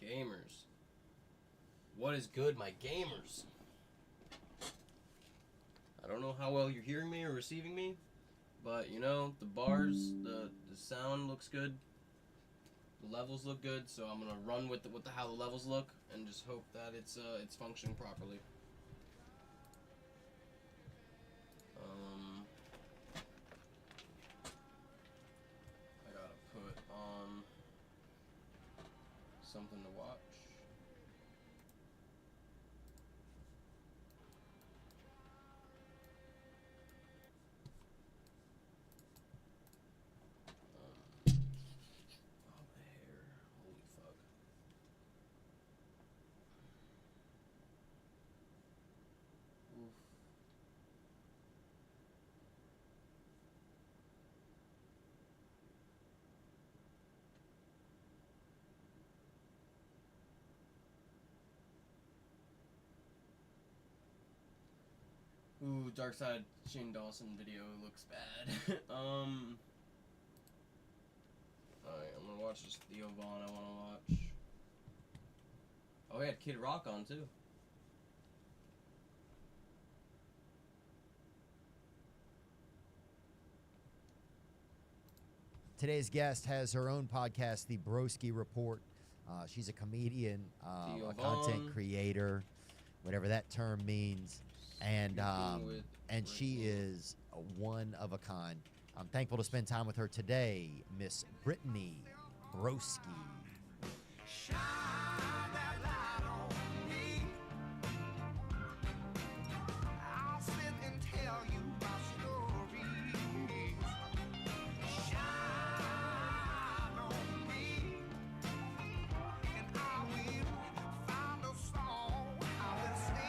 Gamers. What is good, my gamers? I don't know how well you're hearing me or receiving me, but you know, the bars, the sound looks good. The levels look good, so I'm gonna run with how the levels look and just hope that it's functioning properly. I gotta put on something to watch. Oh, my hair. Holy fuck. Oof. Ooh, Dark Side Shane Dawson video looks bad. Alright, I'm gonna watch this Theo Vaughn I wanna watch. Oh, we had Kid Rock on too. Today's guest has her own podcast, The Broski Report. She's a comedian, a content creator, whatever that term means. And she is one of a kind. I'm thankful to spend time with her today, Miss Brittany Broski. Shine that light on me. I'll sit and tell you my stories. Shine on me, and I will find a song. I will sing it.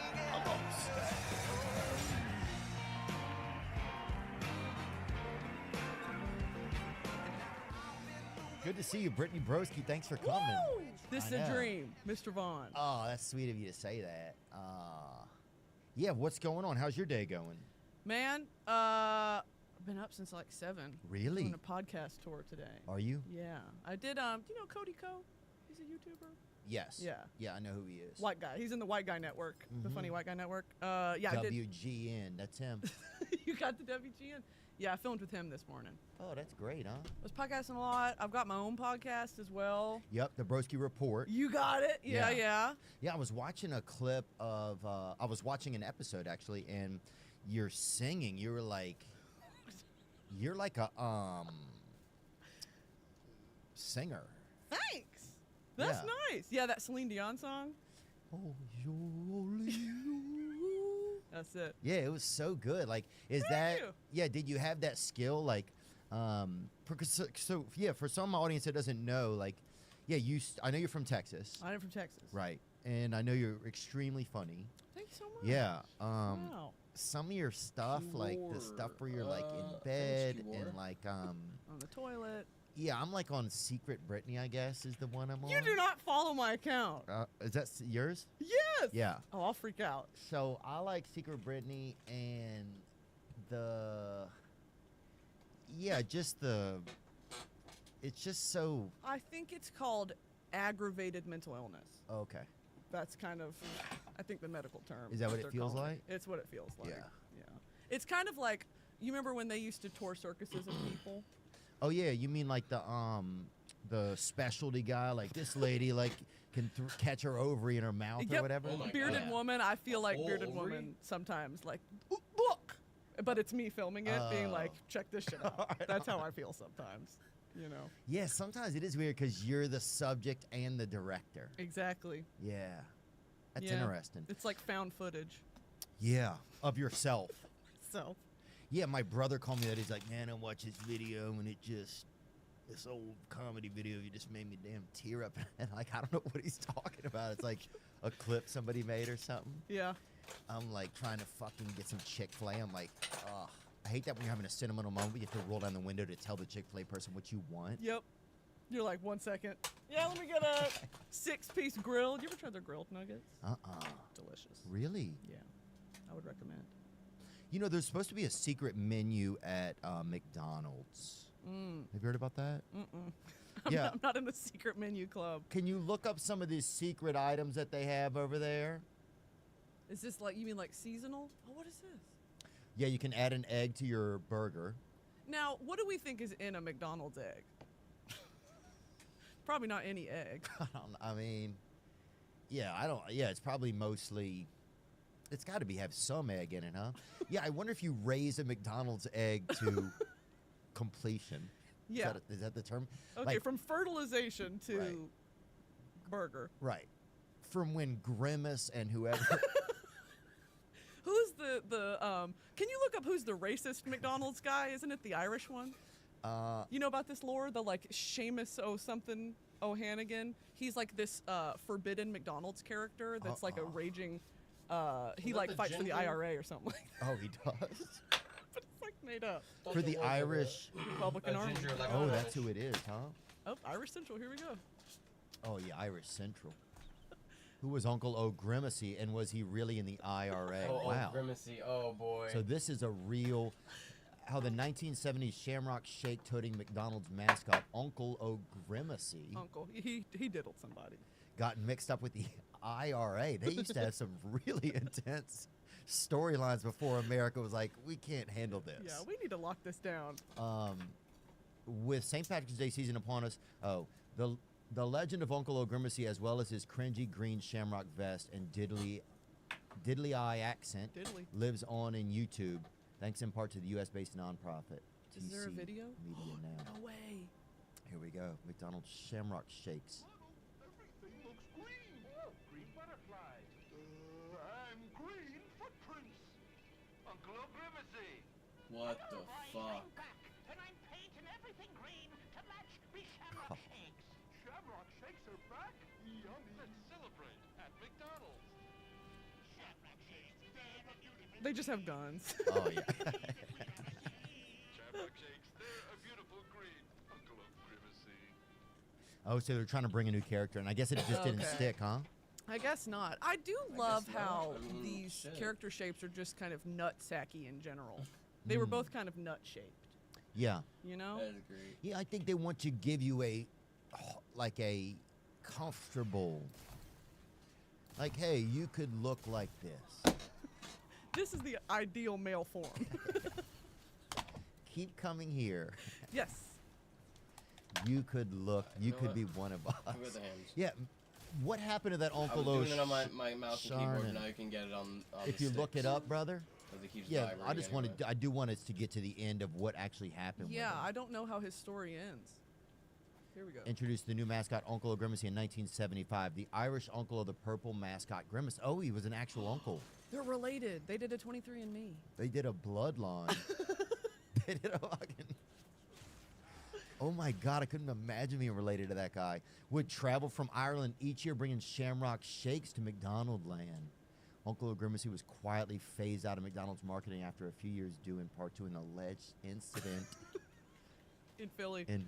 Good to see you, Brittany Broski. Thanks for coming. Woo! This is a dream, Mr. Vaughn. Oh, that's sweet of you to say that. Yeah, what's going on? How's your day going? Man, I've been up since like 7. Really? Doing a podcast tour today. Are you? Yeah. I did, do you know Cody Co? He's a YouTuber. Yes. Yeah. Yeah, I know who he is. White guy. He's in the White Guy Network, the Funny White Guy Network. Yeah, I did. WGN, that's him. You got the WGN? Yeah, I filmed with him this morning. Oh, that's great, huh? I was podcasting a lot. I've got my own podcast as well. Yep, the Broski Report. You got it? Yeah. Yeah, I was watching a clip of, I was watching an episode, actually, and you're singing. You're like a, singer. Thanks. That's nice. Yeah, that Celine Dion song. Oh, you're only you. That's it. Yeah, it was so good. Like, did you have that skill? Like, for some audience that doesn't know, like, yeah, I know you're from Texas. I'm from Texas. Right. And I know you're extremely funny. Thank you so much. Yeah. Wow. Some of your stuff, like the stuff where you're like in bed and like on the toilet. Yeah, I'm like on Secret Britney, I guess, is the one I'm on. You do not follow my account. Is that yours? Yes. Yeah. Oh, I'll freak out. So I like Secret Britney and it's just so. I think it's called aggravated mental illness. Okay. That's kind of, I think, the medical term. Is that what it they're feels calling like? It's what it feels like. Yeah. Yeah. It's kind of like, you remember when they used to tour circuses of people? Oh yeah, you mean like the specialty guy, like this lady, like can catch her ovary in her mouth or whatever. Oh my Bearded God. woman. I feel like bearded ovary? woman sometimes, like, look, but it's me filming it, being like, check this shit out. That's how I feel sometimes. You know. Yeah, sometimes it is weird because you're the subject and the director. Exactly. Yeah, that's interesting. It's like found footage. Yeah, of yourself. So. Yeah, my brother called me that. He's like, man, I watched this video and this old comedy video, you just made me damn tear up. And like, I don't know what he's talking about. It's like a clip somebody made or something. Yeah. I'm like trying to fucking get some Chick-fil-A. I'm like, ugh. I hate that when you're having a sentimental moment, you have to roll down the window to tell the Chick-fil-A person what you want. Yep. You're like, 1 second. Yeah, let me get a 6-piece grilled. You ever tried their grilled nuggets? Delicious. Really? Yeah. I would recommend. You know, there's supposed to be a secret menu at McDonald's. Have you heard about that? Mm-mm. Yeah. I'm not in the secret menu club. Can you look up some of these secret items that they have over there? Is this like, you mean like seasonal? Oh, what is this? Yeah, you can add an egg to your burger. Now, what do we think is in a McDonald's egg? Probably not any egg. I mean, yeah, it's probably mostly, it's got to have some egg in it, huh? Yeah, I wonder if you raise a McDonald's egg to completion. Yeah. Is that the term? Okay, Like, from fertilization to Right. burger. right. From when Grimace and whoever. Who's can you look up who's the racist McDonald's guy? Isn't it the Irish one? You know about this lore? The like Seamus O'Hannigan? He's like this forbidden McDonald's character that's like a raging, he that like the fights for the ginger? IRA or something like that. Oh, he does? But it's like made up. For the Irish. Republican Army. ginger like Oh, a that's fish. who it is, huh? Oh, Irish Central, here we go. Oh, yeah, Irish Central. Who was Uncle O'Grimacy, and was he really in the IRA? Oh, Wow. Grimacy. Oh, boy. So this is a real, how the 1970s Shamrock Shake-toting McDonald's mascot, Uncle O'Grimacy, Uncle. He diddled somebody. got mixed up with the IRA. They used to have some really intense storylines before America was like, we can't handle this. Yeah, we need to lock this down. With St. Patrick's Day season upon us, the legend of Uncle O'Grimacy, as well as his cringy green shamrock vest and diddly eye accent, Diddly. lives on in YouTube, thanks in part to the U.S.-based nonprofit. Is there a TC video? Media Now. No way. Here we go. McDonald's Shamrock Shakes. Everything looks green. Oh, green butterflies. And green footprints. Uncle O'Grimacy. What the fuck? I'm back, and I'm painting everything green to match me shamrock shakes. Shamrock shakes are back. Yummy. Let's celebrate at McDonald's. Shamrock shakes, they're a beautiful. They just have guns. Oh, yeah. Shamrock shakes, they're a beautiful green. Uncle O'Grimacy. Oh, so they're trying to bring a new character, and I guess it just didn't Okay. stick, huh? I guess not. I do I love guess not. how I mean, these shit. character shapes are just kind of nut-sacky in general. They were both kind of nut-shaped, Yeah. you know? That is great. Yeah, I think they want to give you a comfortable, like, hey, you could look like this. This is the ideal male form. Keep coming here. Yes. You could look, you know could what? be one of us. Look at the hands. Yeah. What happened to that I was Uncle doing it on O'Sh- my mouse and keyboard, Sharnin. but now you can get it on If the you look it sticks, up, brother. 'cause it keeps Yeah, I vibrating just anyway. I do want us to get to the end of what actually happened. Yeah, with him. I don't know how his story ends. Here we go. Introduced the new mascot, Uncle O'Grimacy, in 1975. The Irish uncle of the purple mascot, Grimace. Oh, he was an actual uncle. They're related. They did a 23andMe. They did a bloodline. They did a fucking. Oh my God, I couldn't imagine being related to that guy. Would travel from Ireland each year bringing shamrock shakes to McDonald land. Uncle O'Grimacy was quietly phased out of McDonald's marketing after a few years due in part to an alleged incident In Philly. in It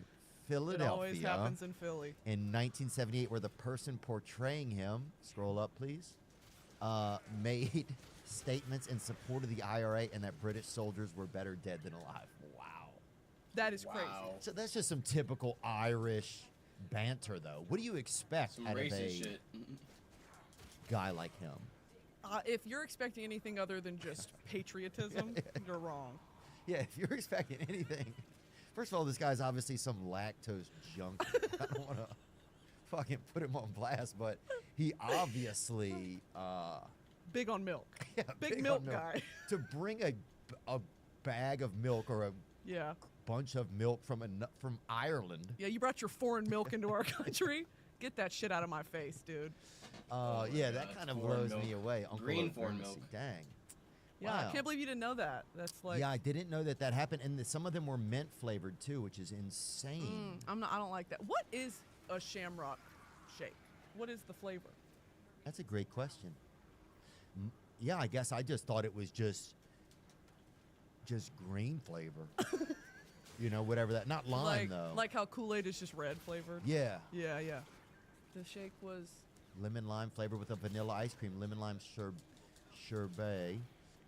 Philadelphia always happens in Philly. in 1978 where the person portraying him, scroll up please, made statements in support of the IRA and that British soldiers were better dead than alive. Wow. That is Wow. crazy. So that's just some typical Irish banter, though. What do you expect Some out of racist a shit. guy like him? If you're expecting anything other than just patriotism, you're wrong. Yeah, if you're expecting anything, first of all, this guy's obviously some lactose junkie. I don't want to fucking put him on blast, but he obviously, Big on milk. yeah, Big on milk guy. To bring a bag of milk or a Yeah. bunch of milk from Ireland. Yeah, you brought your foreign milk into our country. Get that shit out of my face, dude. Oh my Yeah, God, that kind of foreign blows me milk. away. Uncle Green foreign O'Grimacy. milk. Dang. Yeah, Wow. I can't believe you didn't know that. That's like, Yeah, I didn't know that happened, and some of them were mint flavored too, which is insane. I don't like that. What is a shamrock shake? What is the flavor? That's a great question. Yeah, I guess I just thought it was just green flavor. You know, whatever that. Not lime though. Like how Kool-Aid is just red flavored. Yeah, Yeah, yeah. The shake was lemon lime flavor with a vanilla ice cream, lemon lime sherbet,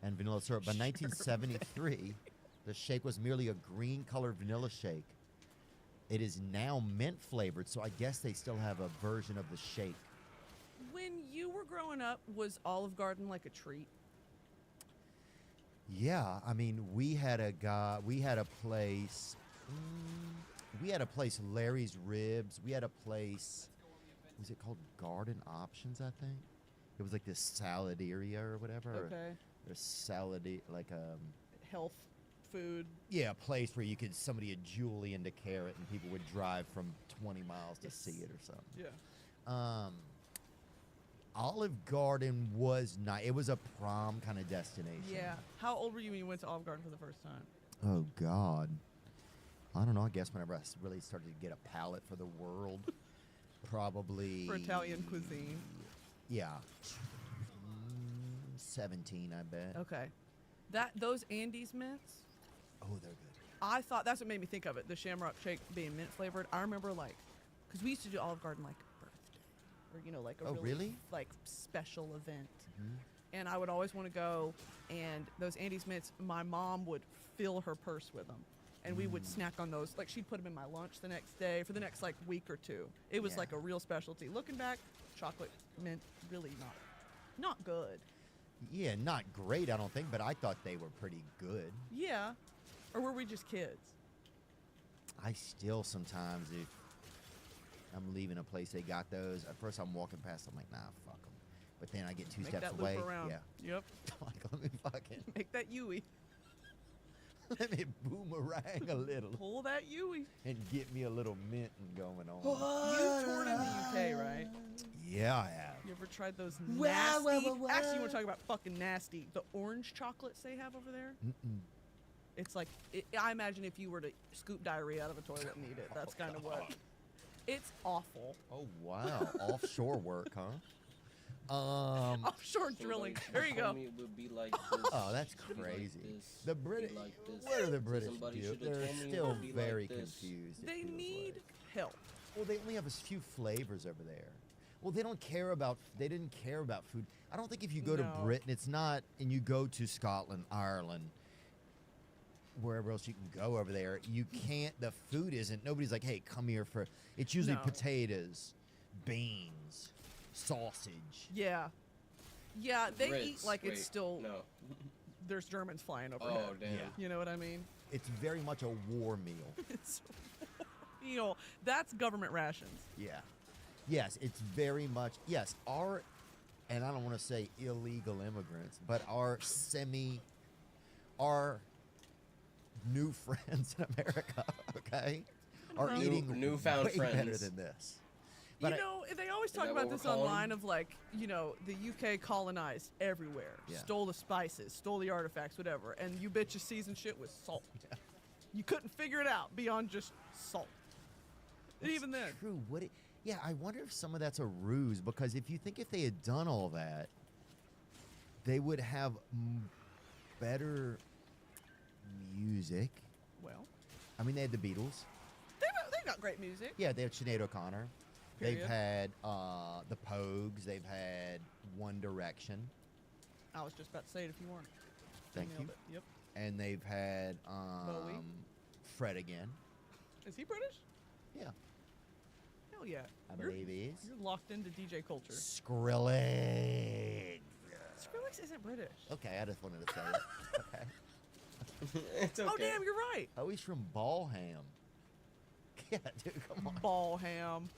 and vanilla syrup. By 1973, the shake was merely a green colored vanilla shake. It is now mint flavored, so I guess they still have a version of the shake. When you were growing up, was Olive Garden like a treat? Yeah, I mean, we had a place. We had a place, Larry's Ribs. We had a place. Was it called Garden Options? I think it was like this salad area or whatever. Okay. Or salad, like Health food. yeah, a place where somebody would Julie into carrot and people would drive from 20 miles to see it or something. Yeah. Olive Garden was nice. It was a prom kind of destination. Yeah. How old were you when you went to Olive Garden for the first time? Oh God. I don't know. I guess whenever I really started to get a palate for the world, probably For Italian cuisine. Yeah. 17, I bet. Okay. Those Andes mints, Oh, they're good. I thought that's what made me think of it. The Shamrock Shake being mint flavored. I remember because we used to do Olive Garden like birthday, or like a really? like special event. Mhm. And I would always want to go. And those Andes mints, my mom would fill her purse with them, and we would snack on those. Like she'd put them in my lunch the next day for the next like week or two. It was Yeah. like a real specialty. Looking back, chocolate mint really not good. Yeah, not great, I don't think, but I thought they were pretty good. Yeah, or were we just kids? I still sometimes, if I'm leaving a place they got those, at first I'm walking past, I'm like, nah, fuck them. But then I get two Make steps that away. loop around. Yeah. Yep. Like, let me fucking, Make that Yui. let me boomerang a little Pull that Yui. and get me a little mint going on. You toured in the UK, right? Yeah, I have. You ever tried those Wow, nasty? wow, wow, Actually, you want wow. to talk about fucking nasty? The orange chocolates they have over there. Mm-mm. It's like I imagine if you were to scoop diarrhea out of a toilet and eat it. That's kind of what. It's awful. Oh, wow. Offshore work, huh? Offshore So, drilling. like, There you go. homie, it would be like this, Oh, that's it'd be crazy. Like this, The it'd be British, like this. what are the So British somebody do? should've They're told me it still would be like very this. confused. it They feels need like. help. Well, they only have a few flavors over there. Well, they didn't care about food. I don't think if you go to No. Britain, it's not, and you go to Scotland, Ireland, wherever else you can go over there, you can't, the food isn't, nobody's like, hey, come here for, it's usually No. potatoes, beans, sausage. Yeah. Yeah, they Brits, eat like wait, it's still. No. There's Germans flying overhead. Oh damn. Yeah. You know what I mean? It's very much a war meal. It's that's government rations. Yeah. Yes, it's very much, yes, and I don't want to say illegal immigrants, but our new friends in America, okay, are New- eating newfound way better friends. than this. But They always talk that about what we're this calling online them? of like, the UK colonized everywhere, Yeah. stole the spices, stole the artifacts, whatever, and you bitches seasoned shit with salt. Yeah. You couldn't figure it out beyond just salt. And even then, True. Yeah, I wonder if some of that's a ruse, because if they had done all that, they would have better music. well, I mean, they had the Beatles. they've got great music. Yeah, they have Sinead O'Connor. They've Period. had the Pogues. They've had One Direction. I was just about to say it if you weren't. Thank you. Nailed it. Yep. And they've had Bowie. Fred again. Is he British? Yeah, Hell yeah. I You're- believe he is. You're locked into DJ culture. Skrillex. Skrillex isn't British. Okay, I just wanted to say it. Okay. It's okay. Oh damn, you're right. Oh, he's from Ballham. Yeah, dude, come on. Ball ham.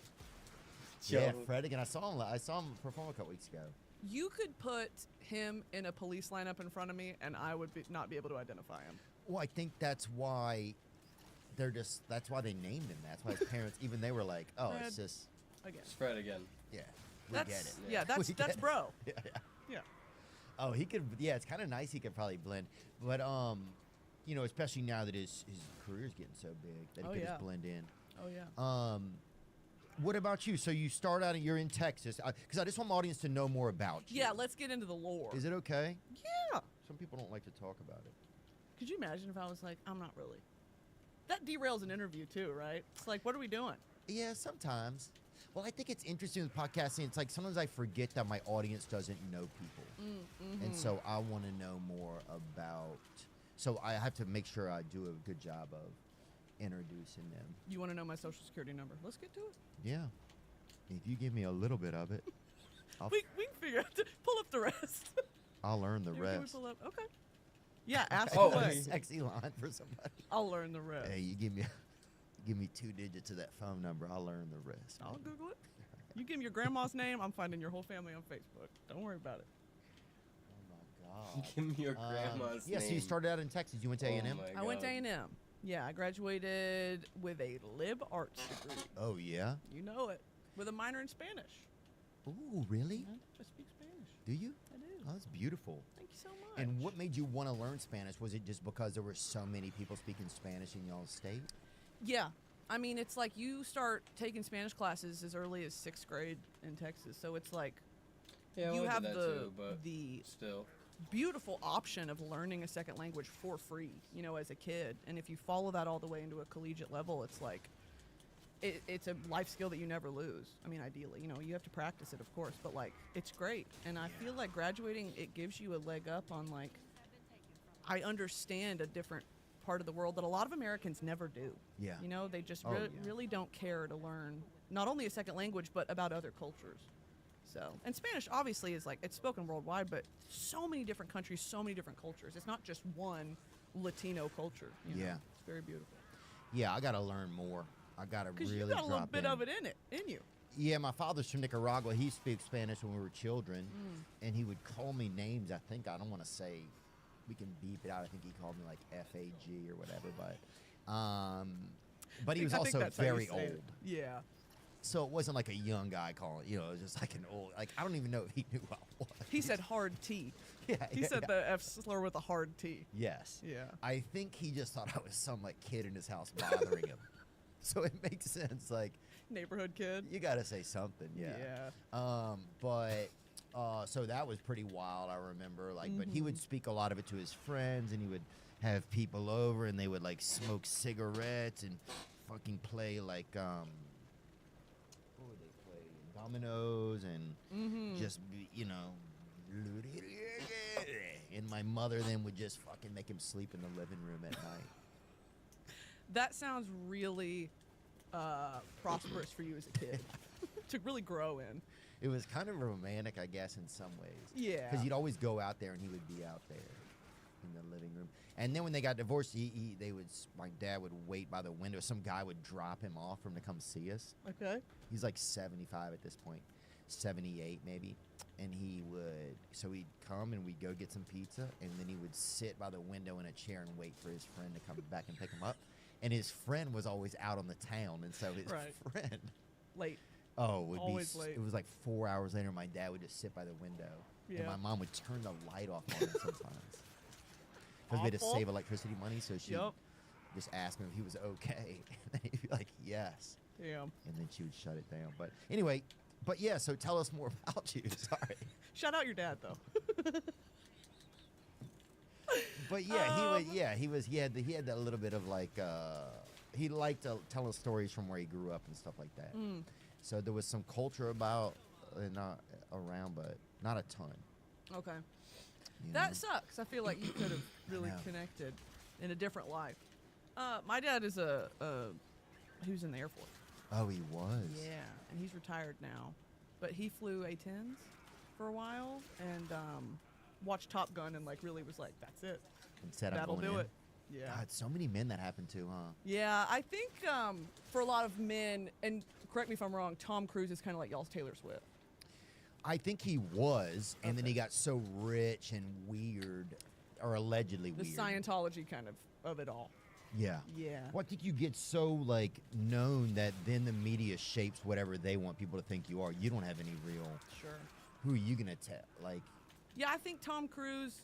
Yeah, Yo. Fred again. I saw him perform a couple weeks ago. You could put him in a police lineup in front of me, and I would not be able to identify him. Well, I think that's why that's why they named him. That's why his parents, even they were like, oh, it's Fred. just, Again. It's Fred again. yeah, we That's, get it. Yeah, that's We that's get it. bro. Yeah, yeah. Yeah. Oh, he could. Yeah, it's kind of nice. He could probably blend, but especially now that his career's getting so big that he Oh, could yeah. just blend in. Oh yeah. What about you? So you start out and you're in Texas, because I just want my audience to know more about you. Yeah, let's get into the lore. Is it okay? Yeah. Some people don't like to talk about it. Could you imagine if I was like, I'm not really? That derails an interview too, right? It's like, what are we doing? Yeah, sometimes. Well, I think it's interesting with podcasting. It's like sometimes I forget that my audience doesn't know people. And so I want to know more about. So I have to make sure I do a good job of introducing them. You want to know my social security number? Let's get to it. Yeah. If you give me a little bit of it, We can figure out. Pull up the rest. I'll learn the Can we rest. pull up? Okay. Yeah, ask Oh, away. Sexy line for somebody. I'll learn the rest. Hey, you give me 2 digits of that phone number, I'll learn the rest. I'll Google it. You give me your grandma's name, I'm finding your whole family on Facebook. Don't worry about it. Oh my God. Give me your grandma's Yeah, name. so you started out in Texas. You went to A&M? Oh my I went to God. A&M. Yeah, I graduated with a lib arts degree. Oh, yeah? You know it. With a minor in Spanish. Ooh, really? I speak Spanish. Do you? I do. Oh, that's beautiful. Thank you so much. And what made you want to learn Spanish? Was it just because there were so many people speaking Spanish in y'all's state? Yeah. I mean, it's like you start taking Spanish classes as early as 6th grade in Texas. So it's like Yeah, you we have did that the too, but the still. beautiful option of learning a second language for free, you know, as a kid. And if you follow that all the way into a collegiate level, it's like it's a life skill that you never lose. I mean, ideally, you know, you have to practice it, of course, but like it's great. And I feel like graduating, it gives you a leg up on like I understand a different part of the world that a lot of Americans never do. Yeah. You know, they just Oh, yeah. really don't care to learn not only a second language but about other cultures. So, and Spanish obviously is like it's spoken worldwide, but so many different countries, so many different cultures. It's not just one Latino culture. You know? Yeah. It's very beautiful. Yeah, I got to learn more. I got to Because really you got a little drop bit in. of it in you. Yeah, my father's from Nicaragua. He speaks Spanish when we were children, and he would call me names. I think I don't want to say, we can beep it out. I think he called me like FAG or whatever, but he was I think also that's how you very say old. it. Yeah. So it wasn't like a young guy calling. You know, it was just like an old. Like I don't even know if he knew who I was. He said hard T. Yeah, He yeah, said yeah. the F slur with a hard T. Yes. Yeah. I think he just thought I was some like kid in his house bothering him. So it makes sense. Like Neighborhood kid. you got to say something. Yeah. So that was pretty wild. I remember, like, but he would speak a lot of it to his friends, and he would have people over, and they would like smoke cigarettes and fucking play like what would they play? Dominoes and just be, you know. And my mother then would just fucking make him sleep in the living room at night. That sounds really prosperous for you as a kid to really grow in. It was kind of romantic, I guess, in some ways. Yeah. Because you'd always go out there and he would be out there in the living room. And then when they got divorced, my dad would wait by the window. Some guy would drop him off for him to come see us. Okay. He's like 75 at this point, 78 maybe. And so he'd come and we'd go get some pizza. And then he would sit by the window in a chair and wait for his friend to come back and pick him up. And his friend was always out on the town. And so his Right. friend... Late. Oh, it would Always be. late. It was like 4 hours later. My dad would just sit by the window, and Yeah. my mom would turn the light off on him sometimes because we had to Awful. save electricity money. So she Yep. just ask him if he was okay, and he'd be like, "Yes," Damn. and then she would shut it down. But anyway, yeah. So tell us more about you. Sorry, Shout out your dad though. but yeah, he had that little bit of like he liked to tell us stories from where he grew up and stuff like that. So there was some culture about around, but not a ton. Okay. you That know? sucks. I feel like you could have really know. connected in a different life. My dad is he was in the Air Force. Oh, he was. Yeah, and he's retired now, but he flew A-10s for a while and watched Top Gun and like really was like, that's it. Instead of That'll going do in. it. Yeah. God, so many men that happened to, huh? Yeah, I think for a lot of men, and correct me if I'm wrong, Tom Cruise is kind of like y'all's Taylor Swift. I think he was, and then Okay. he got so rich and weird, or allegedly The weird. Scientology kind of it all. Yeah. Yeah. Well, I think you get so like known that then the media shapes whatever they want people to think you are. You don't have any real. Sure. Who are you gonna tell? Like, Yeah, I think Tom Cruise,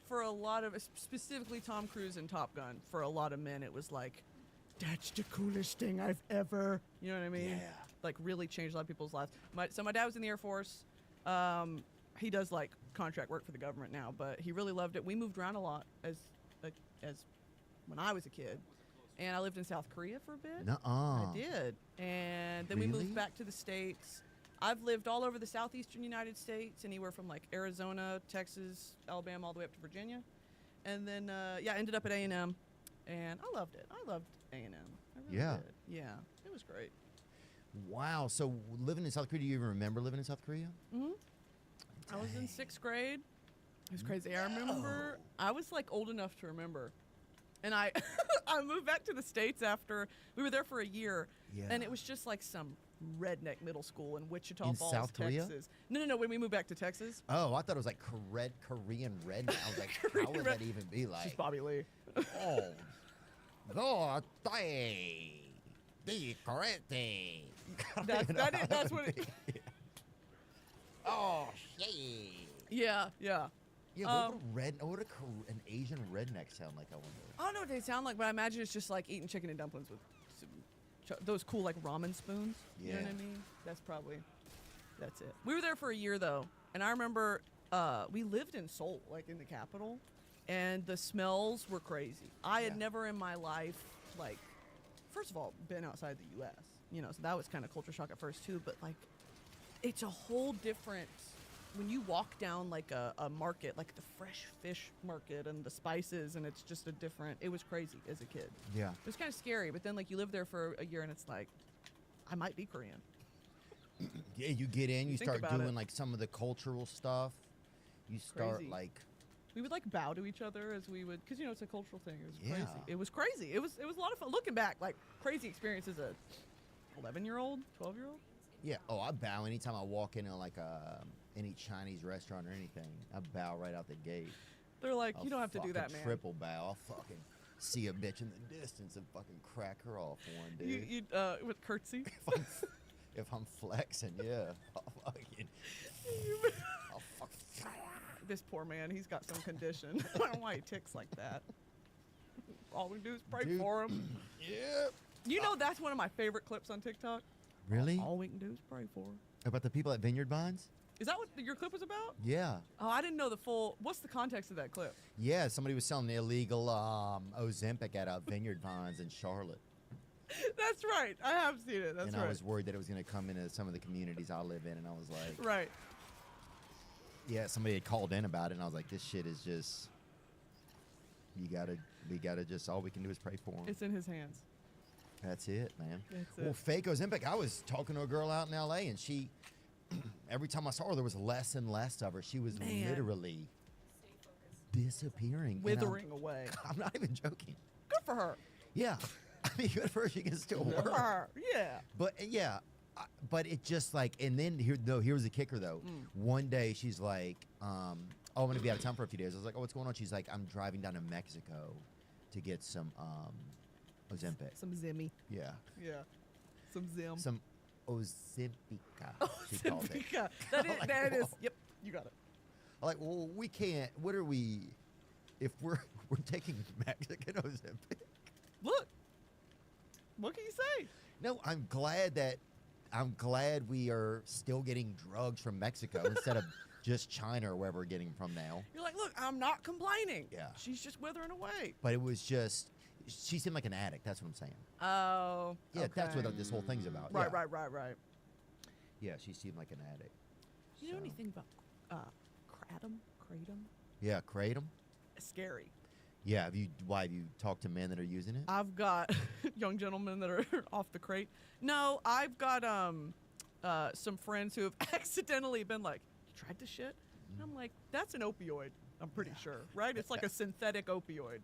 for a lot of, specifically Tom Cruise and Top Gun, for a lot of men, it was like, that's the coolest thing I've ever, you know what I mean? Yeah. Like really changed a lot of people's lives. So my dad was in the Air Force. He does like contract work for the government now, but he really loved it. We moved around a lot as when I was a kid, and I lived in South Korea for a bit. nuh-uh. I did, and then we Really? moved back to the States. I've lived all over the southeastern United States, anywhere from like Arizona, Texas, Alabama, all the way up to Virginia, and then ended up at A&M, and I loved it. I loved A&M. really Yeah. did. Yeah, it was great. Wow. So living in South Korea, do you even remember living in South Korea? Hmm I was in 6th grade. It was crazy. I remember I was like old enough to remember. And I I moved back to the States after we were there for a year. Yeah. And it was just like some redneck middle school in Wichita In Falls, South Korea? Texas. No, when we moved back to Texas. Oh, I thought it was like Korean red. I was like, how Korean would red- that even be She's like? Bobby Lee. Oh, no, the correct thing. That's what it, Oh, shit. yeah. Yeah, what would an Asian redneck sound like? I wonder. I don't know what they sound like, but I imagine it's just like eating chicken and dumplings with those cool like ramen spoons. You know what I Yeah. mean? That's it. We were there for a year though, and I remember we lived in Seoul, like in the capital, and the smells were crazy. I had Yeah. never in my life, like, first of all, been outside the U.S. You know, so that was kind of culture shock at first too. But like, it's a whole different. When you walk down like a market, like the fresh fish market and the spices, and it's just a different. It was crazy as a kid. Yeah. It was kind of scary, but then like you live there for a year, and it's like, I might be Korean. Yeah, you get in, you think start about doing it. like some of the cultural stuff. You start Crazy. like, We would like bow to each other as we would, because you know it's a cultural thing. It was Yeah. crazy. It was crazy. It was a lot of fun. Looking back, like crazy experience as a 11-year-old, 12-year-old. yeah. Oh, I bow anytime I walk into like any Chinese restaurant or anything. I bow right out the gate. They're like, I'll you don't have to do that, fucking man. Triple bow. I'll fucking see a bitch in the distance and fucking crack her off one, dude. You with curtsy. If I'm flexing, yeah. I'll fucking. I'll fucking. This poor man, he's got some condition. I don't know why he ticks like that. All we do is pray Dude. for him. Yeah. You know, that's one of my favorite clips on TikTok. Really? All we can do is pray for him. About the people at Vineyard Vines? Is that what your clip was about? Yeah. Oh, I didn't know the full. What's the context of that clip? Yeah, somebody was selling illegal Ozempic at Vineyard Vines in Charlotte. That's right. I have seen it. That's and right. I was worried that it was going to come into some of the communities I live in, and I was like, Right. yeah, somebody had called in about it, and I was like, this shit is just, we gotta just, all we can do is pray for them. It's in his hands. That's it, man. That's Well, it. fake Ozempic, I was talking to a girl out in L.A., and she, every time I saw her, there was less and less of her. She was Man. literally disappearing. And Withering away. I'm not even joking. Good for her. Yeah. I mean, good for her, she can still Good for work. her. Yeah. But yeah, but it just like, and then here was the kicker though. One day she's like, oh, I'm gonna be out of town for a few days. I was like, oh, what's going on? She's like, I'm driving down to Mexico to get some Ozempic. Some Zimmy. Yeah, Yeah. Some Zim. some Ozempica. She called it. Zimpica. That is. Like, That is. whoa. Yep. You got it. I'm like, well, we can't. What are we? If we're taking Mexican Ozempic. Look. What can you say? No, I'm glad we are still getting drugs from Mexico instead of just China or wherever we're getting from now. You're like, look, I'm not complaining. Yeah. She's just withering away. But it was just, she seemed like an addict. That's what I'm saying. Oh. Yeah, that's okay. what this whole thing's about. Right, yeah. right. Yeah, she seemed like an addict. You know So- anything about kratom? Kratom? Yeah, kratom. Scary. Yeah, have you talked to men that are using it? I've got young gentlemen that are off the crate. No, I've got some friends who have accidentally been like, "You tried this shit?" And I'm like, "That's an opioid. I'm pretty sure, right? It's like a synthetic opioid,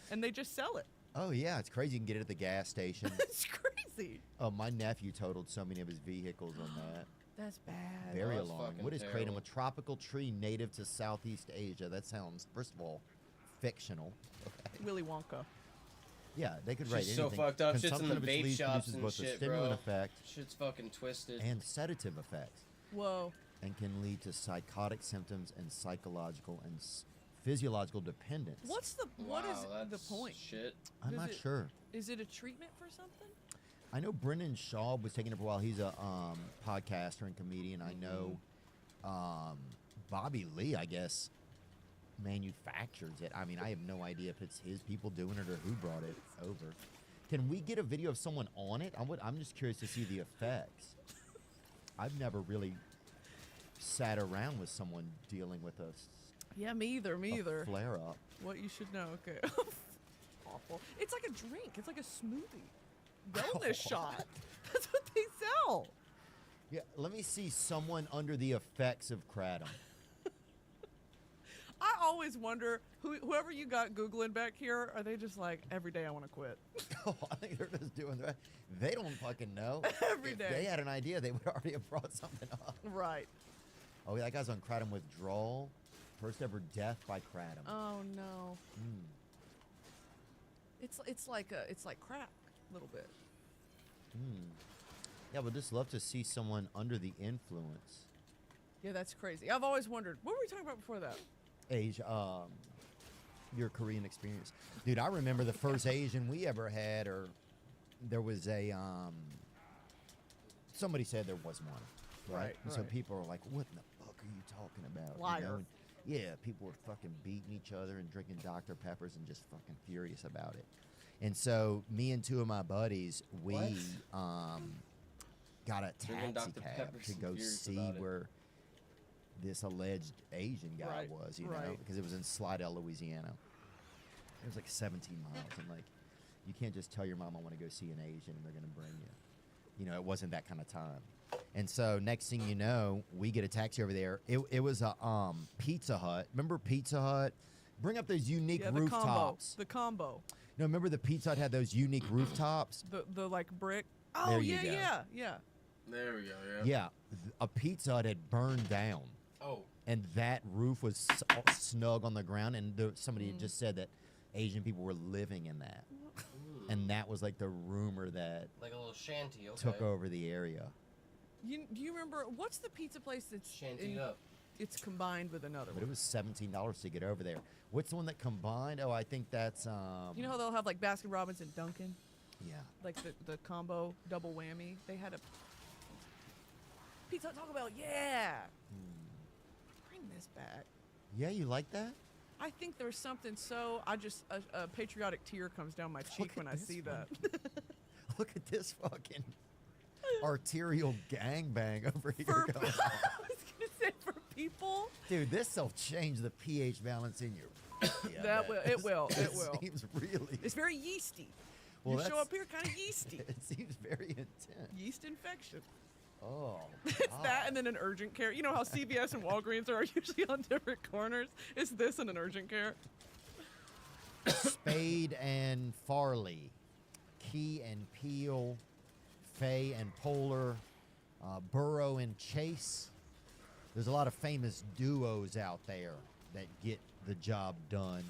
and they just sell it. Oh yeah, it's crazy. You can get it at the gas station. It's crazy. Oh, my nephew totaled so many of his vehicles on that. That's bad. Very that's alarming. fucking What is terrible. kratom? A tropical tree native to Southeast Asia. That sounds, first of all, fictional. Okay. Willy Wonka. Yeah, they could write Shit's so anything. fucked up. Shit's in Consumption the of its vape leaves shops produces and both a shit, stimulant bro. effect Shit's fucking twisted. and sedative effects, Whoa. and can lead to psychotic symptoms and psychological and physiological dependence. What is Wow, the that's point? Shit. I'm Does not it- sure. Is it a treatment for something? I know Brendan Schaub was taking it for a while. He's a podcaster and comedian. I know Bobby Lee, I guess, manufactures it. I mean, I have no idea if it's his people doing it or who brought it over. Can we get a video of someone on it? I'm just curious to see the effects. I've never really sat around with someone dealing with Yeah, me either. a flare up. What you should know. Okay. Awful. It's like a drink. It's like a smoothie. wellness shot. That's what they sell. Yeah, let me see someone under the effects of kratom. I always wonder, whoever you got Googling back here, are they just like, every day I want to quit? Oh, I think they're just doing that. They don't fucking know. Every day. If they had an idea, they would already have brought something up. Right. Oh, that guy's on kratom withdrawal. First ever death by kratom. Oh no. Mm. It's like crack, a little bit. Mm. Yeah, would just love to see someone under the influence. Yeah, that's crazy. I've always wondered, what were we talking about before that? Asia, your Korean experience. Dude, I remember the first Asian we ever had, or there was a, somebody said there was one. Right. And so people are like, what in the fuck are you talking about? Liar. You know? And yeah, people were fucking beating each other and drinking Dr. Peppers and just fucking furious about it. And so me and two of my buddies, we got a Drinking taxi Dr. cab Peppers to and go furious see about it. where this alleged Asian guy was, you know, because it was in Slidell, Louisiana. It was like 17 miles, and like, you can't just tell your mom I want to go see an Asian and they're gonna bring you. You know, it wasn't that kind of time. And so next thing you know, we get a taxi over there. It was a Pizza Hut. Remember Pizza Hut? Bring up those unique rooftops. The combo. No, remember the Pizza Hut had those unique rooftops? The like brick. Oh There you yeah, go. yeah. There we go. Yeah. Yeah, a Pizza Hut had burned down. Oh. And that roof was all snug on the ground, and somebody had just said that Asian people were living in that. And that was like the rumor that Like a little shanty. Okay. took over the area. Do you remember, what's the pizza place that's Shantied up. it's combined with another But it one? was $17 to get over there. What's the one that combined? Oh, I think that's You know how they'll have like Baskin Robbins and Dunkin'? yeah. Like the combo double whammy? They had a Pizza Hut Taco Bell, yeah! Bring this back. Yeah, you like that? I think there's something so, a patriotic tear comes down my cheek Look when at I this see that. Look at this fucking arterial gangbang over here For, I going was on. gonna say for people, Dude, this will change the pH balance in your yeah, that will, it will, it It will. seems really It's very yeasty. Well, You show that's- up here kind of yeasty. It seems very intense. Yeast infection. Oh. It's that and then an urgent care. You know how CVS and Walgreens are usually on different corners? It's this and an urgent care. Spade and Farley, Key and Peel, Fay and Polar, Burrow and Chase. There's a lot of famous duos out there that get the job done.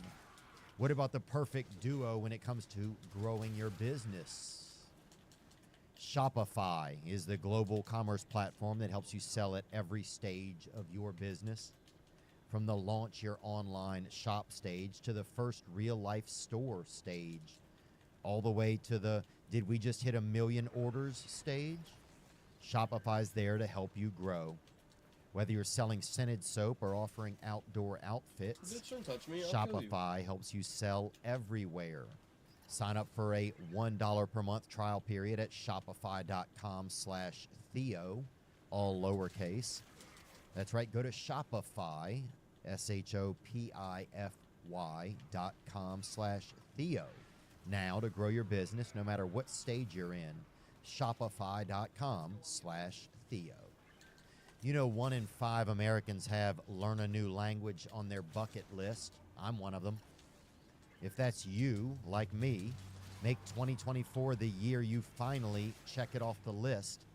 What about the perfect duo when it comes to growing your business? Shopify is the global commerce platform that helps you sell at every stage of your business. From the launch your online shop stage to the first real life store stage, all the way to the did we just hit 1 million orders stage? Shopify's there to help you grow. Whether you're selling scented soap or offering outdoor outfits, Bitch, don't touch me. I'll kill you. Shopify helps you sell everywhere. Sign up for a $1 per month trial period at shopify.com/Theo, all lowercase. That's right. Go to Shopify, SHOPIFY.com/Theo now to grow your business no matter what stage you're in. Shopify.com/Theo. You know, 1 in 5 Americans have learn a new language on their bucket list. I'm one of them. If that's you, like me, make 2024 the year you finally check it off the list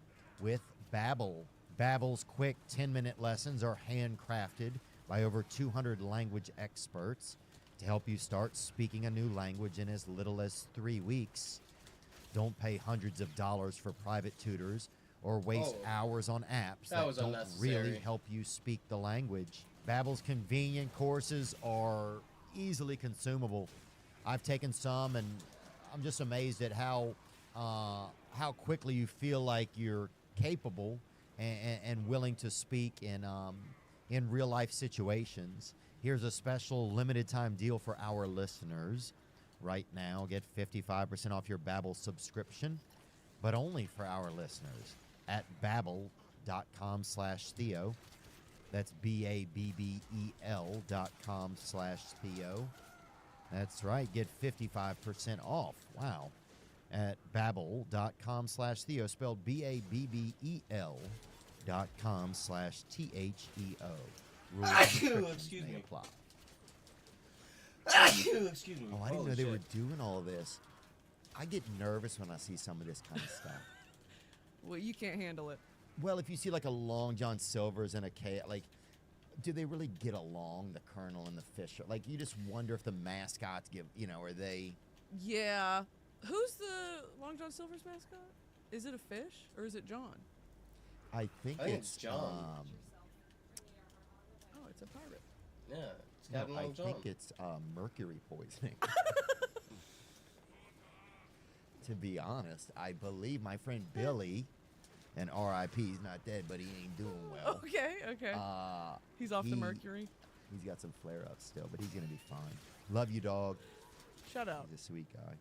with Babbel. Babbel's quick 10-minute lessons are handcrafted by over 200 language experts to help you start speaking a new language in as little as 3 weeks. Don't pay hundreds of dollars for private tutors or waste hours on apps That was don't really unnecessary. help you speak the language. Babbel's convenient courses are easily consumable. I've taken some, and I'm just amazed at how quickly you feel like you're capable and willing to speak in real life situations. Here's a special limited time deal for our listeners. Right now, get 55% off your Babbel subscription, but only for our listeners at babbel.com/Theo. That's BABBEL.com/Theo. That's right. Get 55% off. Wow. at babbel.com/Theo, spelled BABBEL.com/THEO. Rules and restrictions Excuse may me. apply. Excuse me. Oh, I didn't Holy know they shit. were doing all this. I get nervous when I see some of this kind of stuff. Well, you can't handle it. Well, if you see like a Long John Silver's and a K, like, do they really get along, the Colonel and the Fish? Like, you just wonder if the mascots give, are they? Yeah. Who's the Long John Silver's mascot? Is it a fish or is it John? I think I think it's it's John. Oh, it's a pirate. Yeah, it's No, Captain I Long John. think it's mercury poisoning. To be honest, I believe my friend Billy, and R.I.P. he's not dead, but he ain't doing well. Okay. He's off the he- mercury. He's got some flare-ups still, but he's gonna be fine. Love you, dog. Shut up. He's a sweet guy.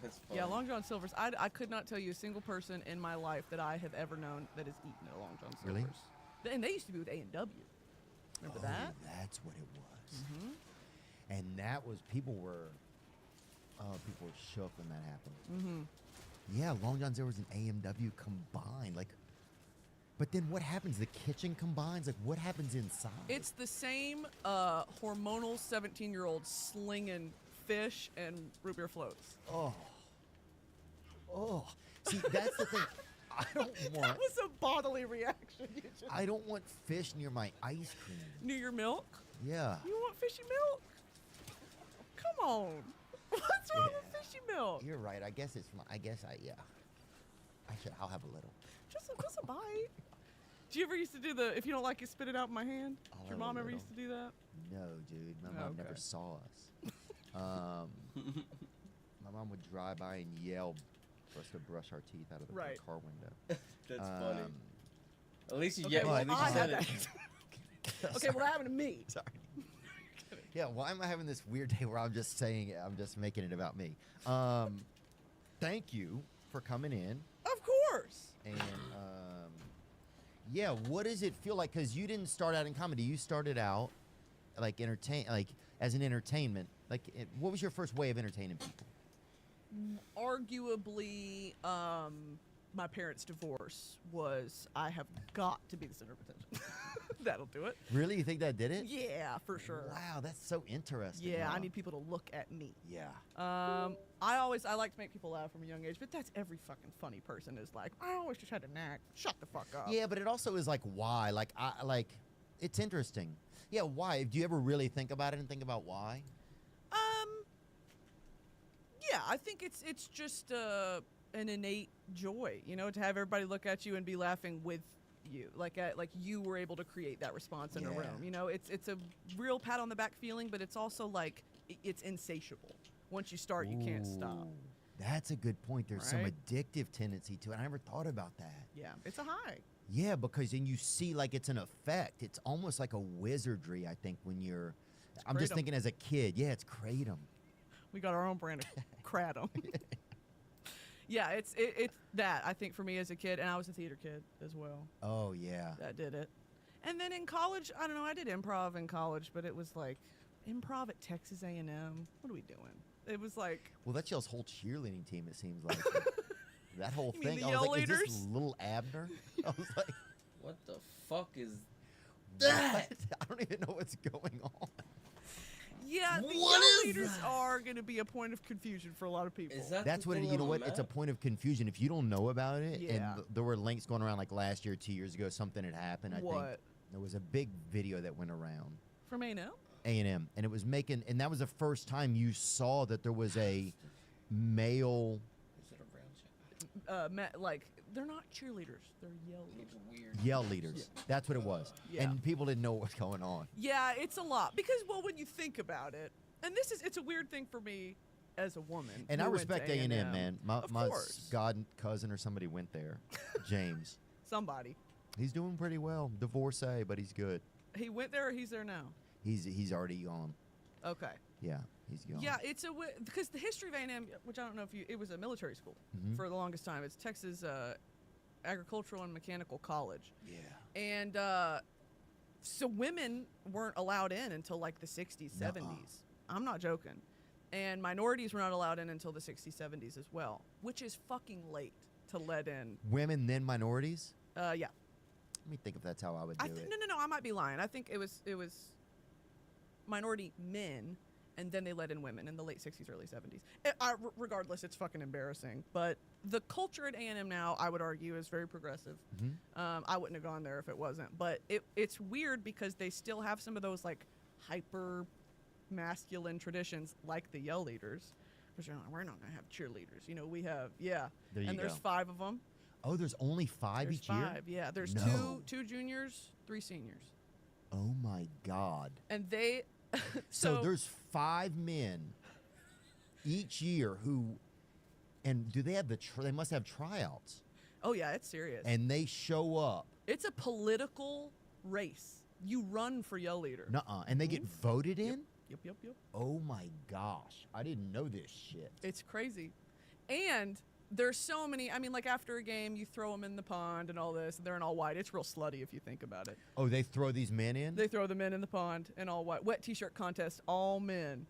That's Yeah, funny. Long John Silver's. I could not tell you a single person in my life that I have ever known that has eaten at Long John Silver's. Really? And they used to be with A&W. Remember that? That's what it was. Mm-hmm. And that was people were shook when that happened. Mm-hmm. Yeah, Long John Silver's and AMW combined. Like, but then what happens? The kitchen combines. Like, what happens inside? It's the same hormonal 17-year-old slinging fish and root beer floats. oh. See, that's the thing. I don't That want. was a bodily reaction. You just I don't want fish near my ice cream. knew your milk. Yeah. You want fishy milk? Come on. What's wrong with fishy milk? You're right. I guess it's my. Yeah. I'll have a little. Just a bite. Do you ever used to do the if you don't like it, spit it out in my hand? I'll Did your have a mom ever little. used to do that? No, dude. My Oh, mom never okay. saw us. My mom would drive by and yell for us to brush our teeth out of the Right. car window. That's funny. Um, At least you Okay, get well, at least I you had said that. it. Okay, well, that happened to me. Sorry. Yeah, why am I having this weird day where I'm just saying it? I'm just making it about me. Thank you for coming in. Of course. And yeah, what does it feel like? Because you didn't start out in comedy. You started out like as an entertainment. Like, what was your first way of entertaining people? Arguably, my parents' divorce was I have got to be the center of attention. That'll do it. Really, you think that did it? Yeah, for sure. Wow, that's so interesting. Yeah, huh? I need people to look at me. Yeah. I like to make people laugh from a young age, but that's every fucking funny person is like, I always just had a knack. Shut the fuck up. Yeah, but it also is like why? It's interesting. Yeah, why? Do you ever really think about it and think about why? Yeah, I think it's just an innate joy, to have everybody look at you and be laughing with you, like you were able to create that response in a Yeah. room. It's a real pat on the back feeling, but it's also like it's insatiable. Once you start, you can't stop. Ooh, That's a good point. There's some Right? addictive tendency to it. I never thought about that. Yeah, it's a high. Yeah, because then you see like it's an effect. It's almost like a wizardry, I think, when you're. I'm just kratom. thinking as a kid. Yeah, it's kratom. We got our own brand of kratom. Yeah, it's that, I think, for me as a kid, and I was a theater kid as well. Oh, yeah. That did it. And then in college, I don't know, I did improv in college, but it was like improv at Texas A&M. What are we doing? It was like, Well, that's y'all's whole cheerleading team, it seems like. That whole You mean thing. the I yell was like, is leaders? this little Abner? I was like, What the fuck is what? that? I don't even know what's going on. yeah, the What yell is leaders that? are going to be a point of confusion for a lot of people. Is that That's the what it, thing you know on what? the It's a map? point of confusion. If you don't know about it, and Yeah. there were links going around like last year, 2 years ago, something had happened. I think What? there was a big video that went around From A&M? A&M, and it was making, and that was the first time you saw that there was a male. Is it a brown check? Like, they're not cheerleaders. They're yell leaders. It's weird. Yell leaders. That's what it was. Yeah. And people didn't know what was going on. Yeah, it's a lot. Because, well, when you think about it, and it's a weird thing for me as a woman. And who I went to respect A&M, man. My Of my course. god cousin or somebody went there. James. Somebody. He's doing pretty well. Divorcee, but he's good. He went there or he's there now? He's already gone. Okay. Yeah, he's gone. Yeah, it's because the history of A&M, which I don't know if it was a military school Mhm. for the longest time. It's Texas Agricultural and Mechanical College. Yeah. And so women weren't allowed in until like the 60s, 70s. I'm not joking. And minorities were not allowed in until the 60s, 70s as well, which is fucking late to let in. Women, then minorities? Yeah. Let me think if that's how I would do it. No, I might be lying. I think it was minority men, and then they let in women in the late 60s, early 70s. Regardless, it's fucking embarrassing. But the culture at A&M now, I would argue, is very progressive. I wouldn't have gone there if it wasn't. But it's weird because they still have some of those like hyper masculine traditions, like the yell leaders. Because we're not gonna have cheerleaders. You know, we have there's 5 of them. Oh, there's only 5 There's each year? 5, yeah. There's No. two juniors, 3 seniors. Oh my God. And they So there's 5 men each year who, and do they have they must have tryouts. Oh yeah, it's serious. And they show up. It's a political race. You run for yell leader. Nuh-uh. And they get voted in? Yep. Oh my gosh. I didn't know this shit. It's crazy. And there's so many, I mean, like after a game, you throw them in the pond and all this, and they're in all white. It's real slutty if you think about it. Oh, they throw these men in? They throw the men in the pond in all white. Wet t-shirt contest, all men.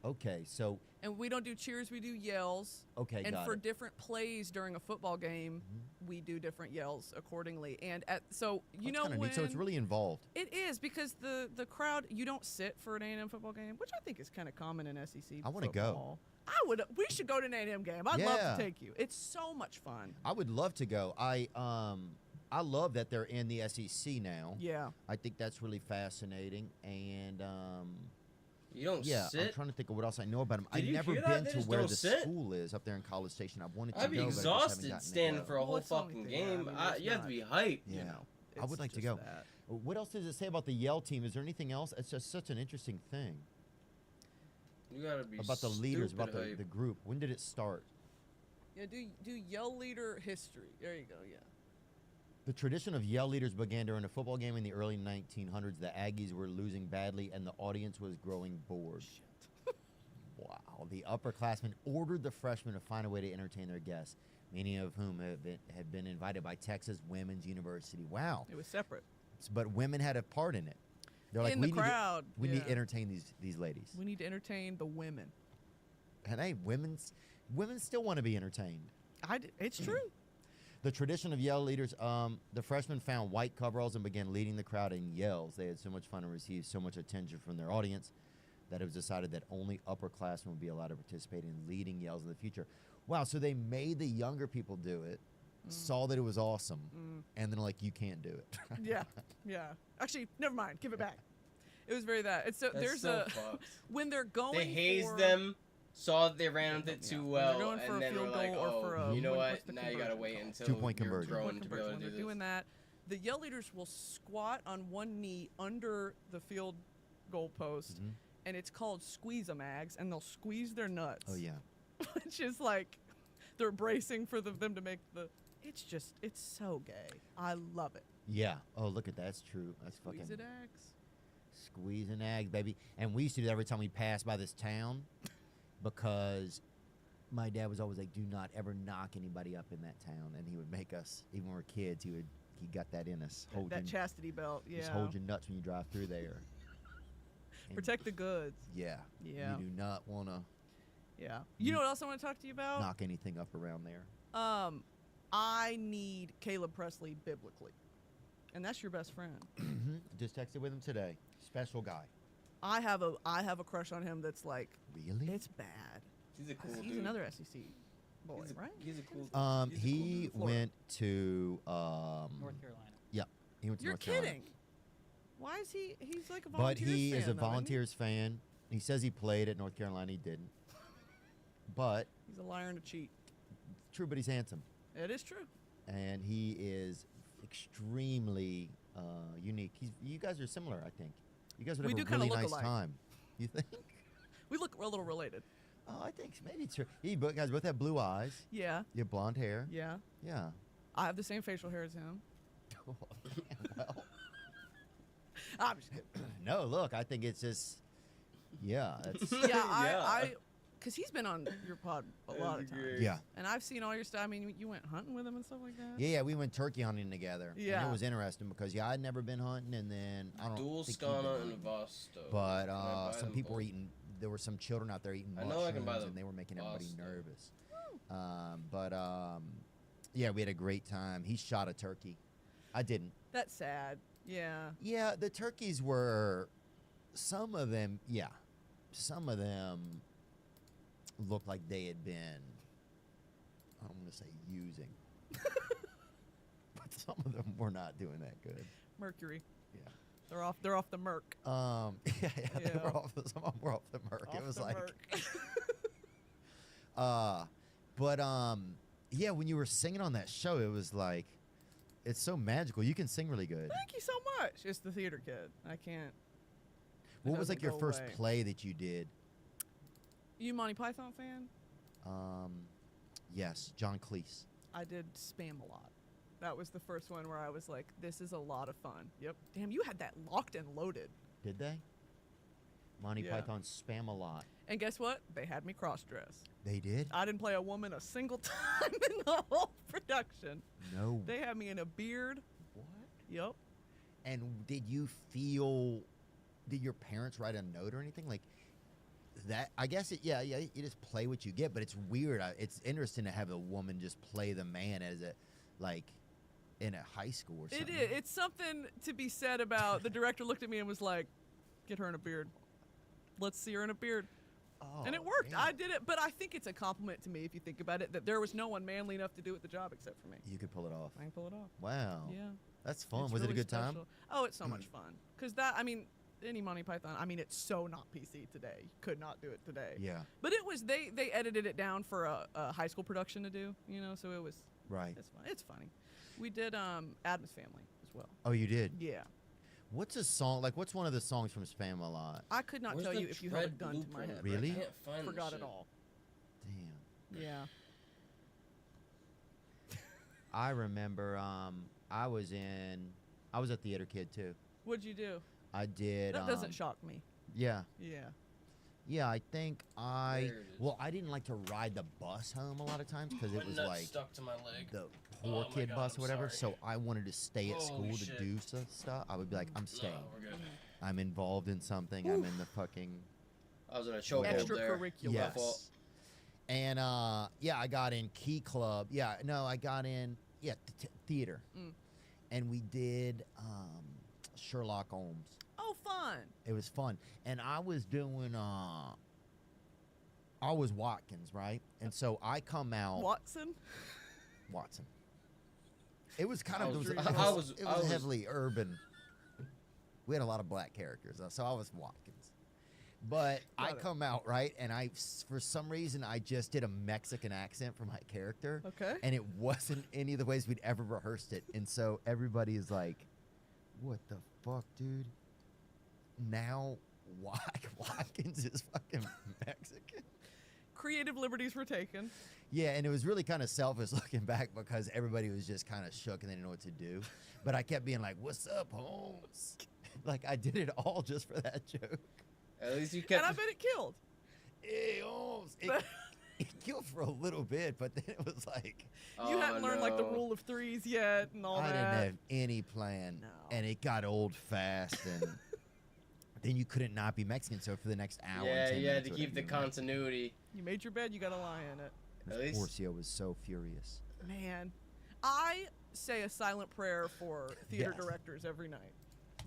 Okay, so. And we don't do cheers, we do yells. Okay, and got for it. different plays during a football game, we do different yells accordingly. And so you know when neat. So it's really involved. It is, because the crowd, you don't sit for an A&M football game, which I think is kind of common in SEC. I wanna go. We should go to an A&M game. I'd love to take you. It's so much fun. I would love to go. I love that they're in the SEC now. Yeah. I think that's really fascinating. And You don't I'm sit? trying to think of what else I know about them. Did I've you never hear that? been They to just where don't the sit? school is up there in College Station. I've wanted to I'd be go, but I just haven't exhausted gotten to standing go. for a whole it's the only fucking thing, game. there's You have to not- be hyped. Yeah. I It's would like to just go. that. What else does it say about the Yale team? Is there anything else? It's just such an interesting thing You gotta be about the leaders, stupid about the hype. group. When did it start? Yeah, do yell leader history. There you go, yeah. The tradition of yell leaders began during a football game in the early 1900s. The Aggies were losing badly, and the audience was growing bored. Wow. The upperclassmen ordered the freshmen to find a way to entertain their guests, many of whom had been invited by Texas Women's University. Wow. It was separate. But women had a part in it. They're like, In the crowd. we need to yeah. entertain these ladies. We need to entertain the women. And hey, women still want to be entertained. It's true. The tradition of yell leaders, the freshmen found white coveralls and began leading the crowd in yells. They had so much fun and received so much attention from their audience that it was decided that only upperclassmen would be allowed to participate in leading yells in the future. Wow, so they made the younger people do it, saw that it was awesome, and then like, you can't do it. Yeah. Actually, never mind. Give it back. It was very that. It's so That's there's so a fucked. when they're going. They hazed for, them, saw that they ran with it too When well, they're going for and a then field were like, goal or for a you know what's what? the Now you gotta conversion wait called? until 2-point you're conversion. throwing When to be able to do they're this. doing that, the yell leaders will squat on one knee under the field goal post, and it's called squeeze-a-mags, and they'll squeeze their nuts. Oh, yeah. Which is like they're bracing for them to make the. It's so gay. I love it. Yeah. Oh, look at that. That's true. That's Squeeze fucking it, Axe. squeezing eggs, baby. And we used to do that every time we passed by this town because my dad was always like, do not ever knock anybody up in that town. And he would make us, even when we were kids, he got that in us. That chastity belt. Yeah. Just hold your nuts when you drive through there. And Protect the goods. Yeah. Yeah. You do not want to Yeah. You know what else I want to talk to you about? knock anything up around there. I need Caleb Presley biblically. And that's your best friend. Just texted with him today. Special guy. I have a crush on him that's like Really? it's bad. He's a cool dude. He's another SEC boy, right? He's a cool. He went to North Carolina. Yeah, he went to You're North Carolina. kidding. Why is he? He's like a But volunteers he fan, is a though, isn't he? Volunteers fan. He says he played at North Carolina. He didn't. But He's a liar and a cheat. true, but he's handsome, It is true. and he is extremely unique. You guys are similar, I think. You guys would We have do a kinda really look nice alike. time. You think? We look a little related. Oh, I think maybe it's true. You guys both have blue eyes. Yeah. You have blonde hair. Yeah. Yeah. I have the same facial hair as him. Well, I'm just kidding. no, look, I think it's just, yeah, it's, Yeah, Yeah. I because he's been on your pod a lot of times. yeah. And I've seen all your stuff. I mean, you went hunting with him and stuff like that. Yeah, we went turkey hunting together. And Yeah. it was interesting because, yeah, I'd never been hunting, and then I don't Dual think he'd been Scana hunting. and Vasto. But And I buy some them people were both. eating there were some children out there eating I know I can buy mushrooms, the and they were making everybody Boston. nervous. Yeah, we had a great time. He shot a turkey. I didn't. That's sad. Yeah. Yeah, the turkeys were, some of them looked like they had been, I don't want to say using, but some of them were not doing that good. Mercury. Yeah. They're off the Merc. Yeah, they Yeah. were off. Some of them were off the Merc. Off It was the like, Merc. yeah, when you were singing on that show, it was like, it's so magical. You can sing really good. Thank you so much. It's the theater kid. I can't. What was doesn't like your go first away. play that you did? You Monty Python fan? Yes, John Cleese. I did Spam a lot. That was the first one where I was like, this is a lot of fun. Yep. Damn, you had that locked and loaded. Did they? Monty Yeah. Python Spam a lot. And guess what? They had me cross-dress. They did? I didn't play a woman a single time in the whole production. No. They had me in a beard. What? Yep. And did you feel? Did your parents write a note or anything like that? I guess yeah. You just play what you get, but it's weird. It's interesting to have a woman just play the man as a, like, in a high school or something. It is. It's something to be said about the director looked at me and was like, get her in a beard. Let's see her in a beard. Oh, And it worked. damn. I did it, but I think it's a compliment to me if you think about it that there was no one manly enough to do it the job except for me. You could pull it off. I can pull it off. Wow. Yeah. That's fun. It's Was it a really good time? special. Oh, it's so much fun. Because any Monty Python, it's so not PC today. You could not do it today. Yeah. But it was, they edited it down for a high school production to do, so it was, Right. it's fun. It's funny. We did Adam's Family as well. Oh, you did? Yeah. What's a song, like, what's one of the songs from Spam a Lot? I could not Where's tell the you if you held a Dread gun to my Blueprint? head. Really? I can't find this Forgot shit. it all. Damn. Yeah. I remember I was a theater kid too. What'd you do? I did That doesn't shock me. Yeah. Yeah. Yeah, I think There it is. I didn't like to ride the bus home a lot of times because it My was nut like stuck to my leg. the Oh poor my kid God, bus or I'm whatever. sorry. So I wanted to stay at school Holy to shit. do stuff. I would be like, I'm staying. No, we're good. I'm involved in something. I'm in the fucking I was in a chokehold there. Extracurricular. My yes. fault. And I got in Key Club. Yeah, no, I got in theater, Mm. and we did Sherlock Holmes. Oh, fun. It was fun, and I was doing I was Watkins, right? And so I come out Watson? Watson. It was kind I of was it was, dreaming. it I was, was- it I was was- heavily urban. We had a lot of black characters, so I was Watkins. But I Got it. come out, right, and for some reason I just did a Mexican accent for my character. Okay. And it wasn't any of the ways we'd ever rehearsed it. And so everybody is like, what the fuck, dude? Now Watkins is fucking Mexican. Creative liberties were taken. Yeah, and it was really kind of selfish looking back because everybody was just kind of shook and they didn't know what to do. But I kept being like, what's up, Holmes? Like, I did it all just for that joke. At least you And kept. I bet it killed. Hey, Holmes. It killed for a little bit, but then it was like, You hadn't learned like the no. rule of threes yet and all I that. didn't have any plan. No. And it got old fast, and then you couldn't not be Mexican. So for the next hour, Yeah, and 10 you had to minutes, keep the whatever, continuity. You made your bed, you got to lie in it. At least- Porcio was so furious. Man, I say a silent prayer for theater Yes. directors every night.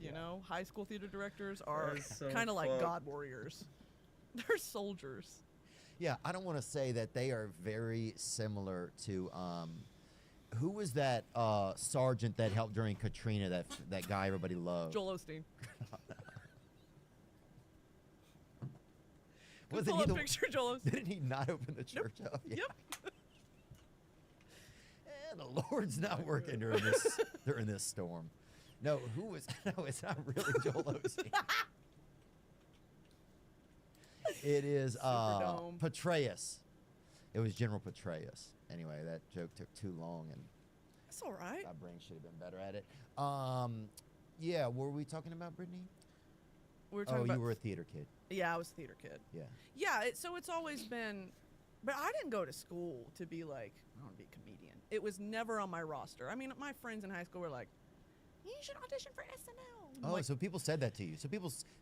You Yeah. know, high school theater directors are That is so kind of like fucked. God warriors. They're soldiers. Yeah, I don't want to say that they are very similar to who was that sergeant that helped during Katrina? That guy everybody loved. Joel Osteen. Wasn't Pull he up the- picture of Joel Osteen. Didn't he not open the church up? Yeah. Yep. And the Lord's not working during this storm. No, who was? No, it's not really Joel Osteen. It is Superdome. Petraeus. It was General Petraeus. Anyway, that joke took too long, and That's all right. my brain should have been better at it. Yeah, were we talking about Brittany? We were Oh, talking about. you were a theater kid. Yeah, I was a theater kid. Yeah. Yeah, so it's always been, but I didn't go to school to be like, I want to be a comedian. It was never on my roster. I mean, my friends in high school were like, You should audition for SNL. Oh, so people said that to you. So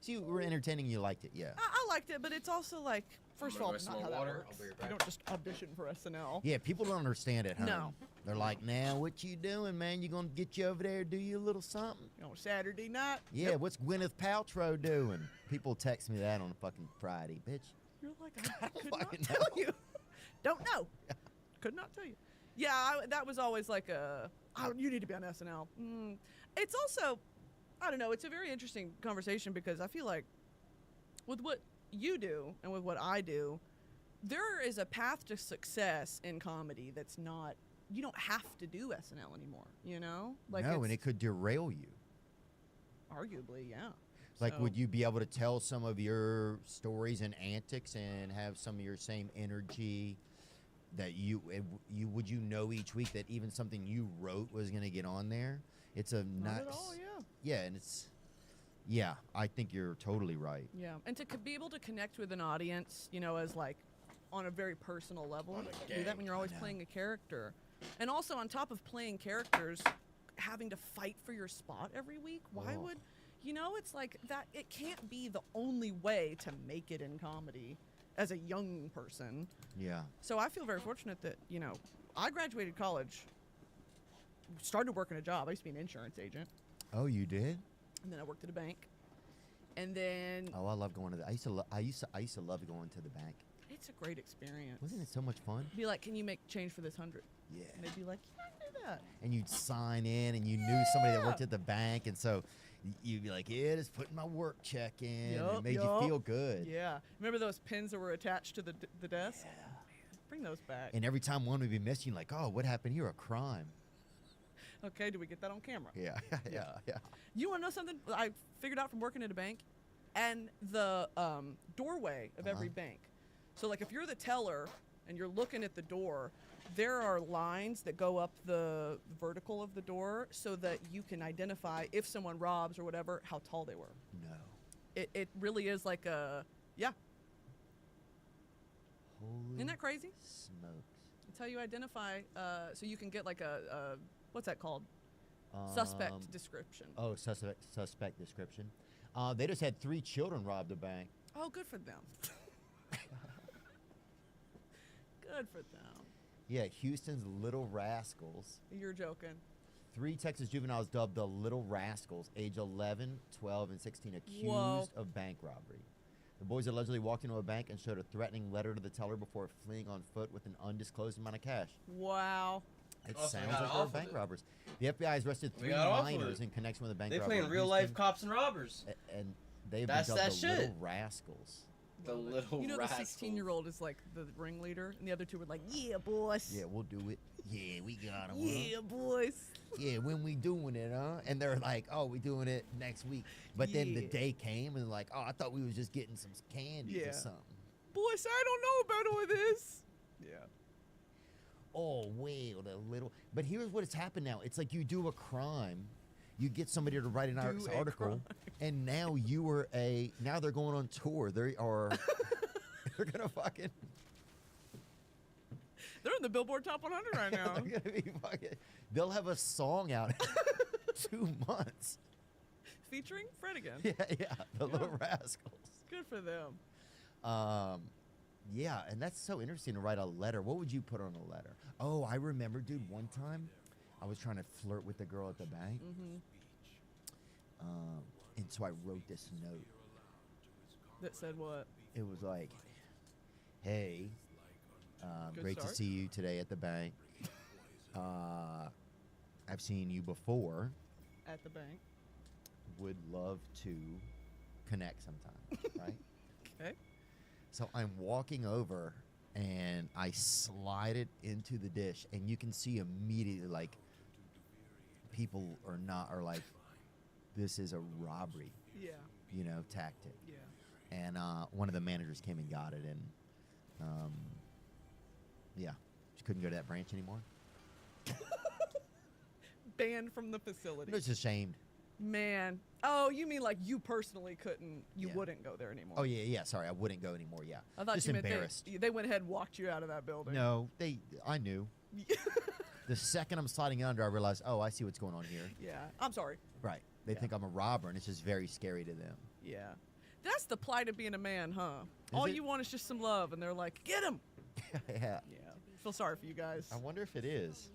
you were entertaining. You liked it, yeah. I liked it, but it's also like, first of all, I'm it's gonna not go how that water. works. I'll be right You back. don't just audition for SNL. Yeah, people don't understand it, huh? No. They're like, now what you doing, man? You gonna get you over there, do you a little something? You know, Saturday night. Yeah, Nope. what's Gwyneth Paltrow doing? People text me that on a fucking Friday, bitch. You're like, I could not fucking tell you. Don't know. Could not tell you. Yeah, that was always like you need to be on SNL. It's also, I don't know, it's a very interesting conversation because I feel like with what you do and with what I do, there is a path to success in comedy that's not, you don't have to do SNL anymore, you know? Like No, and it's- it could derail you. arguably, yeah. Like, So- would you be able to tell some of your stories and antics and have some of your same energy that would you know each week that even something you wrote was going to get on there? It's a Not nice, at all, yeah. yeah, and yeah, I think you're totally right. Yeah, and to be able to connect with an audience, you know, as like on a very personal level, On a do that gang, when you're always I know. playing a character, and also on top of playing characters, having to fight for your spot every week. Why Oh. would, you know, it's like that. It can't be the only way to make it in comedy as a young person. Yeah. So I feel very fortunate that, you know, I graduated college, started working a job. I used to be an insurance agent, Oh, you did? and then I worked at a bank, and then Oh, I love going to the. I used to love going to the bank. it's a great experience. Wasn't it so much fun? Be like, can you make change for this 100? Yeah. And they'd be like, yeah, I can do that. And you'd sign in, and you knew somebody that worked Yeah. at the bank, and so you'd be like, "Yeah, just putting my work check in." Yup, It made yup. you feel good. Yeah. Remember those pins that were attached to the desk? Yeah. Bring those back. And every time one would be missing, like, "Oh, what happened here? A crime." Okay, do we get that on camera? Yeah, yeah. You want to know something I figured out from working at a bank? And the doorway of every bank. So, like, if you're the teller and you're looking at the door, there are lines that go up the vertical of the door so that you can identify if someone robs or whatever, how tall they were. No. It really is like a, yeah. Holy Isn't that crazy? smokes. It's how you identify, so you can get like a what's that called? Suspect description. Oh, suspect description. They just had 3 children rob the bank. Oh, good for them. Good for them. Yeah, Houston's Little Rascals. You're joking. 3 Texas juveniles dubbed the Little Rascals, age 11, 12, and 16, accused Whoa. of bank robbery. The boys allegedly walked into a bank and showed a threatening letter to the teller before fleeing on foot with an undisclosed amount of cash. Wow. It Oh, so they sounds got like off they're of bank it. robbers. The FBI has arrested We 3 got off of minors it. in connection with the bank They robbery. playing real life cops and robbers. And they've That's been that dubbed the Little shit. Rascals. The little You know, rascals. the 16-year-old is like the ringleader, and the other 2 were like, yeah, boys. Yeah, we'll do it. Yeah, we got 'em, huh? Yeah, boys. Yeah, when we doing it, huh? And they're like, oh, we doing it next week. But then the Yeah. day came and like, oh, I thought we was just getting some candies Yeah. or something. Boys, I don't know about all this. Yeah. Oh, well, the little. But here's what has happened now. It's like you do a crime, you get somebody to write an Do a article, crime. and now now they're going on tour. They are, they're gonna fucking, They're in the Billboard Top 100 right now. they're gonna be fucking. They'll have a song out in 2 months. Featuring Fred again. Yeah, the Little Rascals. Good for them. Yeah, and that's so interesting to write a letter. What would you put on a letter? Oh, I remember, dude, one time I was trying to flirt with the girl at the bank. And so I wrote this note. That said what? It was like, hey, Good great start. to see you today at the bank. I've seen you before. At the bank. Would love to connect sometime, right? Okay. So I'm walking over and I slide it into the dish, and you can see immediately like people are like, this is a robbery, Yeah. tactic. Yeah. And one of the managers came and got it, and yeah, she couldn't go to that branch anymore. Banned from the facility. I was ashamed. Man. Oh, you mean like you personally couldn't, you Yeah. wouldn't go there anymore. Oh yeah, sorry, I wouldn't go anymore. Yeah, I thought just you meant embarrassed. they went ahead and walked you out of that building. No, I knew. The second I'm sliding under, I realized, oh, I see what's going on here. Yeah. I'm sorry. Right. They think I'm a robber, and it's just very scary to them. Yeah. That's the plight of being a man, huh? Is All it? you want is just some love, and they're like, get him! Yeah. Yeah. Feel sorry for you guys. I wonder if it is.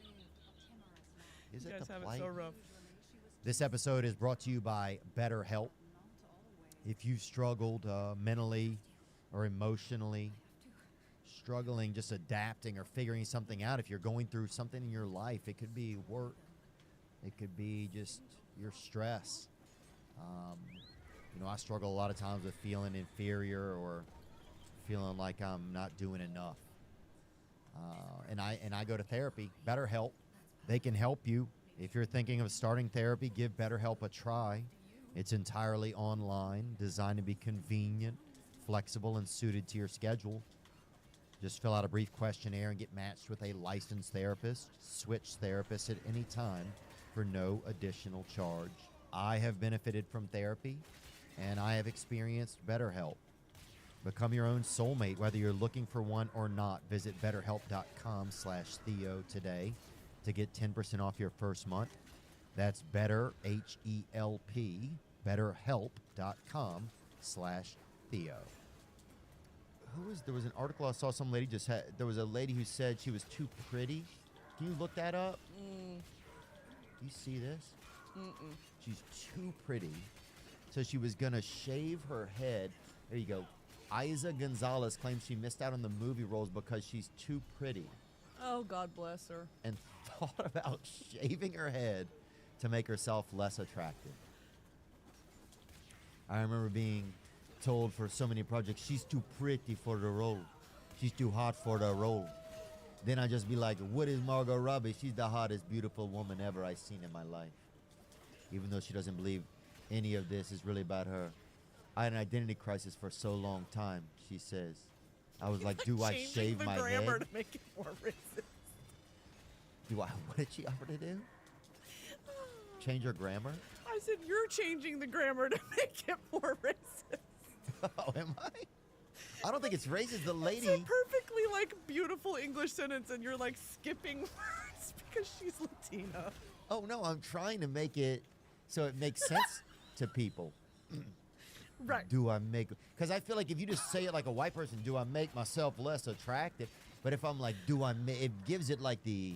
Is You it guys the have plight? it so rough. This episode is brought to you by BetterHelp. If you've struggled mentally or emotionally, struggling just adapting or figuring something out, if you're going through something in your life, it could be work, it could be just your stress. I struggle a lot of times with feeling inferior or feeling like I'm not doing enough. And I go to therapy. BetterHelp, they can help you. If you're thinking of starting therapy, give BetterHelp a try. It's entirely online, designed to be convenient, flexible, and suited to your schedule. Just fill out a brief questionnaire and get matched with a licensed therapist. Switch therapists at any time for no additional charge. I have benefited from therapy, and I have experienced BetterHelp. Become your own soulmate, whether you're looking for one or not. Visit betterhelp.com/Theo today to get 10% off your first month. That's BetterHelp, betterhelp.com/Theo. There was an article I saw some lady there was a lady who said she was too pretty. Can you look that up? Do you see this? Mm-mm. She's too pretty. So she was going to shave her head. There you go. Isa Gonzalez claims she missed out on the movie roles because she's too pretty Oh, God bless her. and thought about shaving her head to make herself less attractive. I remember being told for so many projects, she's too pretty for the role. She's too hot for the role. Then I just be like, what is Margot Robbie? She's the hottest, beautiful woman ever I've seen in my life. Even though she doesn't believe any of this is really about her. I had an identity crisis for so long time, she says. I was like, do I Changing shave the my grammar head? to make it more racist. What did she offer to do? Change her grammar? I said, you're changing the grammar to make it more racist. Oh, am I? I don't think it's racist. The lady... It's a perfectly, beautiful English sentence, and you're, skipping words because she's Latina. Oh, no, I'm trying to make it so it makes sense to people. Right. Do I make... Because I feel like if you just say it like a white person, do I make myself less attractive? But if I'm like, do I make... It gives it the...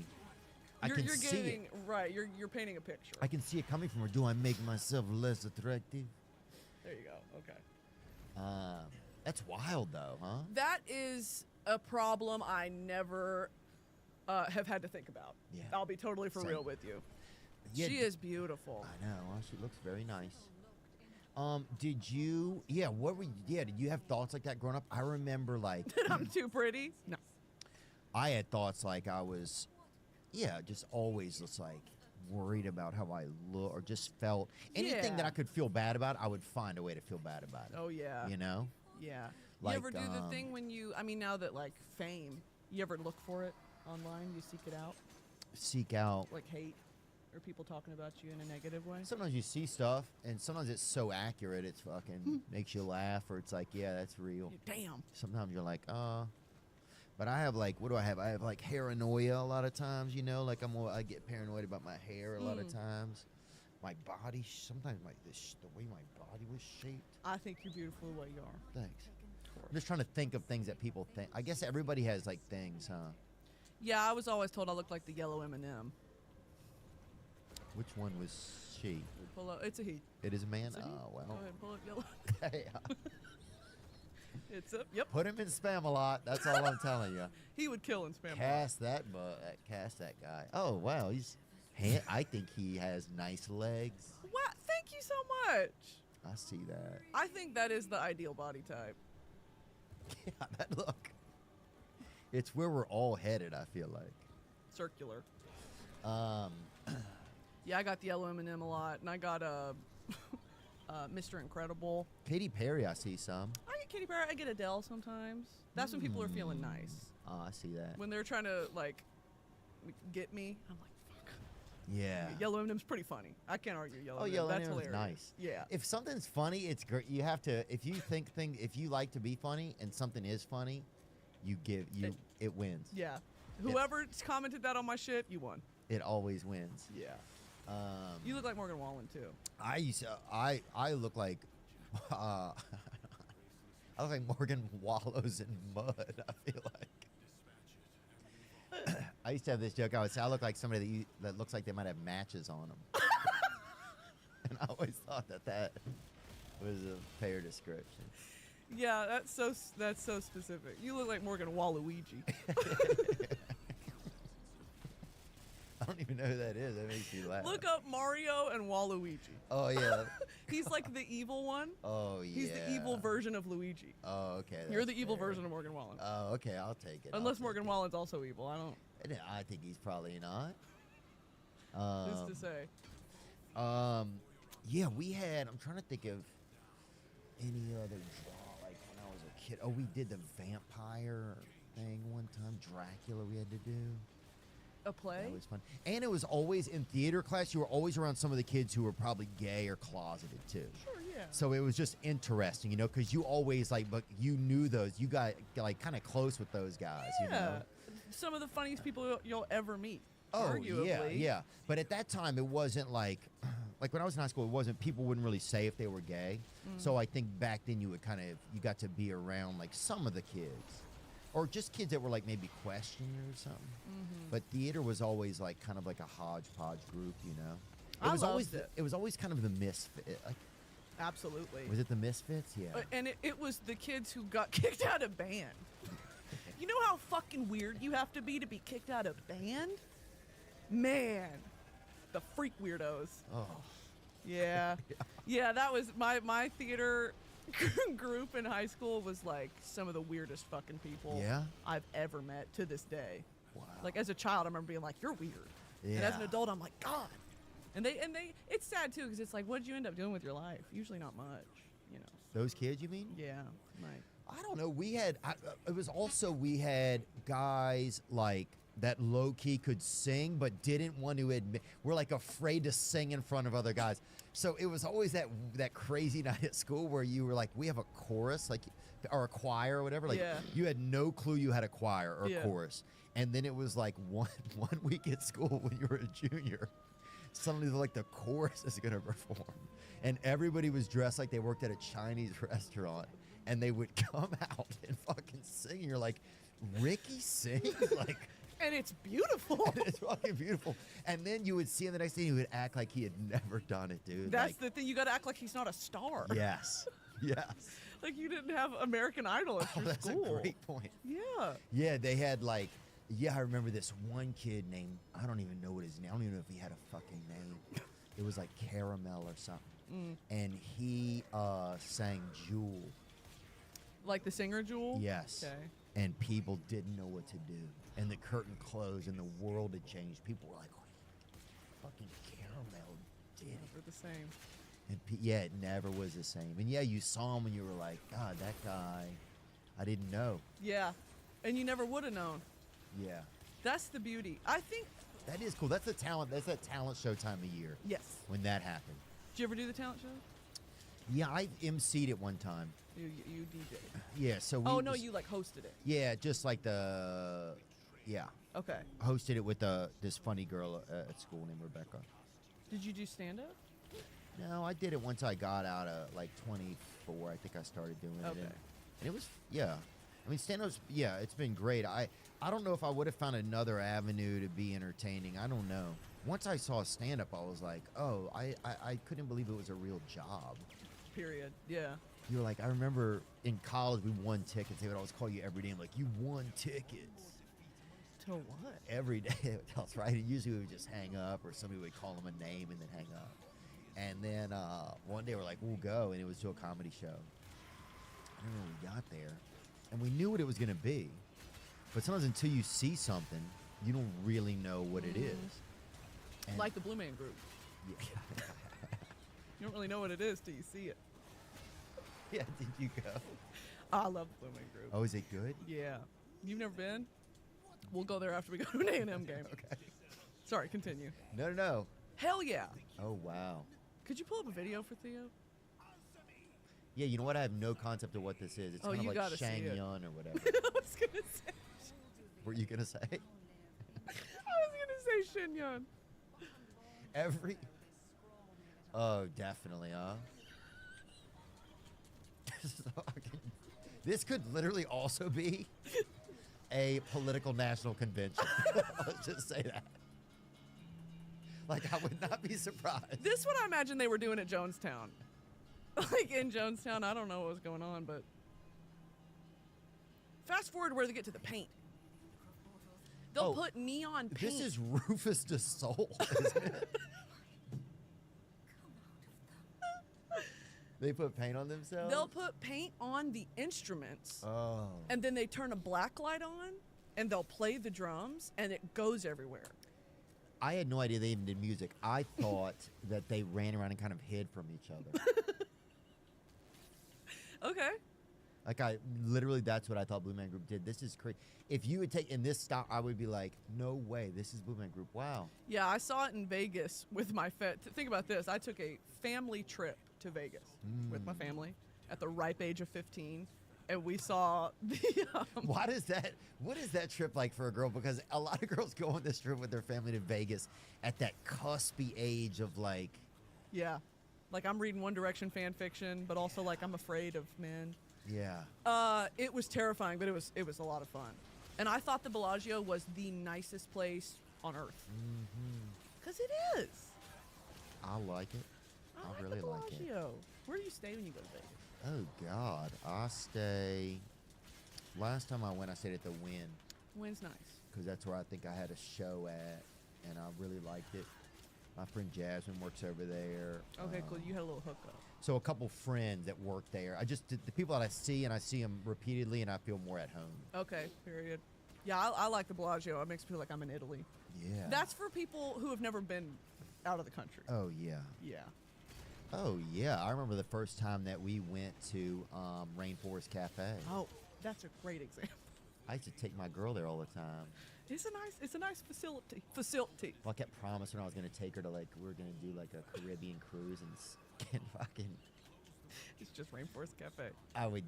I can see it. Right, you're painting a picture. I can see it coming from her. Do I make myself less attractive? There you go, okay. That's wild, though, huh? That is a problem I never have had to think about. Yeah. I'll be totally for Same. real with you. Yeah, She is beautiful. I know. Well, she looks very nice. Did you have thoughts like that growing up? I remember, I'm too pretty? No. I had thoughts like I was, just always just worried about how I look or just felt anything that Yeah. I could feel bad about, I would find a way to feel bad about it. Oh, yeah. You know? Yeah. Like, you ever do the thing when now that, fame, you ever look for it online? You seek it out? Seek out. Hate? Or people talking about you in a negative way? Sometimes you see stuff, and sometimes it's so accurate, it's fucking makes you laugh, or it's like, yeah, that's real. Damn. Sometimes you're like, But I have what do I have? I have paranoia a lot of times, I get paranoid about my hair a lot of times. My body, sometimes the way my body was shaped. I think you're beautiful the way you are. Thanks. I'm just trying to think of things that people think. I guess everybody has things, huh? Yeah, I was always told I looked like the yellow M&M. Which one was she? Pull up. It's a he. It is a man? It's a he. Oh, Go well. ahead and pull up yellow. Yeah. It's a, yep. Put him in spam a lot. That's all I'm telling you. He would kill in spam. Cast that guy. Oh, wow. I think he has nice legs. Wow, thank you so much. I see that. I think that is the ideal body type. Yeah, that look. It's where we're all headed, I feel like. Circular. Yeah, I got the yellow M&M a lot, and I got Mr. Incredible. Katy Perry, I see some. I get Katy Perry. I get Adele sometimes. That's when people are feeling nice. Oh, I see that. When they're trying to get me, I'm like, fuck. Yeah. Yellow M&M's pretty funny. I can't argue yellow. Oh, M&M. Yellow That's M&M's hilarious. nice. Yeah. If something's funny, it's great. You have to. If you if you like to be funny and something is funny, it wins. Yeah. Whoever commented that on my shit, you won. It always wins. Yeah. You look like Morgan Wallen too. I look like I look like Morgan wallows in mud. I feel like I used to have this joke. I would say I look like somebody that looks like they might have matches on them, and I always thought that was a fair description. Yeah, that's so specific. You look like Morgan Waluigi. I don't even know who that is. That makes me laugh. Look up Mario and Waluigi. Oh yeah. He's like the evil one. Oh yeah. He's the evil version of Luigi. Oh okay. You're the evil fair. version of Morgan Wallen. Oh okay, I'll take it. Unless Morgan Wallen's also evil. I don't. I think he's probably not. Who's to say? Yeah, we had. I'm trying to think of any other draw like when I was a kid. Oh, we did the vampire thing one time. Dracula, we had to do. A play? That was fun. And it was always in theater class. You were always around some of the kids who were probably gay or closeted too. Sure, yeah. So it was just interesting, you know, because you always but you knew those. You got like kind of close with those guys, Yeah. you know. Some of the funniest people you'll ever meet. Oh arguably. yeah. But at that time, it wasn't like when I was in high school, it wasn't. People wouldn't really say if they were gay. So I think back then you got to be around like some of the kids, or just kids that were like maybe questioning or something. But theater was always like kind of like a hodgepodge group, you know. I was always loved it. It was always kind of the misfit. Like, Absolutely. was it the misfits? Yeah. And it was the kids who got kicked out of band. You know how fucking weird you have to be kicked out of band? Man, the freak weirdos. Oh. Yeah. Yeah, that was my theater group in high school was like some of the weirdest fucking people Yeah? I've ever met to this day. Wow. Like as a child, I remember being like, "You're weird," and as an Yeah. adult, I'm like, "God." And they, it's sad too because it's like, what did you end up doing with your life? Usually not much, you know. Those kids, you mean? Yeah, right. I don't know. We had. We had guys like that low key could sing, but didn't want to admit. We're like afraid to sing in front of other guys. So it was always that crazy night at school where you were like, we have a chorus, like, or a choir or whatever. Like, Yeah. you had no clue you had a choir or Yeah. a chorus. And then it was like one week at school when you were a junior. Suddenly, like, the chorus is going to perform. And everybody was dressed like they worked at a Chinese restaurant. And they would come out and fucking sing. You're like, Ricky sings? Like, And it's beautiful. it's fucking beautiful. And then you would see him the next day and he would act like he had never done it, dude. That's like, the thing. You got to act like he's not a star. Yes. Yes. Like you didn't have American Idol at Oh, your that's school. a great point. Yeah. Yeah, they had like, I remember this one kid named, I don't even know what his name, I don't even know if he had a fucking name. It was like Caramel or something. And he sang Jewel. Like the singer Jewel? Yes. Okay. And people didn't know what to do. And the curtain closed and the world had changed. People were like, oh, fucking Caramel did it. Never the same. And it never was the same. And yeah, you saw him and you were like, God, that guy, I didn't know. Yeah. And you never would have known. Yeah. That's the beauty. I think. That is cool. That's a talent. That's that talent show time of year Yes. when that happened. Did you ever do the talent show? Yeah, I emceed it one time. You DJ. Yeah, so we Oh no, was- you like hosted it. Yeah, just like Okay. hosted it with this funny girl at school named Rebecca. Did you do stand up? No, I did it once I got out of like 24. I think I started doing it. Okay. And it was, I mean, stand-up's, it's been great. I don't know if I would have found another avenue to be entertaining. I don't know. Once I saw stand-up, I was like, oh, I couldn't believe it was a real job. Period. Yeah. You were like, I remember in college we won tickets. They would always call you every day. I'm like, you won tickets. To what? Every day. That's right. And usually we would just hang up or somebody would call them a name and then hang up. And then one day we're like, we'll go. And it was to a comedy show. I don't know when we got there. And we knew what it was going to be. But sometimes until you see something, you don't really know what it is. And Like the Blue Man Group. Yeah. You don't really know what it is till you see it. Yeah, did you go? I love the Blue Man Group. Oh, is it good? Yeah. You've never been? We'll go there after we go to an A&M game. Okay. Sorry, continue. No. Hell yeah. Oh, wow. Could you pull up a video for Theo? Yeah, you know what? I have no concept of what this is. It's Oh, kind you of like gotta see Shang it. Yun or whatever. I was gonna say. Were you going to say? I was gonna say Shin Yun. Every. Oh, definitely, huh? This could literally also be a political national convention. Let's just say that. Like, I would not be surprised. This what I imagine they were doing at Jonestown. Like in Jonestown, I don't know what was going on, but fast forward where they get to the paint. They'll put neon paint. This is Rufus de Soul, isn't it? They put paint on themselves? They'll put paint on the instruments. Oh. And then they turn a black light on, and they'll play the drums, and it goes everywhere. I had no idea they even did music. I thought that they ran around and kind of hid from each other. Okay. Like, literally, that's what I thought Blue Man Group did. This is crazy. If you had taken this style, I would be like, no way, this is Blue Man Group. Wow. Yeah, I saw it in Vegas with my think about this. I took a family trip to Vegas with my family at the ripe age of 15, and we saw the. What is that trip like for a girl? Because a lot of girls go on this trip with their family to Vegas at that cuspy age of like. Yeah, like I'm reading One Direction fan fiction, but also like I'm afraid of men. Yeah. It was terrifying, but it was a lot of fun, and I thought the Bellagio was the nicest place on earth. Because it is. I like it. I really like it. Bellagio. Where do you stay when you go to Vegas? Oh God, I stay. Last time I went, I stayed at the Wynn. Wynn's nice. Because that's where I think I had a show at, and I really liked it. My friend Jasmine works over there. Okay, cool. You had a little hookup. So a couple friends that work there. The people that I see, and I see them repeatedly, and I feel more at home. Okay, period. Yeah, I like the Bellagio. It makes me feel like I'm in Italy. Yeah. That's for people who have never been out of the country. Oh yeah. Yeah. Oh yeah. I remember the first time that we went to Rainforest Cafe. Oh, that's a great example. I used to take my girl there all the time. It's a nice facility. Well, I kept promising I was gonna take her to we were gonna do like a Caribbean cruise and fucking. It's just Rainforest Cafe. I would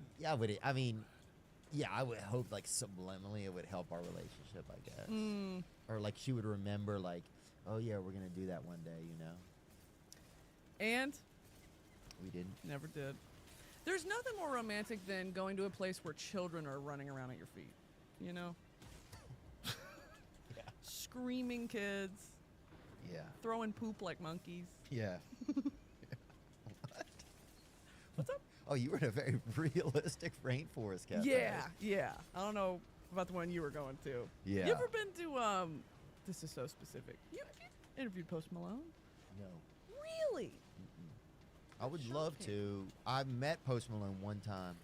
hope like subliminally it would help our relationship, I guess. Or like she would remember like, oh yeah, we're gonna do that one day, you know. And we didn't. Never did. There's nothing more romantic than going to a place where children are running around at your feet, you know? Yeah. Screaming kids. Yeah. Throwing poop like monkeys. Yeah. What? What's up? Oh, you were in a very realistic rainforest cafe. Yeah. I don't know about the one you were going to. Yeah. You ever been to, this is so specific. You interviewed Post Malone? No. Really? I would love to. I met Post Malone one time.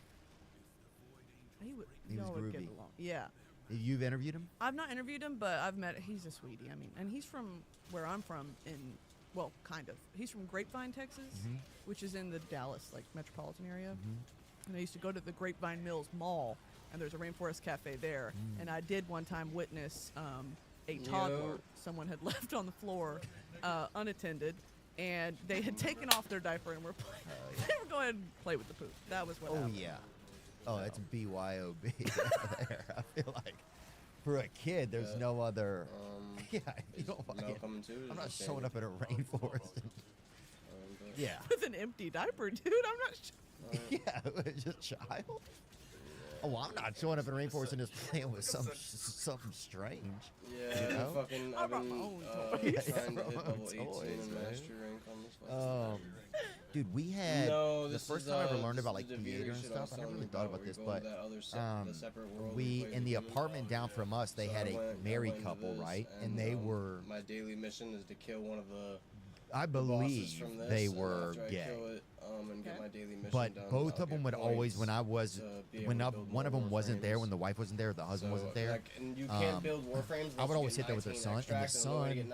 He was would get groovy. along. Yeah. You've interviewed him? I've not interviewed him, but I've met. He's a sweetie. I mean, and he's from where I'm from. Well, kind of. He's from Grapevine, Texas, which is in the Dallas metropolitan area. And I used to go to the Grapevine Mills Mall, and there's a Rainforest Cafe there. And I did one time witness a toddler someone had left on the floor unattended. And they had taken off their diaper and were they were going to play with the poop. That was what happened. Oh, yeah. Oh, that's BYOB there. I feel like for a kid, there's no other. Yeah, you don't I'm not showing up at a rainforest. Yeah. With an empty diaper, dude. I'm not sure. Yeah, just child. Oh, well, I'm not showing up in a rainforest and just playing with something strange. Yeah, you know? I've been trying to hit level 18 toys, and man. master rank on this fucking Dude, we had the first time I ever learned about like the theater and shit stuff. I never really thought about this, but the separate world we play in the with humans. apartment down from us, they had a married couple, right? And they were. My daily mission is to kill one of the. I believe from this, they and were after I gay. kill it, and get my daily mission But done, both I'll of them get would always, when I was, to be able when to I, build one of more them wasn't there, Warframes. when the wife wasn't there, the husband wasn't there. And you can't build Warframes. I would always sit there with their son, and the son.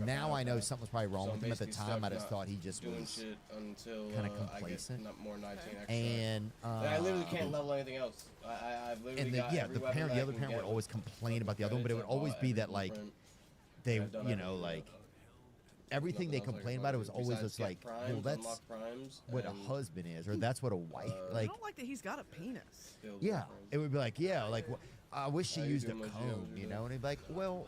Now I know something was probably wrong with him at the time. I just thought he just was kind of complacent. More 19 extracts. And I literally can't level anything else. I've literally and got every weapon the I other can parent would get always complain about the other one, but it would always be that like they, you know, like. Everything they complained about, it was always just like, well, that's what a husband is, or that's what a wife, I like, don't like that he's got a penis. yeah, it would be like, yeah, like, I wish she used a comb, you know, and he'd be like, well,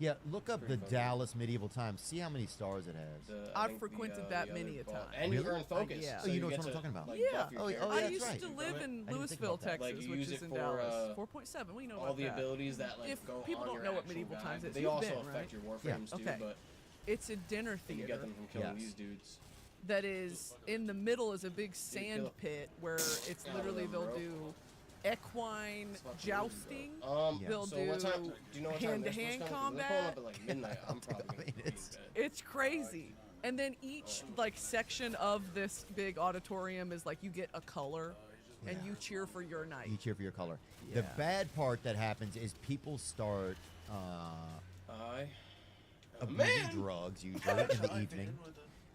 Yeah, look up Pretty the fun. Dallas Medieval Times. See how many stars it has. I I've think frequented the that other many a ball- time. And you Really? earn focus. Yeah. Oh, So you know get what I'm to, talking about. Like, Yeah. buff your Oh, character. oh, I that's used right. to From live it. in I didn't think Louisville, about that. Texas, Like, you which use is it in for, Dallas. 4.7. We know all about the that. abilities that like If go people on don't your know what actual medieval guy, times but is, they you've also been, affect right? your warframes too. Okay. But It's a dinner and you theater get them from killing Yes. these dudes. that is in the middle is a big kill sand it. pit where it's Yeah, literally whatever, they'll bro. do equine It's fucking jousting. weird, bro. Yeah. They'll So what time? do Do you know what time they're hand-to-hand supposed to come? They're pulling up combat. at like midnight. I'm probably I gonna mean, be in it's- bed. It's crazy. And then each like section of this big auditorium is like you get a color and Yeah. you cheer for your night. You cheer for your color. The Yeah. bad part that happens is people start I abusing man. drugs usually in the evening,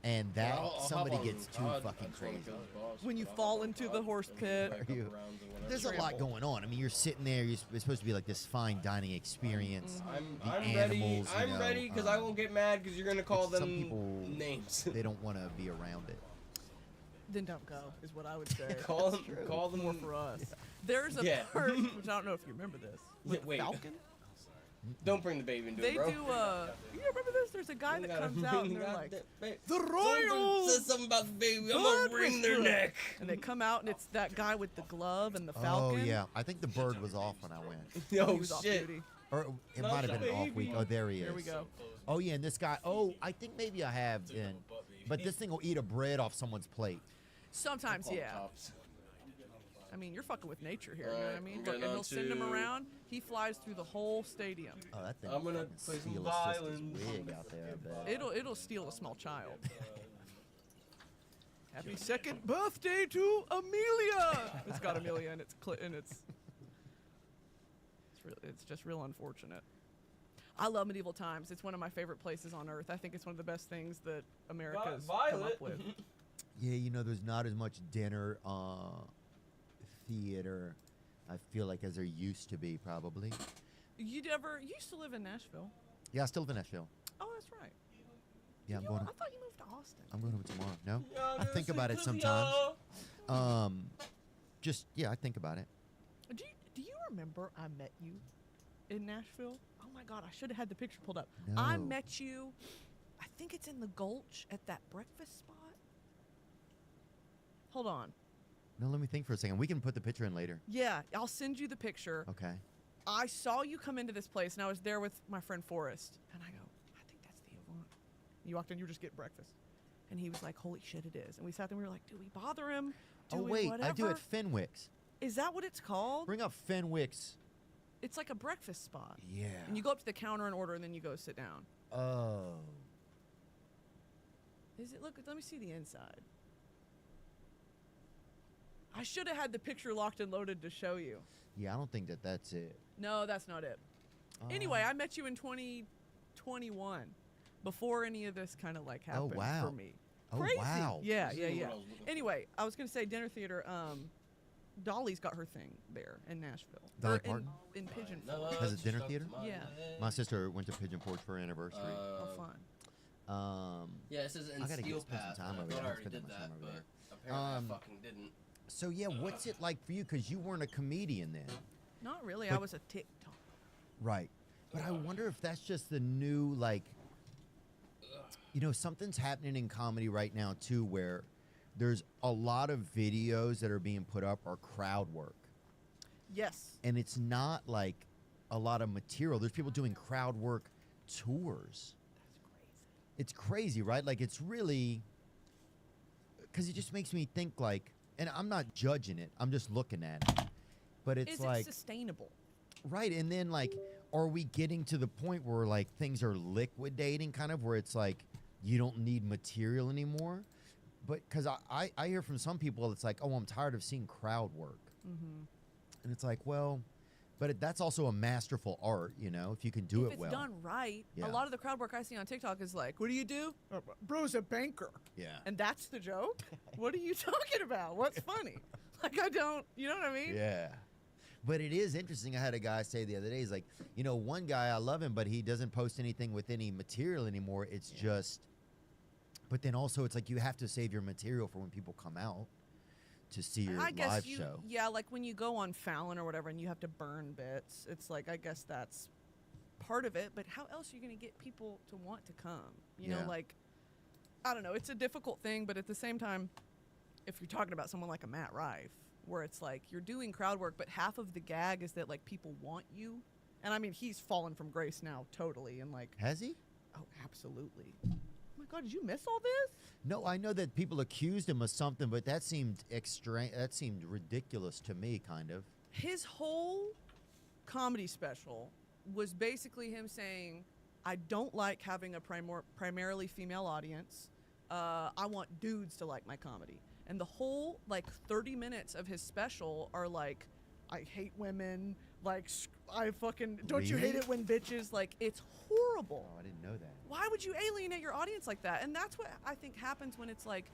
and that I'll hop somebody on gets too COD. I fucking just wanna crazy. kill this boss, When you but I'll fall hop on into the COD horse and pit. play a couple You- rounds or whatever. There's a lot Trample. going on. I mean, you're sitting there. It's supposed to be like this fine dining experience. I'm The ready. animals, you I'm know, ready because I won't get mad because you're gonna call some them people- names. They don't want to be around it. Then don't go is what I would say. call them. Call them More for us. There's a Yeah. part, which I don't know if you remember this, with wait. Falcon. Don't bring the baby into They it, bro. do. You remember this? There's a guy that comes out and they're like, the "The Royals!" says something about the baby. I'm Blood gonna wring their whisperer. neck. and they come out and it's that guy with the glove and the falcon. Oh yeah, I think the bird was off when I went, He Yo, was off shit. duty. or it Not might have the been an off baby. week. Oh, there he is. Here we go. Oh yeah, and this guy. Oh, I think maybe I have been, but this thing will eat a bread off someone's plate. Sometimes, Call them yeah. cops. I mean, you're fucking with nature here. You know what I Alright, mean? I'm Look, getting and on he'll send him to- around. He flies through the whole stadium. Oh, that thing. I'm gonna fucking play some steal a sister's violins. wig out there. I bet. It'll steal a small child. Happy second birthday to Amelia. It's got Amelia and it's just real unfortunate. I love medieval times. It's one of my favorite places on earth. I think it's one of the best things that America's come up with. Yeah, you know, there's not as much dinner theater, I feel like, as there used to be, probably. You used to live in Nashville. Yeah, I still live in Nashville. Oh, that's right. Yeah, I'm You- going. I thought you moved to Austin. I'm going over tomorrow. No, I think about it sometimes. Just yeah, I think about it. Do you remember I met you in Nashville? Oh my God, I should have had the picture pulled up. I No. met you, I think it's in the Gulch at that breakfast spot. Hold on. No, let me think for a second. We can put the picture in later. Yeah, I'll send you the picture. Okay. I saw you come into this place, and I was there with my friend Forrest, and I go, I think that's the Avant. You walked in, you were just getting breakfast. And he was like, holy shit, it is. And we sat there and we were like, do we bother him? Do Oh we wait, whatever? I do at Fenwick's. Is that what it's called? Bring up Fenwick's. It's like a breakfast spot. Yeah. And you go up to the counter and order, and then you go sit down. Oh. Is it? Look, let me see the inside. I should have had the picture locked and loaded to show you. Yeah, I don't think that's it. No, that's not it. Anyway, I met you in 2021, before any of this kind of like Oh, happened wow. for me. Oh Crazy. wow. Yeah, This yeah, is yeah. what I was looking for. Anyway, I was gonna say dinner theater. Dolly's got her thing there in Nashville. Dolly Or Parton? in Pigeon No, Forge. Has a just dinner stuck to theater? my Yeah. leg. My sister went to Pigeon Forge for her anniversary. Oh, fun. Yeah, it says in I gotta Steel spend some Path. time I over thought there. I I already spent did that much that, time over but there. apparently I fucking didn't. So yeah, what's it like for you? Because you weren't a comedian then, Not really. But- I was a TikTok. right? But I wonder if that's just the new like. You know, something's happening in comedy right now too, where there's a lot of videos that are being put up are crowd work, Yes. and it's not like a lot of material. There's people doing crowd work tours. It's crazy, right? Like it's really, because it just makes me think like, and I'm not judging it. I'm just looking at it. But it's Is like, it sustainable? right, and then like, are we getting to the point where like things are liquidating, kind of where it's like you don't need material anymore? But because I hear from some people, it's like, oh, I'm tired of seeing crowd work, and it's like, well, but that's also a masterful art, you know, if you can do If it it's well. done right, Yeah. a lot of the crowd work I see on TikTok is like, what do you do? Bro's a banker. Yeah. And that's the joke? What are you talking about? What's funny? Like, I don't, you know what I mean? Yeah. But it is interesting. I had a guy say the other day, he's like, you know, one guy, I love him, but he doesn't post anything with any material anymore. It's just, but then also it's like you have to save your material for when people come out to see your I guess live you, show. yeah, like when you go on Fallon or whatever and you have to burn bits, it's like, I guess that's part of it, but how else are you going to get people to want to come? You know, Yeah. like, I don't know. It's a difficult thing, but at the same time, if you're talking about someone like a Matt Rife, where it's like you're doing crowd work, but half of the gag is that like people want you. And I mean, he's fallen from grace now totally. And like, Has he? oh, absolutely. Oh my God, did you miss all this? No, I know that people accused him of something, but that seemed that seemed ridiculous to me, kind of. His whole comedy special was basically him saying, I don't like having a primarily female audience. I want dudes to like my comedy. And the whole, like, 30 minutes of his special are like, I hate women. Like, I fucking, don't you hate Really? it when bitches, like, it's horrible. Oh, I didn't know that. Why would you alienate your audience like that? And that's what I think happens when it's like,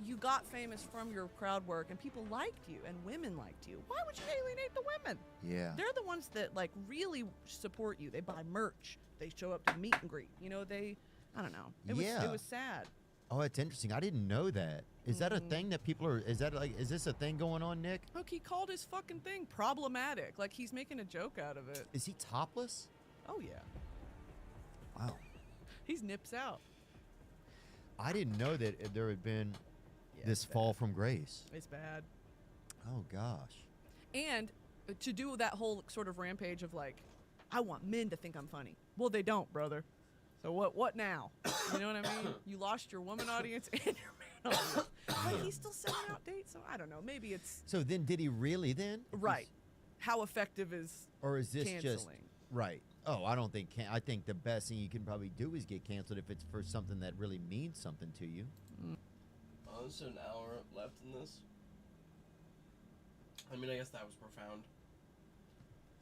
you got famous from your crowd work and people liked you and women liked you. Why would you alienate the women? Yeah. They're the ones that like really support you. They buy merch. They show up to meet and greet. You know, I don't know. It was sad. Oh, it's interesting. I didn't know that. Is that a thing that people are? Is this a thing going on, Nick? Look, he called his fucking thing problematic. Like he's making a joke out of it. Is he topless? Oh yeah. Wow. He's nips out. I didn't know that there had been Yeah, this it's fall bad. from grace. It's bad. Oh gosh. And to do that whole sort of rampage of like, I want men to think I'm funny. Well, they don't, brother. So what now? You know what I mean? You lost your woman audience and your man audience. But he's still sending out dates, so I don't know. Maybe it's So then, did he really then? right. How effective is Or is this canceling? just right? Oh, I don't think. I think the best thing you can probably do is get canceled if it's for something that really means something to you. Oh, there's an hour left in this. I mean, I guess that was profound.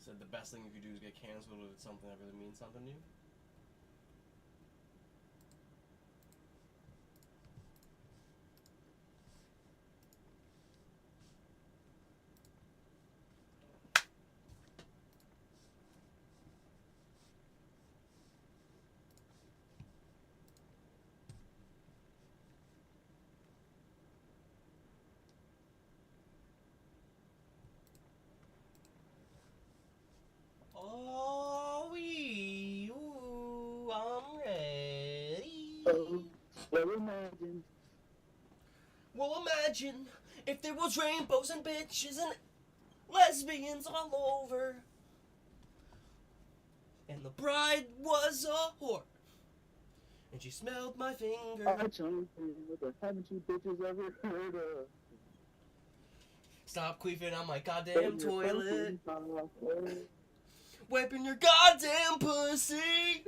Said the best thing you could do is get canceled if it's something that really means something to you. Oh, I'm ready. Well, imagine. Well, imagine if there was rainbows and bitches and lesbians all over, and the bride was a whore, and she smelled my finger. I told you, but haven't you bitches ever heard of? Stop queefing on my goddamn toilet. toilet. Wiping your goddamn pussy.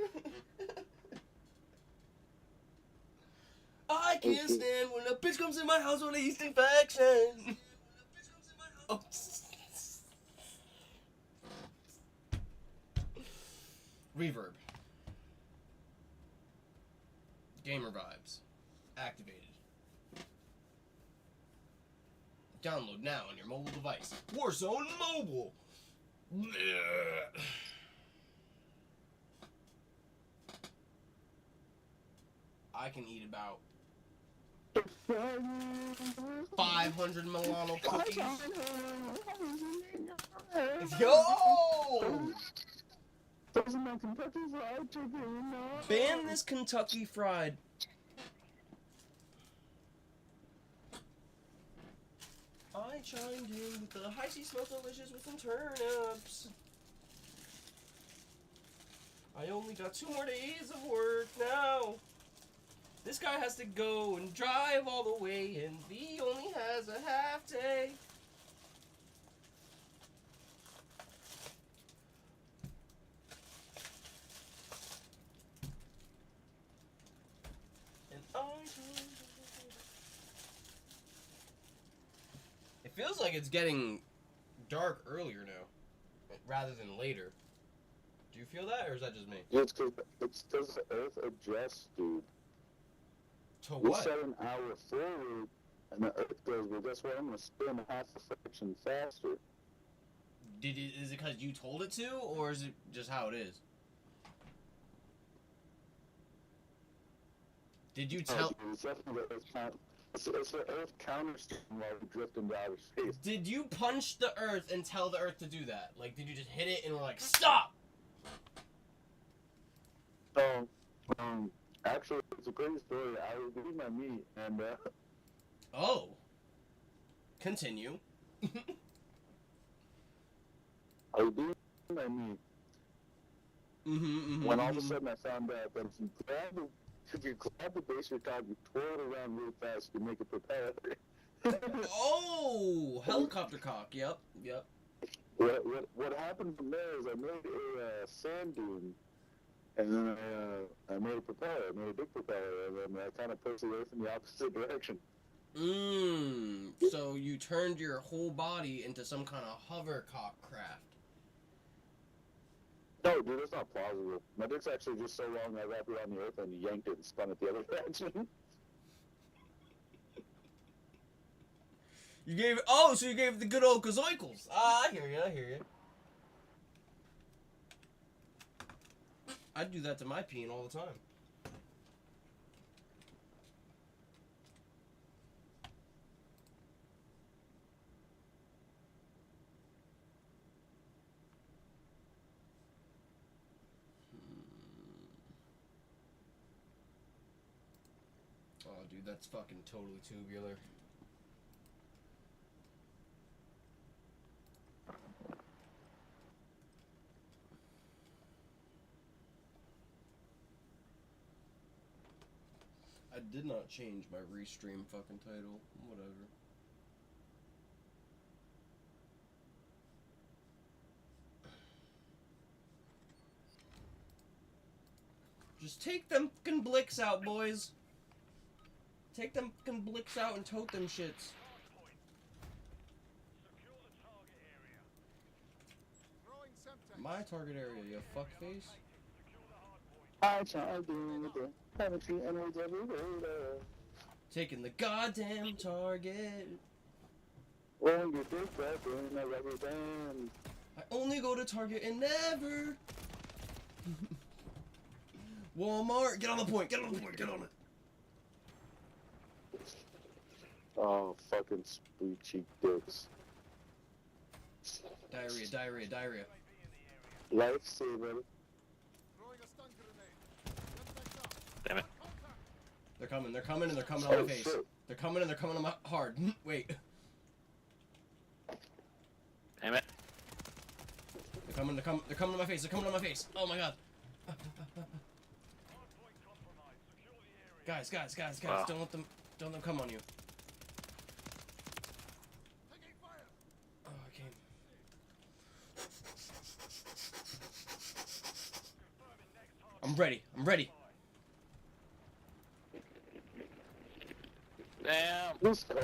I can't stand when a bitch comes in my house with a yeast infection. Oh. Reverb. Gamer vibes. Activated. Download now on your mobile device. Warzone Mobile. I can eat about 500 Milano cookies. Yo! Doesn't that Kentucky Fried Chicken, you know? Ban this Kentucky Fried. I chimed in with the high C smells delicious with some turnips. I only got 2 more days of work now. This guy has to go and drive all the way, and he only has a half day. And it feels like it's getting dark earlier now, rather than later. Do you feel that, or is that just me? It's because the Earth adjusts, dude. To We what? set an hour forward, and the Earth goes, well, guess what? I'm going to spin half the fraction faster. Is it because you told it to, or is it just how it is? Did you tell? Dude, it's definitely the Earth it's the Earth countersteering while we drift into outer space. Did you punch the Earth and tell the Earth to do that? Like, did you just hit it and we're like, stop? So, actually, it's a crazy story. I was doing my meat, and Oh. Continue. I was doing my meat when all of a sudden I found out that if you grab the base of your cock, you twirl it around real fast, you make a propeller. Oh, helicopter cock. Yep. What happened from there is I made a sand dune, and then I made a propeller. I made a big propeller, and then I kind of pushed it away from the opposite direction. So you turned your whole body into some kind of hovercock craft. No, dude, that's not plausible. My dick's actually just so long I wrapped it around the earth and yanked it and spun it the other direction. You gave so you gave the good old kazoikles. I hear you. I do that to my peen all the time. Oh, dude, that's fucking totally tubular. I did not change my restream fucking title. Whatever. Just take them fucking blicks out, boys. Take them fucking blicks out and tote them shits. My target area, you fuckface. I try doing the poetry and words every day. Taking the goddamn target. When you think that in a rubber band. I only go to Target and never. Walmart, get on the point, get on it. Oh, fucking sweet cheek dicks. Diarrhea. Lifesaver. Damn it. They're coming on my face. Shit. They're coming on my hard. Wait. Damn it. They're coming on my face. Oh my god. Guys, Wow. don't let them come on you. Oh, I came. I'm ready. Damn. This guy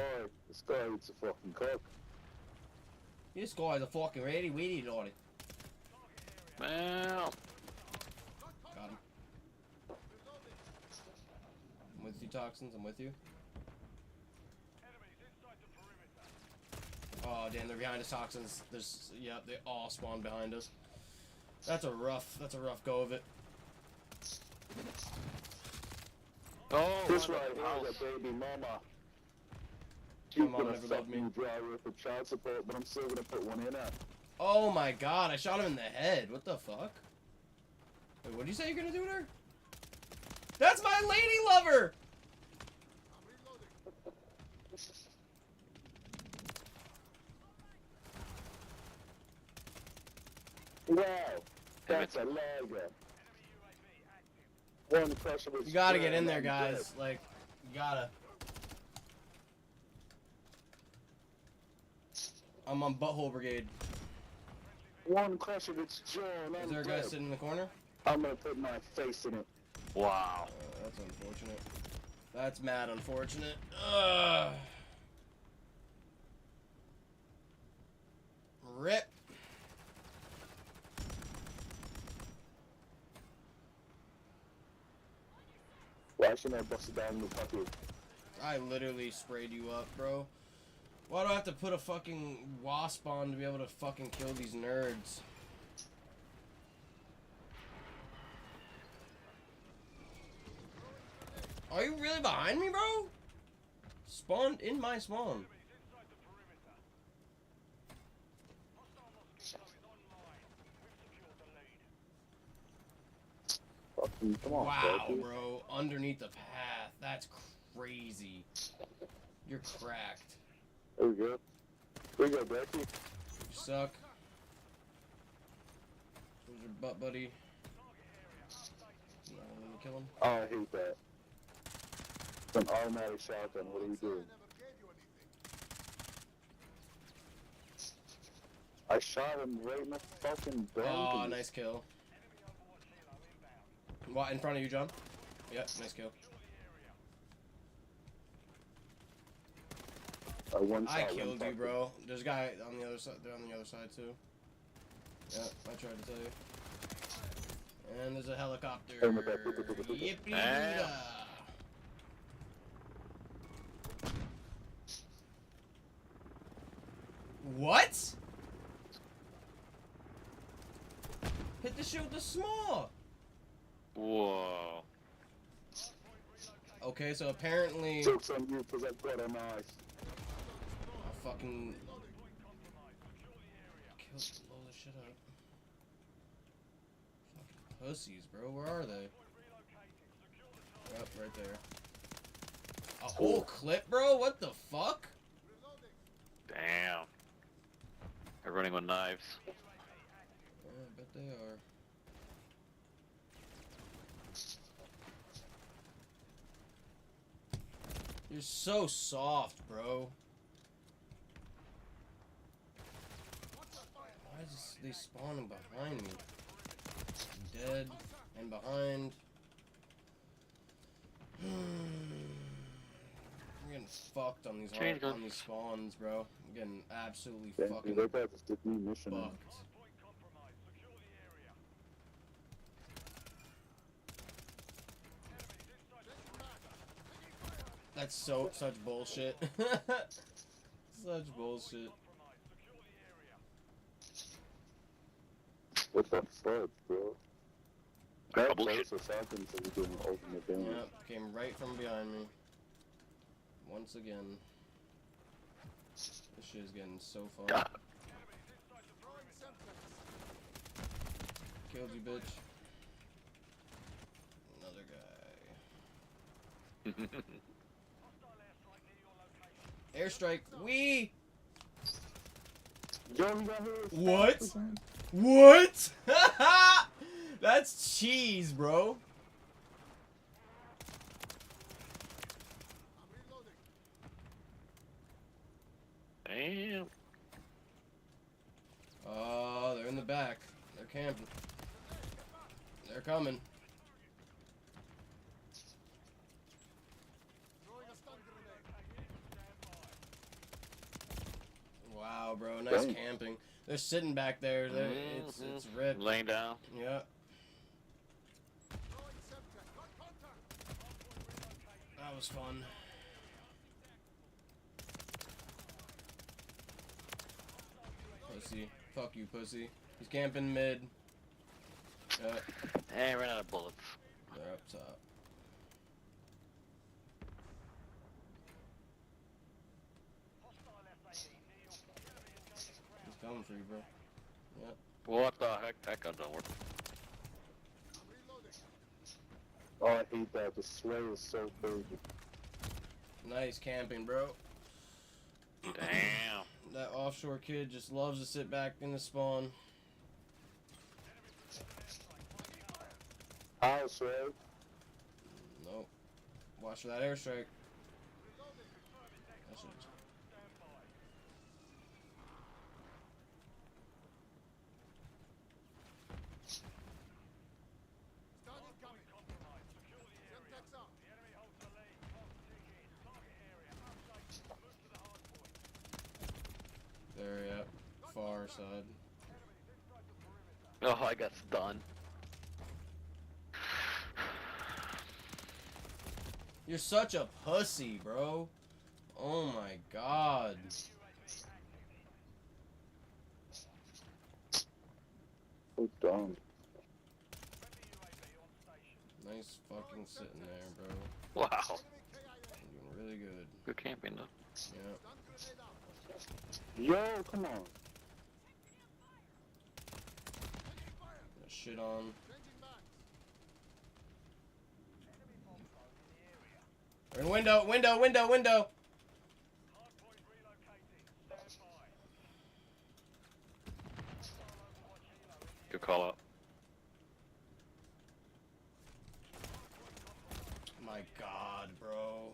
eats a fucking cock. This guy's a fucking ready weedy on it. Damn. Got him. I'm with you, Toxins. I'm with you. Oh, damn, they're behind us, Toxins. They all spawn behind us. That's a rough go of it. Oh, This what right the here hell? is a baby mama. She's My mom gonna never fuck loved me me. dry with the child support, but I'm still gonna put one in her. Oh my god, I shot him in the head. What the fuck? Wait, what did you say you're gonna do to her? That's my lady lover! Wow, that's a lager. One crushable. You gotta get in square, there, I'm guys. Like, you gotta. I'm on Butthole Brigade. dead. One crush of its jaw, and Is I'm there a guy dead. sitting in the corner? I'm gonna put my face in it. Wow. That's unfortunate. That's mad unfortunate. Ugh. Rip. Why shouldn't I bust it down in the bucket? I literally sprayed you up, bro. Why do I have to put a fucking wasp on to be able to fucking kill these nerds? Are you really behind me, bro? Spawned in my spawn. Come on, Wow, Becky. bro. Underneath the path. That's crazy. You're cracked. There we go. There we go, Becky. You suck. Where's your butt, buddy? No, let me kill him. Oh, I hate that. It's an automatic shotgun. What are you doing? I shot him right in the fucking brain. Oh, nice kill. What, in front of you, John? Yep, nice kill. I killed you, bro. There's a guy on the other side. They're on the other side too. Yeah, I tried to tell you. And there's a helicopter. Yippee Damn. What? Hit the shit with the small. Whoa. Okay, so apparently. Joke's on you because I've got a knife. I'll fucking blow this shit up. Fucking pussies, bro. Where are they? Yep, right there. A whole clip, bro? What the fuck? Damn. They're running with knives. Yeah, I bet they are. You're so soft, bro. Why is they spawning behind me? I'm dead and behind. I'm getting fucked on these spawns, bro. I'm getting absolutely fucking They got this new mission. fucked. That's such bullshit. Such bullshit. What the fuck, bro? That Troubleshoot. place or something so we can open the damage. Yep, came right from behind me. Once again. This shit is getting so fun. God. Killed you, bitch. Another guy. Airstrike. Wee! Yo, we got hit. What? What? That's cheese, bro. Damn. Oh, they're in the back. They're camping. They're coming. Wow, bro. Nice Dang. camping. They're sitting back there. It's ripped. Laying down. Yep. That was fun. Pussy. Fuck you, pussy. He's camping mid. Yep. Hey, ran out of bullets. They're up top. He's coming for you, bro. Yep. What the heck? That gun don't work. Oh, I hate that. The sway is so crazy. Nice camping, bro. Damn. That offshore kid just loves to sit back in the spawn. How, sway? Nope. Watch for that airstrike. That shit. There, yep. Far side. Oh, I got stunned. You're such a pussy, bro. Oh my god. So dumb. Nice fucking sitting there, bro. Wow. You're doing really good. Good camping though. Yeah. Yo, come on. Shit on. We're in window, window, window, window. Good call out. My God, bro.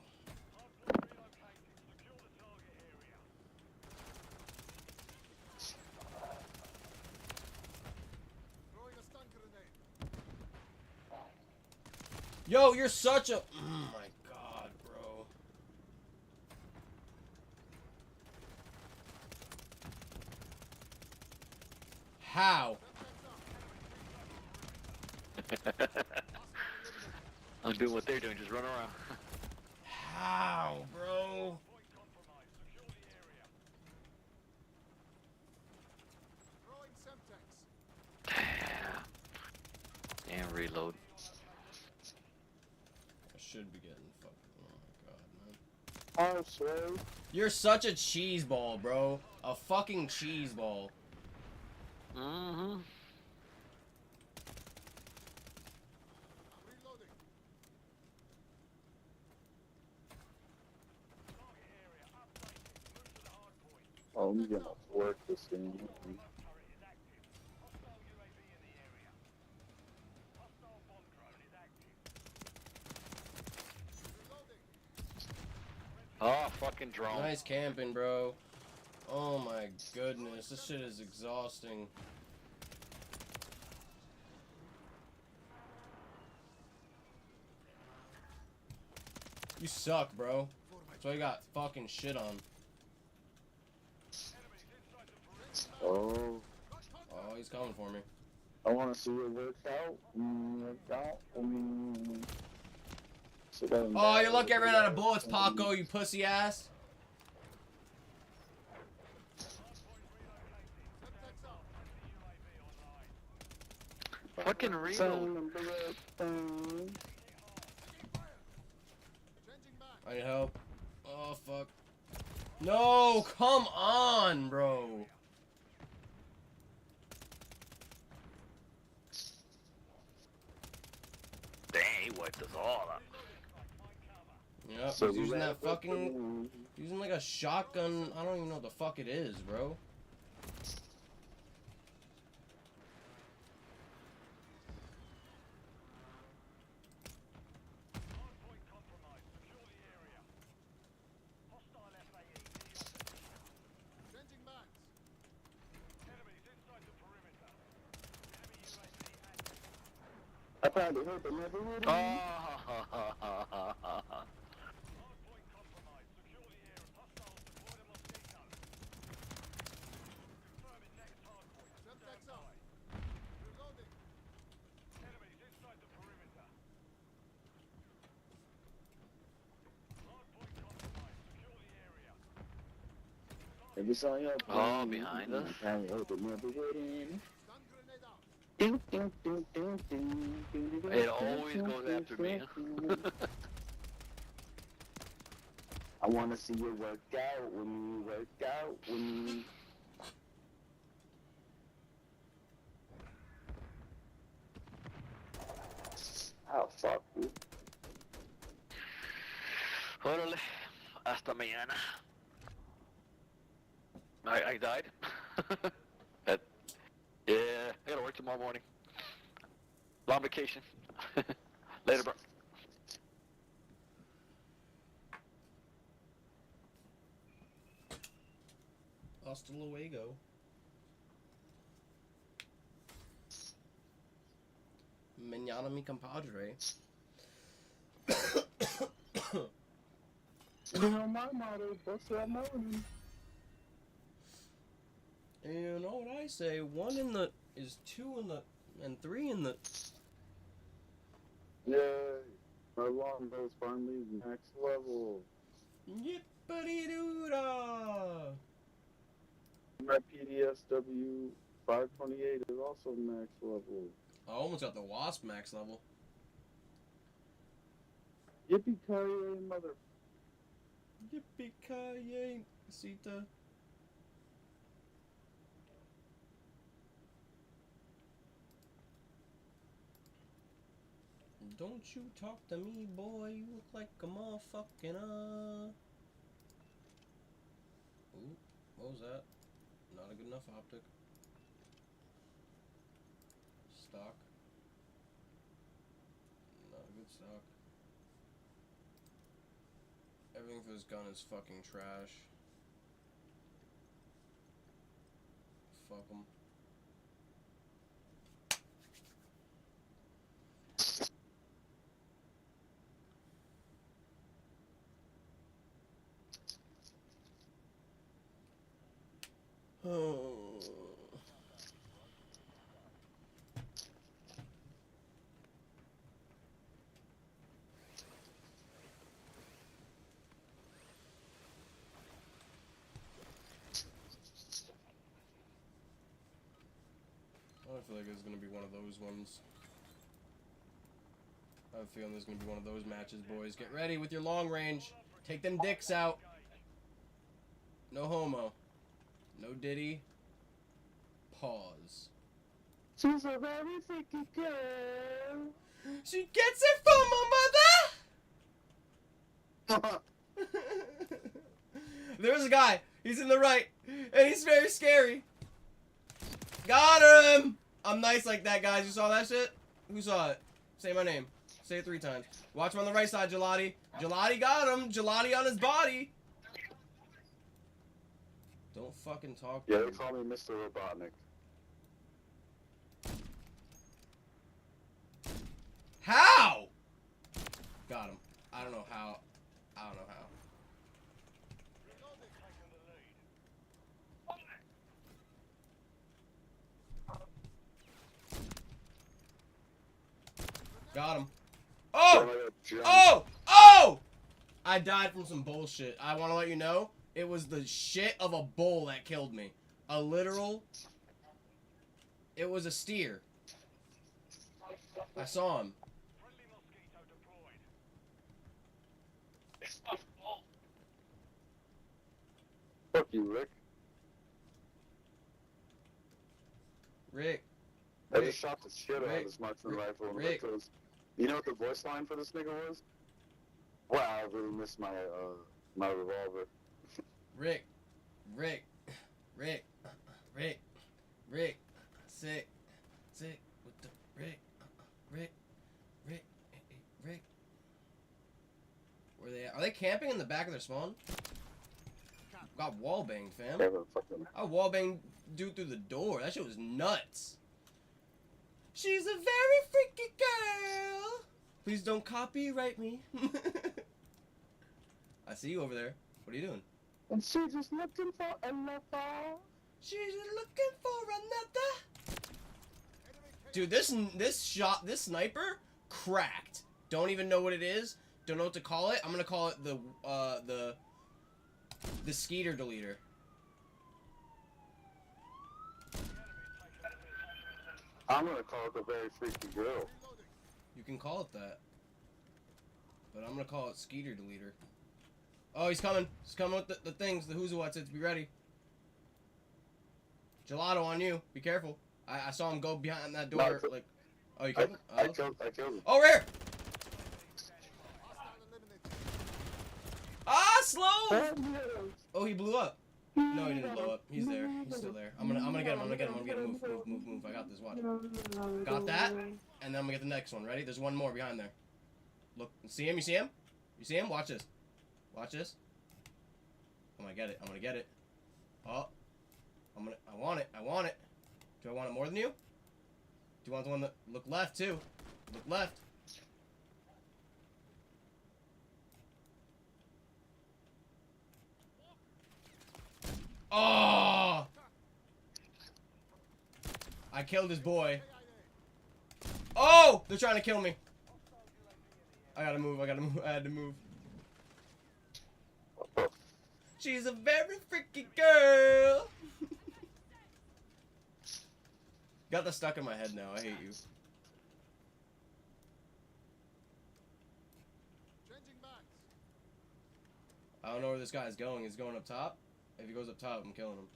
Yo, you're such a. Oh my God, bro. How? I'm doing what they're doing, just run around. How, bro? And reload. I should be getting fucking. Oh my God, man. Oh, sorry. You're such a cheese ball, bro. A fucking cheese ball. Mm-hmm. Oh, I'm gonna work this thing. Oh, fucking drone. Nice camping, bro. Oh my goodness, this shit is exhausting. You suck, bro. So I got fucking shit on. Oh, Oh, he's coming for me. I want to see it work out. Work out. Oh, you're lucky I ran out of bullets, Paco, you pussy ass. Fucking reload. I need help. Oh, fuck. No, come on, bro. Dang, he wiped us all up. Yep, So he's we using ran that fucking... Using like a shotgun. I don't even know what the fuck it is, bro. I probably heard, but never heard of Every song you Oh, behind us? Probably heard, but never heard of It always goes after me. I want to see you work out when you work out when you... Oh, fuck you. Órale. Hasta mañana. I died. Yeah, I gotta work tomorrow morning. Long vacation. Later, bro. Hasta luego. Mañana mi compadre. You know my motto, bust that mountain. And you know what I say? One in the is two in the and three in the. Yay! My longbow's finally max level. Yippity-doo-dah! My PDSW 528 is also max level. I almost got the Wasp max level. Yippee-ki-yay, mother... Yippee-ki-yay, Sita. Don't you talk to me, boy. You look like a motherfucking Ooh, what was that? Not a good enough optic. Stock. Not a good stock. Everything for this gun is fucking trash. Fuck 'em. Oh. I feel like it's gonna be one of those ones. I have a feeling there's gonna be one of those matches, boys. Get ready with your long range. Take them dicks out. No homo. No Diddy. Pause. She's a very freaky girl. She gets it from her mother! There's a guy. He's in the right. And he's very scary. Got him! I'm nice like that, guys. You saw that shit? Who saw it? Say my name. Say it 3 times. Watch him on the right side, Gelati. Gelati got him. Gelati on his body. Don't fucking talk. Yeah, they call me Mr. Robotnik. How? Got him. I don't know how. I don't know how. Got him. Oh! Oh! Oh! I died from some bullshit. I want to let you know, it was the shit of a bull that killed me. A literal... It was a steer. I saw him. Fuck you, Rick. Rick. I just shot the shit out of this marksman rifle. Rick. Because, you know what the voice line for this nigga was? Wow, I really missed my my revolver. Rick. Rick. Rick. Rick. Rick. Sick. Sick with the Rick. Rick. Rick. Rick. Where they at? Are they camping in the back of their spawn? Got wallbanged, fam. I wallbanged dude through the door. That shit was nuts. She's a very freaky girl. Please don't copyright me. I see you over there. What are you doing? And she's just looking for another. She's just looking for another. Dude, this sniper cracked. Don't even know what it is. Don't know what to call it. I'm gonna call it the Skeeter Deleter. I'm gonna call it the very freaky girl. You can call it that. But I'm gonna call it Skeeter Deleter. Oh, he's coming. He's coming with the things, the who's and what's. Be ready. Gelato on you. Be careful. I saw him go behind that door. No, like, oh, you killed him? I killed him. Oh, rare! Ah, slow! Oh, he blew up. No, he didn't blow up. He's there. He's still there. I'm gonna get him. I'm gonna get him. Move. I got this. Watch. Got that. And then I'm gonna get the next one. Ready? There's one more behind there. Look. See him? You see him? You see him? Watch this. Watch this. I'm gonna get it. I'm gonna get it. Oh. I want it. I want it. Do I want it more than you? Do you want the one that... Look left, too. Look left. Oh! I killed his boy. Oh! They're trying to kill me. I gotta move. I had to move. She's a very freaky girl. Got that stuck in my head now. I hate you. I don't know where this guy's going. He's going up top. If he goes up top, I'm killing him.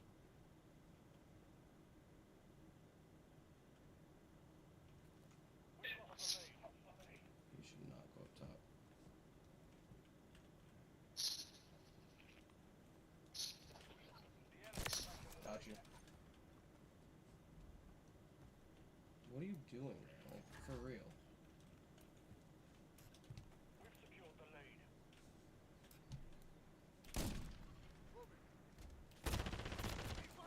doing, man? Like, for real. We've secured the lead.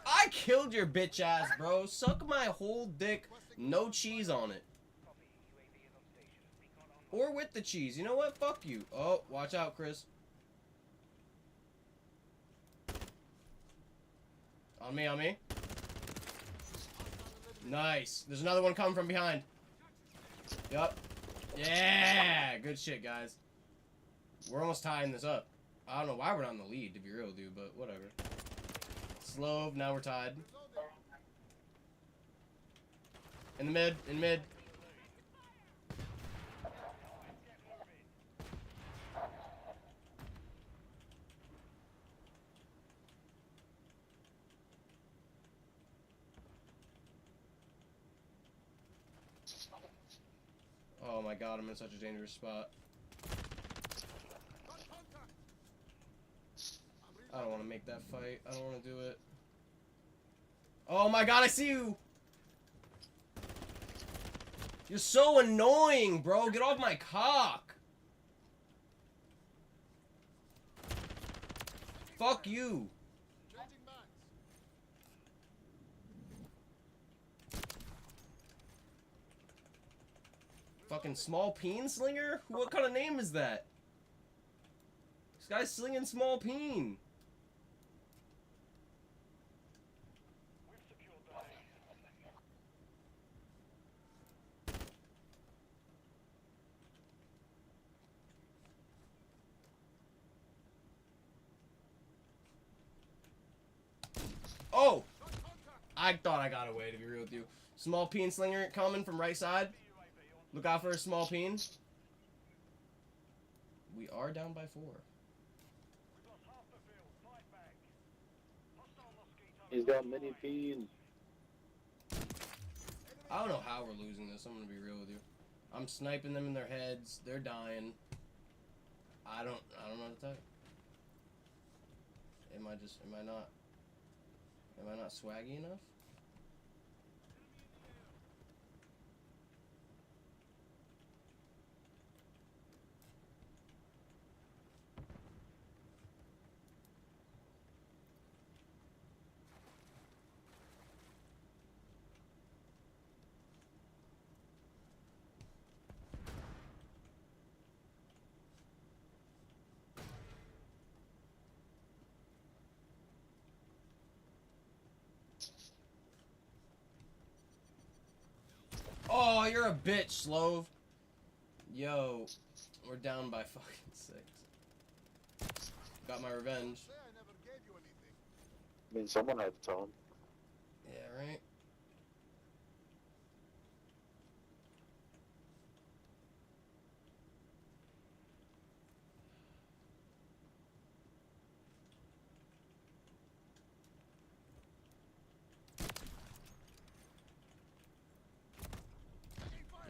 I killed your bitch ass, bro. Suck my whole dick. No cheese on it. Copy. UAV is on station. Recon online. Or with the cheese. You know what? Fuck you. Oh, watch out, Chris. On me, on me. Nice. There's another one coming from behind. Yup. Yeah. Good shit, guys. We're almost tying this up. I don't know why we're not in the lead, to be real, dude, but whatever. Slow. Now we're tied. In the mid. In mid. Oh my god, I'm in such a dangerous spot. I don't want to make that fight. I don't want to do it. Oh my god, I see you! You're so annoying, bro. Get off my cock. Fuck you. Fucking small peen slinger? What kind of name is that? This guy's slinging small peen. We've secured the lead. Oh! I thought I got away, to be real with you. Small peen slinger coming from right side. Look out for a small peen. We are down by 4. We've lost half the field. Fight back. Hostile mosquito. He's got many peens. I don't know how we're losing this. I'm gonna be real with you. I'm sniping them in their heads. They're dying. I don't know what to tell you. Am I not swaggy enough? Oh, you're a bitch, Slove. Yo, we're down by fucking 6. Got my revenge. I mean, someone had to tell him. Yeah, right?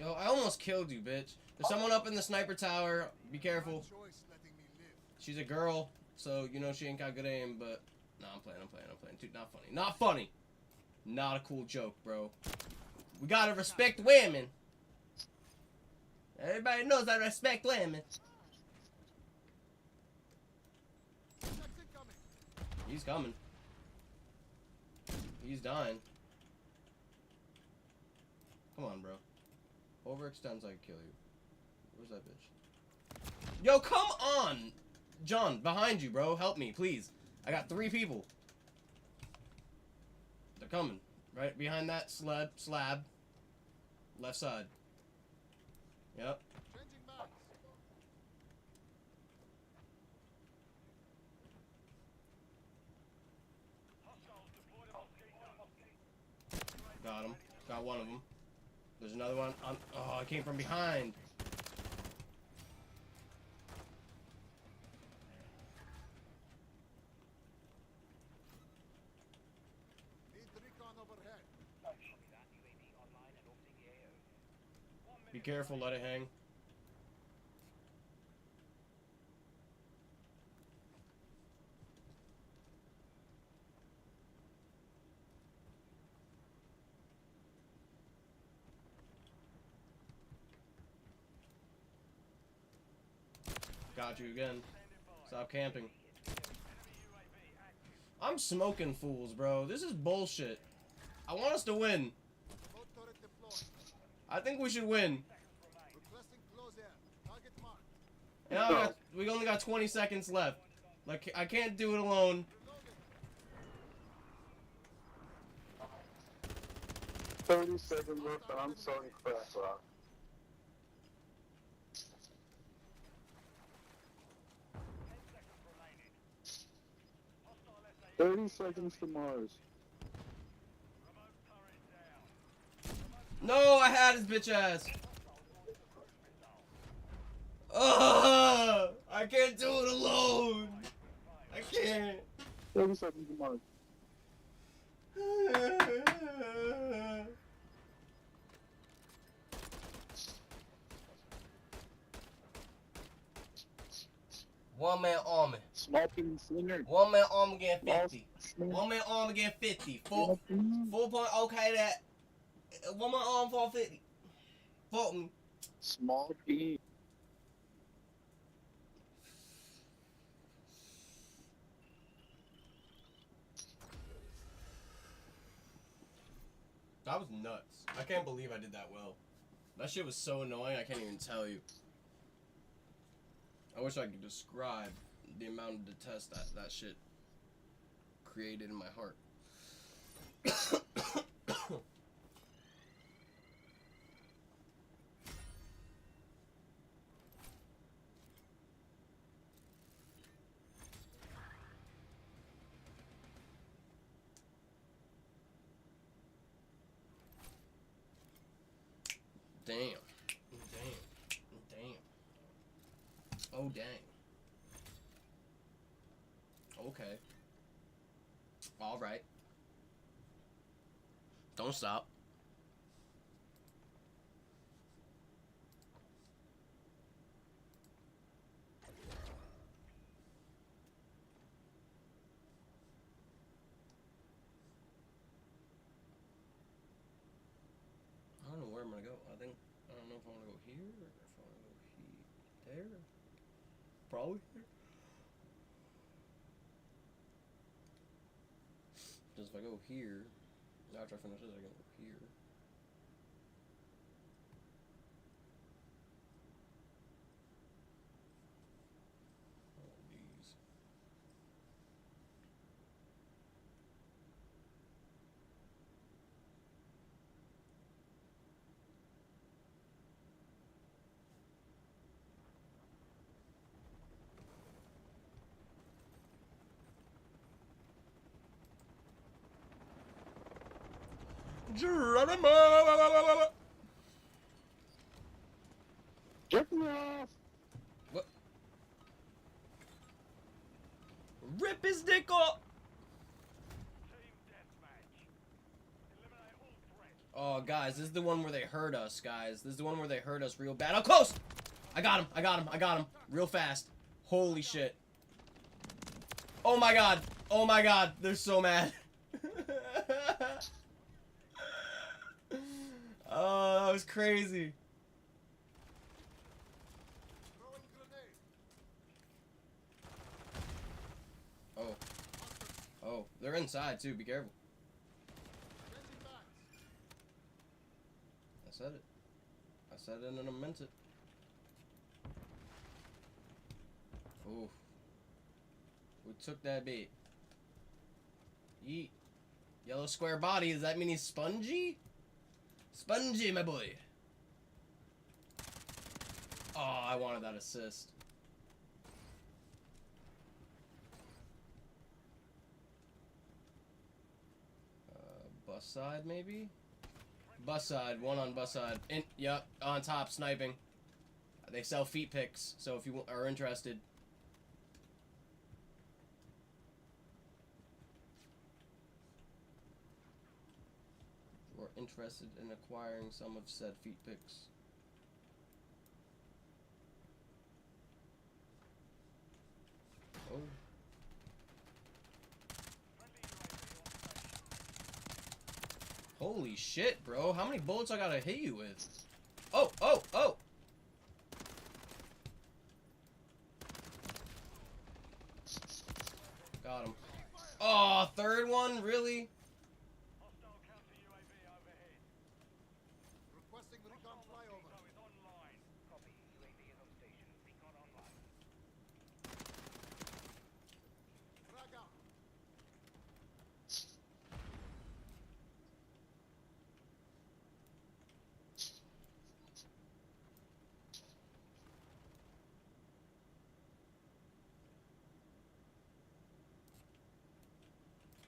Yo, I almost killed you, bitch. There's someone up in the sniper tower. Be careful. She's a girl, so you know she ain't got good aim, but... Nah, I'm playing. Dude, not funny. Not funny! Not a cool joke, bro. We gotta respect women. Everybody knows I respect women. He's coming. He's dying. Come on, bro. Overextends, I kill you. Where's that bitch? Yo, come on! John, behind you, bro. Help me, please. I got 3 people. They're coming. Right behind that slab. Left side. Yep. Got him. Got one of them. There's another one on. Oh, I came from behind. Be careful, let it hang. got you again. Stop camping. I'm smoking fools, bro. This is bullshit. I want us to win. I think we should win. Yeah, we only got 20 seconds left. Like, I can't do it alone. 30 seconds left, and I'm selling crap rock. "30 seconds to Mars." No, I had his bitch ass. Ugh, I can't do it alone. I can't. 30 seconds to Mars. One man army. Small team slinger. One man army getting 50. Small- One man army getting 50. Full point. Okay, that. One man arm for 50. Fulton. Small team. That was nuts. I can't believe I did that well. That shit was so annoying, I can't even tell you. I wish I could describe the amount of detest that shit created in my heart. Damn. Oh, dang. Okay. Alright. Don't stop. I don't know where I'm gonna go. I don't know if I wanna go here or if I wanna go there. Probably here. Because if I go here, after I finish this, I can go here. Oh, these. Geronimo! Jerk me off. What? Rip his dick off! Oh, guys, this is the one where they hurt us, guys. This is the one where they hurt us real bad. Oh, close! I got him. Real fast. Holy shit. Oh my god. Oh my god. They're so mad. Oh, that was crazy. Oh. Oh, they're inside too. Be careful. I said it. I said it and I meant it. Ooh. We took that bait. Yeet. Yellow square body. Does that mean he's spongy? Spongy, my boy. Oh, I wanted that assist. Bus side, maybe? Bus side. One on bus side. Yep, on top, sniping. They sell feet picks, so if you are interested. Or interested in acquiring some of said feet picks. Oh. Holy shit, bro. How many bullets I gotta hit you with? Oh, oh, oh! third one? Really? Hostile counter UAV overhead. Requesting recon flyover. Eco is online. Copy. UAV is on station. Recon online. Frag out.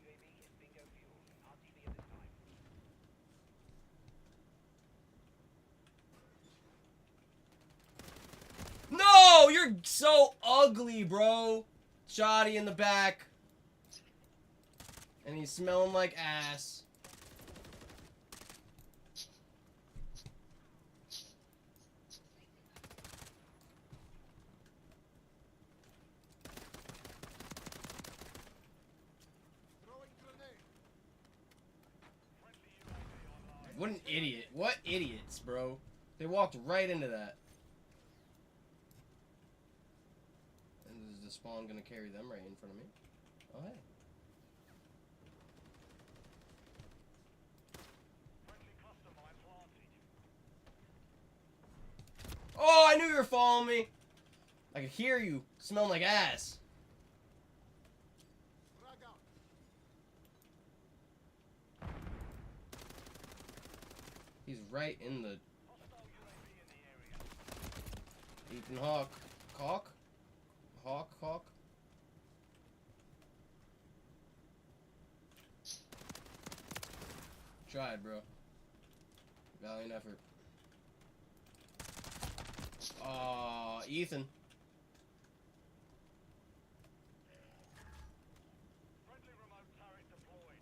UAV is bingo fuel. RTV at this time. No! You're so ugly, bro. Shoddy in the back. And he's smelling like ass. Throwing grenade. Friendly UAV online. What an idiot. What idiots, bro. They walked right into that. And is the spawn gonna carry them right in front of me? Oh, hey. Friendly cluster mine planted. Oh, I knew you were following me. I could hear you. Smelling like ass. Frag out. He's right in the Hostile UAV in the area. Ethan Hawk. Hawk? Hawk? Tried, bro. Valiant effort. Aw, Ethan. Friendly remote turret deployed.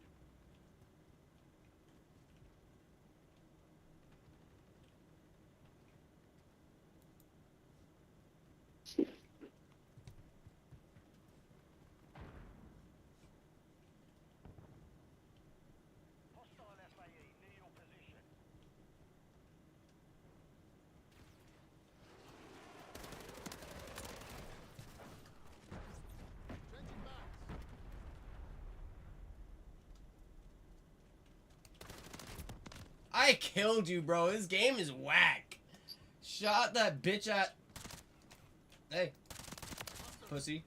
Hostile FAE near your position. Changing backs. I killed you, bro. This game is whack. Shot that bitch at. Hey, pussy.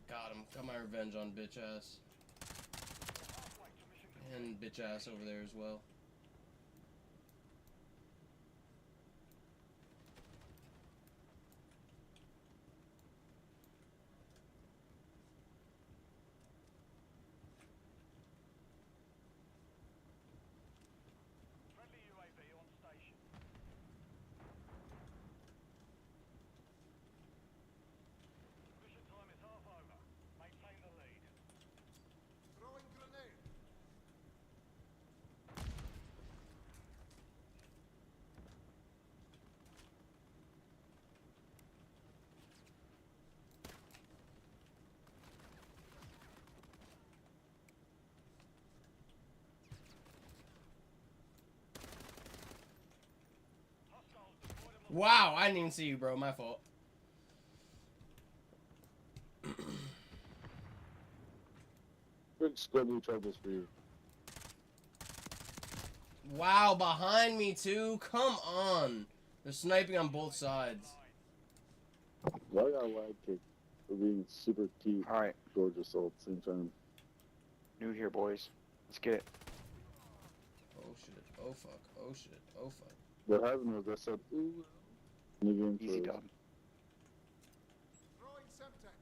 Got him. Got my revenge on bitch ass. Halfway to mission complete. And bitch ass over there as well. Friendly UAV on station. Mission time is half over. Maintain the lead. Throwing grenade. Hostiles deployed along. Wow, I didn't even see you, bro. My fault. Big squibby troubles for you. Wow, behind me too. Come on. They're sniping on both sides. Why got lag kick for being super cute, All right, gorgeous all at the same time? new here, boys. Let's get it. Oh shit. Oh fuck. Oh shit. Oh fuck. What happened was I said, ooh, in the game Easy froze. dub. Throwing Semtex.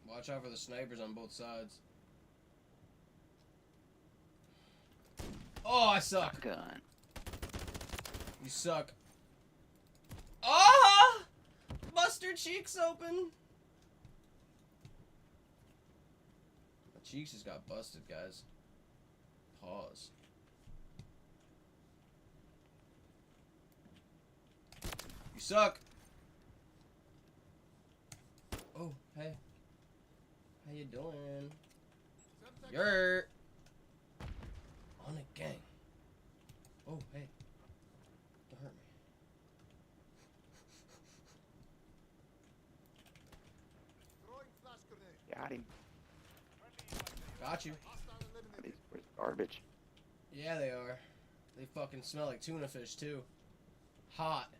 Watch out for the snipers on both sides. Oh, I suck. Gun. You suck. Ah! Mustard cheeks open. My cheeks just got busted, guys. Pause. You suck. Oh, hey. How you doing? Semtex. You're on a gang. Oh, hey. Don't hurt me. These boys are garbage. Yeah, they are. They fucking smell like tuna fish too. Hot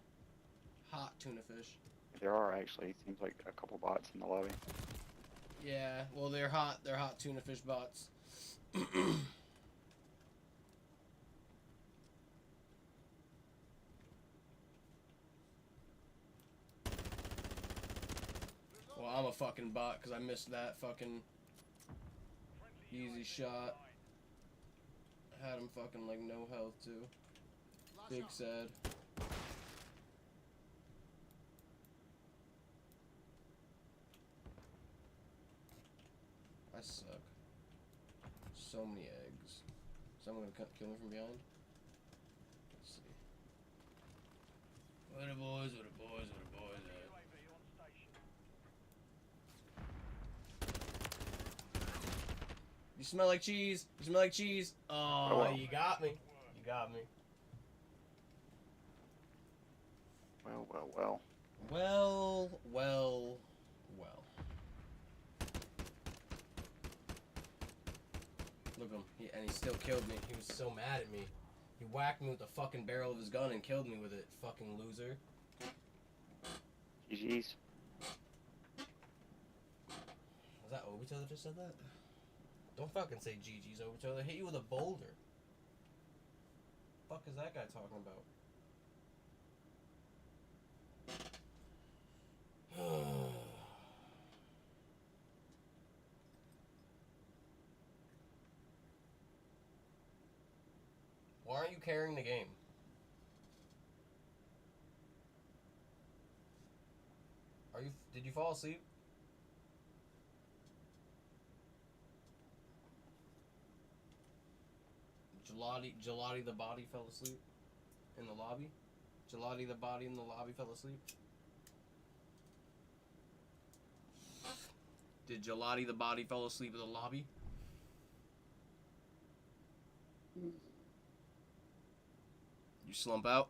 tuna fish. There are actually. Seems like a couple bots in the lobby. Yeah, well they're hot tuna fish bots. Well, I'm a fucking bot because I missed that fucking easy shot. Had him fucking like no health too. Big sad. I suck. So many eggs. Someone gonna kill me from behind? Let's see. Where the boys, where the boys, where the boys at? You smell like cheese. You smell like cheese. Oh, well. you got me. You got me. Well, well, well. Well, well, well. Look at him. And he still killed me. He was so mad at me. He whacked me with the fucking barrel of his gun and killed me with it. Fucking loser. GG's. Was that Obito that just said that? Don't fucking say GG's, Obito. They hit you with a boulder. Fuck is that guy talking about? Why aren't you carrying the game? Did you fall asleep? Gelati the body fell asleep in the lobby? Gelati the body in the lobby fell asleep? Did Gelati the body fell asleep in the lobby? You slump out?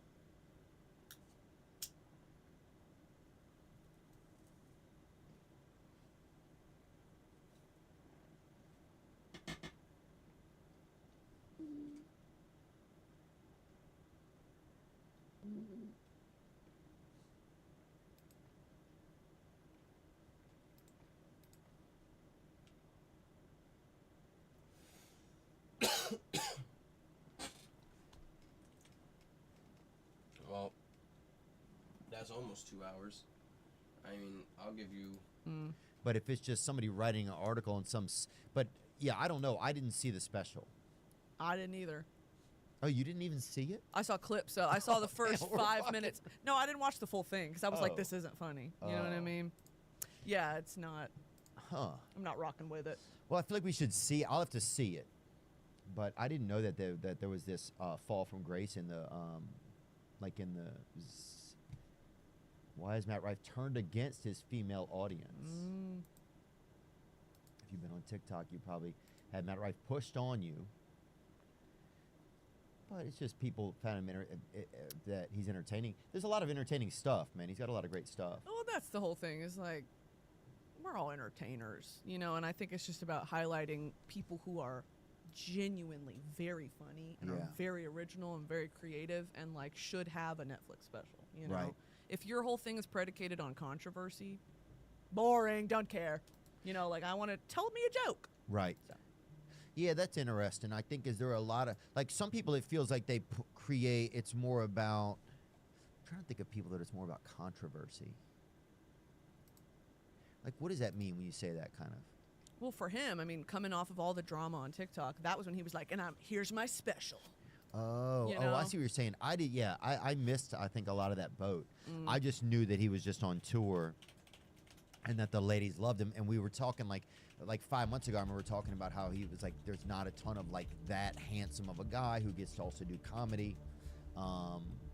Well, that's almost 2 hours. I mean, I'll give you... But if it's just somebody writing an article on but yeah, I don't know. I didn't see the special. I didn't either. Oh, you didn't even see it? I saw clips. So I saw the first we're 5 fucking- minutes. No, I didn't watch the full thing because I was Oh. like, this isn't funny. You know what I Oh. mean? Yeah, it's not. Huh. I'm not rocking with it. Well, I feel like we should see. I'll have to see it. But I didn't know that there was this fall from grace in the why is Matt Rife turned against his female audience? If you've been on TikTok, you probably had Matt Rife pushed on you. But it's just people found him that he's entertaining. There's a lot of entertaining stuff, man. He's got a lot of great stuff. Well, that's the whole thing. Is like, we're all entertainers, you know, and I think it's just about highlighting people who are genuinely very funny and are very original and very creative and like should have a Netflix special, you know. Right. If your whole thing is predicated on controversy, boring, don't care. You know, like I want to tell me a joke. Right. So. Yeah, that's interesting. I think is there are a lot of like some people it feels like they create it's more about I'm trying to think of people that it's more about controversy. Like what does that mean when you say that kind of? Well, for him, I mean, coming off of all the drama on TikTok, that was when he was like, and here's my special. Oh, You I know? see what you're saying. I missed I think a lot of that boat. I just knew that he was just on tour and that the ladies loved him and we were talking like 5 months ago I remember talking about how he was like there's not a ton of like that handsome of a guy who gets to also do comedy.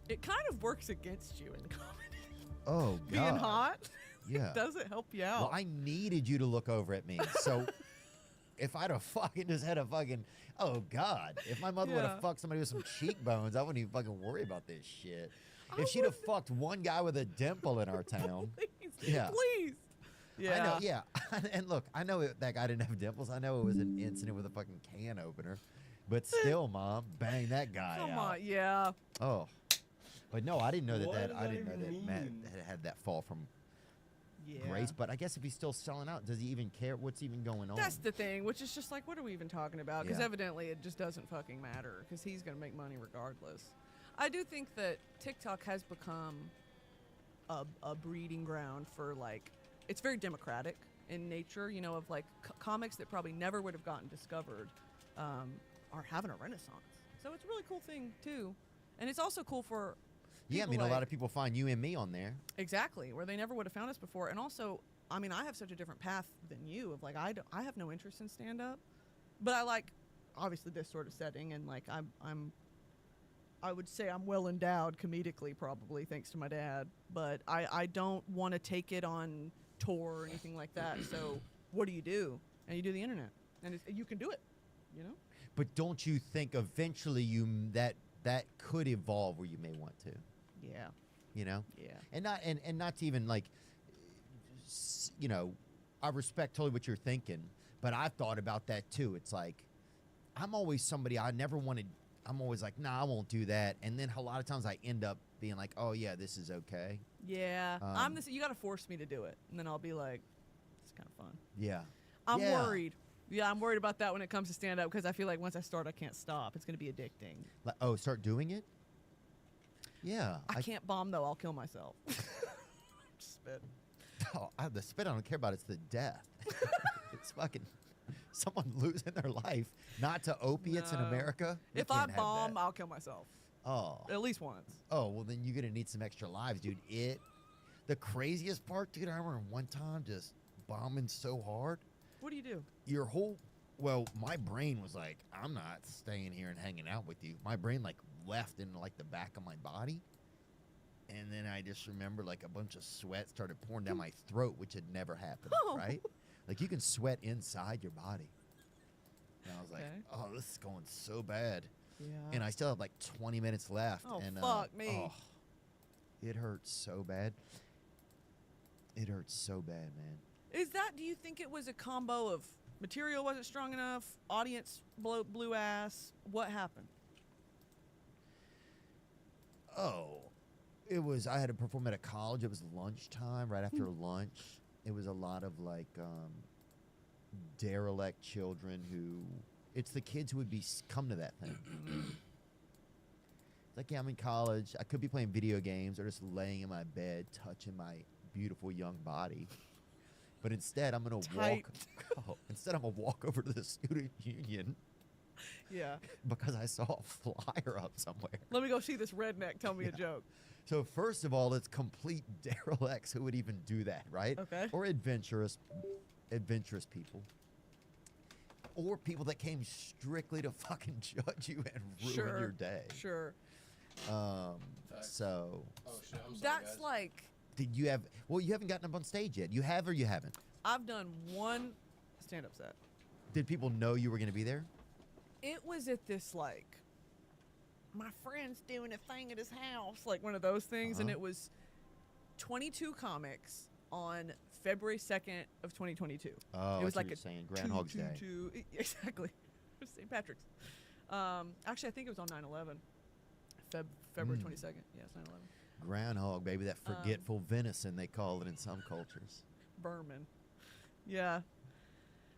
It kind of works against you in comedy. Oh god. Being hot. Yeah. It doesn't help you out. Well, I needed you to look over at me. So if I'd have fucking just had a fucking, oh God, if my mother would have fucked somebody with some cheekbones, I wouldn't even fucking worry about this shit. If she'd have fucked one guy with a dimple in our town, Please, yeah. please. Yeah. I know, yeah. And look, I know that guy didn't have dimples. I know it was an incident with a fucking can opener. But still, Mom, bang that guy Come out. on, yeah. Oh. But no, I didn't know What that does I that didn't know even that Matt mean? had that fall from Yeah. grace. But I guess if he's still selling out, does he even care what's even going on? That's the thing, which is just like, what are we even talking about? Because Yeah. evidently it just doesn't fucking matter because he's going to make money regardless. I do think that TikTok has become a breeding ground for, like, it's very democratic in nature, you know, of like comics that probably never would have gotten discovered are having a renaissance. So it's a really cool thing, too. And it's also cool for Yeah, I people mean, a lot like- of people find you and me on there. Exactly, where they never would have found us before. And also, I mean, I have such a different path than you. Of like, I have no interest in stand up, but I like obviously this sort of setting, and like I would say I'm well endowed comedically, probably thanks to my dad. But I don't want to take it on tour or anything like that. So what do? And you do the internet, and you can do it, you know. But don't you think eventually that could evolve where you may want to? Yeah. You know? Yeah. And not to even like, you know, I respect totally what you're thinking, but I've thought about that too. It's like, I'm always somebody I never wanted. I'm always like, nah, I won't do that. And then a lot of times I end up being like, oh yeah, this is okay. Yeah. I'm this. You got to force me to do it, and then I'll be like, it's kind of fun. Yeah. I'm Yeah. worried. Yeah, I'm worried about that when it comes to stand up because I feel like once I start, I can't stop. It's going to be addicting. Like, oh, start doing it? Yeah. I can't bomb though. I'll kill myself. Spit. Oh, the spit I don't care about. It's the death. It's fucking someone losing their life, not to opiates in No. America. We If I can't have bomb, that. I'll kill myself. Oh. At least once. Oh, well, then you're going to need some extra lives, dude. The craziest part, dude, I remember one time just bombing so hard. What do you do? My brain was like, I'm not staying here and hanging out with you. My brain, like, left in, like, the back of my body. And then I just remember, like, a bunch of sweat started pouring down my throat, which had never happened, Oh. right? Like, you can sweat inside your body. And I was like, Okay. oh, this is going so bad. Yeah. And I still have like 20 minutes left. Oh, and, fuck me. Oh, it hurts so bad. It hurts so bad, man. Do you think it was a combo of material wasn't strong enough, audience blew ass? What happened? Oh, I had to perform at a college. It was lunchtime, right after lunch. It was a lot of like derelict children it's the kids who would come to that thing. It's like, yeah, I'm in college. I could be playing video games or just laying in my bed, touching my beautiful young body. But instead, I'm gonna Tight. Instead, I'm gonna walk over to the student union Yeah. because I saw a flyer up somewhere. Let me go see this redneck tell me a joke. So first of all, it's complete derelicts who would even do that, right? Okay. Or adventurous people. Or people that came strictly to fucking judge you and ruin Sure. your day. Sure. So Oh shit! I'm sorry, That's guys. like, did you have? Well, you haven't gotten up on stage yet. You have or you haven't? I've done one stand-up set. Did people know you were going to be there? It was at this, like, my friend's doing a thing at his house, like one of those things, and Uh-huh. it was 22 comics on February 2nd of 2022. Oh, it was that's like what you're a saying. Groundhog's Day. Exactly. St. Patrick's. Actually, I think it was on 9/11. February 22nd. Yeah, it's 9/11. Groundhog, baby. That forgetful venison, they call it in some cultures. Berman. Yeah.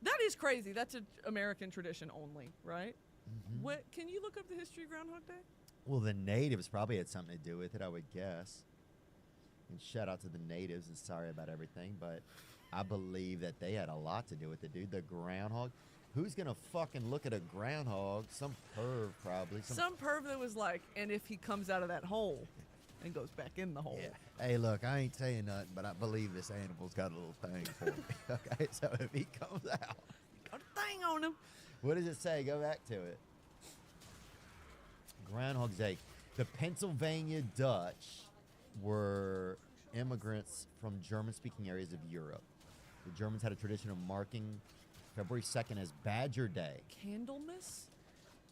That is crazy. That's an American tradition only, right? Mm-hmm. What? Can you look up the history of Groundhog Day? Well, the natives probably had something to do with it, I would guess. And shout out to the natives and sorry about everything, but I believe that they had a lot to do with it, dude. The groundhog. Who's going to fucking look at a groundhog? Some perv, probably. Some perv that was like, and if he comes out of that hole and goes back in the hole. Yeah. Hey, look, I ain't saying nothing, but I believe this animal's got a little thing for me. Okay, so if he comes out. Got a thing on him. What does it say? Go back to it. Groundhog's Day. The Pennsylvania Dutch were immigrants from German-speaking areas of Europe. The Germans had a tradition of marking February 2nd as Badger Day, Candlemas?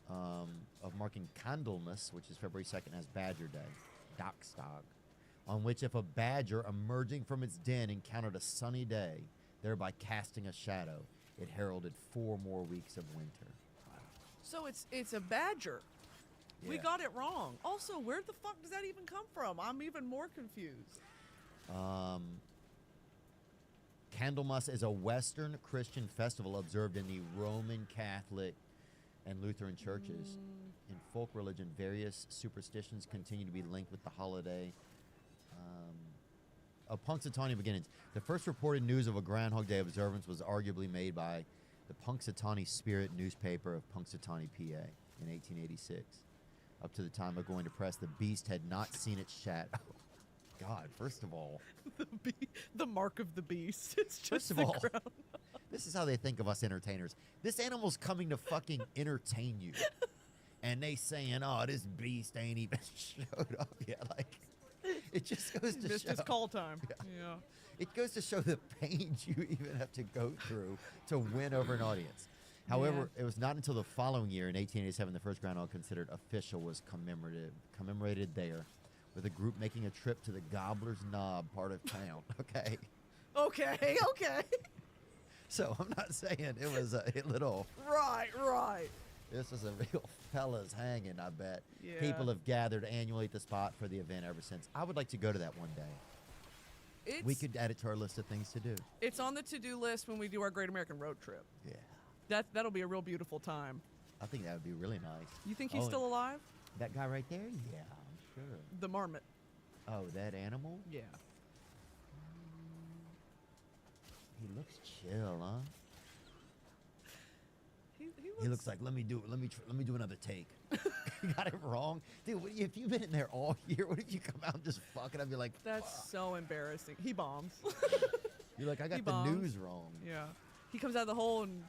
of marking Candlemas, which is February 2nd, as Badger Day, Dockstag, on which if a badger emerging from its den encountered a sunny day, thereby casting a shadow, it heralded 4 more weeks of winter. So it's a badger. We Yeah. got it wrong. Also, where the fuck does that even come from? I'm even more confused. Candlemas is a Western Christian festival observed in the Roman Catholic and Lutheran churches. In folk religion, various superstitions continue to be linked with the holiday. Of Punxsutawney beginnings. The first reported news of a Groundhog Day observance was arguably made by the Punxsutawney Spirit newspaper of Punxsutawney, PA, in 1886. Up to the time of going to press, the beast had not seen its shadow. God, first of all, The mark of the beast. It's just First of the all, ground. this is how they think of us entertainers. This animal's coming to fucking entertain you. And they saying, oh, this beast ain't even showed up yet. Like, it just goes to Missed show. his call time. Yeah. It goes to show the pains you even have to go through to win over an audience. However, it was not until the following year, in 1887, the first groundhog considered official was commemorated there, with a group making a trip to the Gobbler's Knob part of town. Okay. Okay. So I'm not saying it was a little. Right. This was a real fellas hanging, I bet. Yeah. People have gathered annually at the spot for the event ever since. I would like to go to that one day. We could add it to our list of things to do. It's on the to-do list when we do our Great American Road Trip. Yeah. That'll be a real beautiful time. I think that would be really nice. You think he's Oh, still alive? That guy right there? Yeah, I'm sure. The marmot. Oh, that animal? Yeah. He looks chill, huh? He He looks like let me do another take. You got it wrong, dude. If you've been in there all year, what if you come out and just fucking? I'd be like, That's so embarrassing. He bombs. you're like, I got He the bombs. news wrong. Yeah. He comes out of the hole and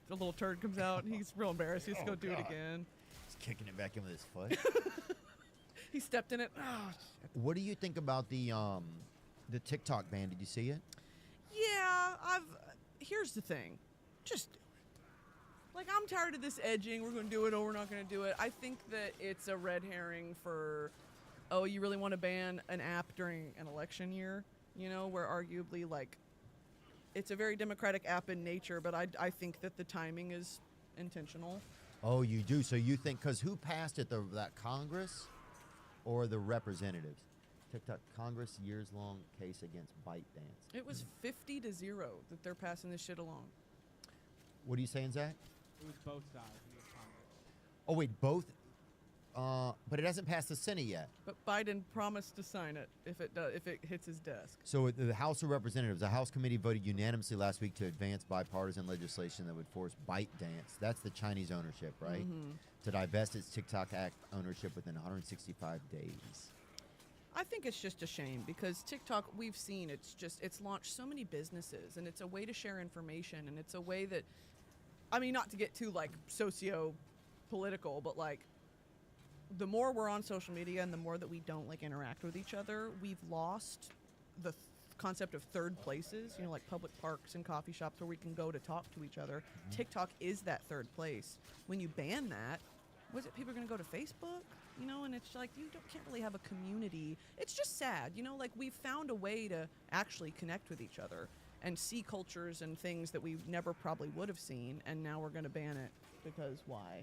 a little turd comes out and he's real embarrassed. He has to Oh, go do it God. again. He's kicking it back in with his foot. He stepped in it. Oh, shit. What do you think about the TikTok ban? Did you see it? Yeah, here's the thing. Just do it. Like, I'm tired of this edging. We're going to do it or we're not going to do it. I think that it's a red herring for, oh, you really want to ban an app during an election year? You know, where arguably, like, it's a very democratic app in nature, but I think that the timing is intentional. Oh, you do. So you think because who passed it? That Congress or the representatives? TikTok Congress years-long case against ByteDance. It was 50-0 that they're passing this shit along. What are you saying, Zach? It was both sides in the Congress. Oh wait, both. But it hasn't passed the Senate yet. But Biden promised to sign it if it hits his desk. So the House of Representatives, the House committee voted unanimously last week to advance bipartisan legislation that would force ByteDance, that's the Chinese ownership, right, to divest its TikTok Act ownership within 165 days. I think it's just a shame because TikTok, we've seen it's launched so many businesses and it's a way to share information and it's a way that, I mean, not to get too like socio-political, but like the more we're on social media and the more that we don't like interact with each other, we've lost the concept of third places, you know, like public parks and coffee shops where we can go to talk to each other. TikTok is that third place. When you ban that, was it people are going to go to Facebook? You know, and it's like can't really have a community. It's just sad, you know, like we've found a way to actually connect with each other and see cultures and things that we never probably would have seen, and now we're going to ban it because why?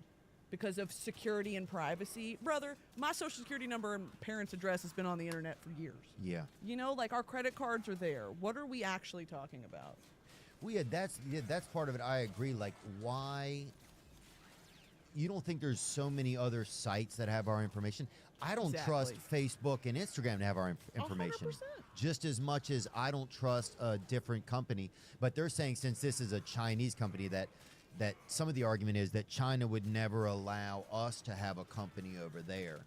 Because of security and privacy. Brother, my social security number and parents' address has been on the internet for years. Yeah. You know, like our credit cards are there. What are we actually talking about? Well, yeah, that's part of it. I agree. Like, why? You don't think there's so many other sites that have our information? I don't trust Facebook and Instagram to have our information 100%. just as much as I don't trust a different company. But they're saying since this is a Chinese company that some of the argument is that China would never allow us to have a company over there.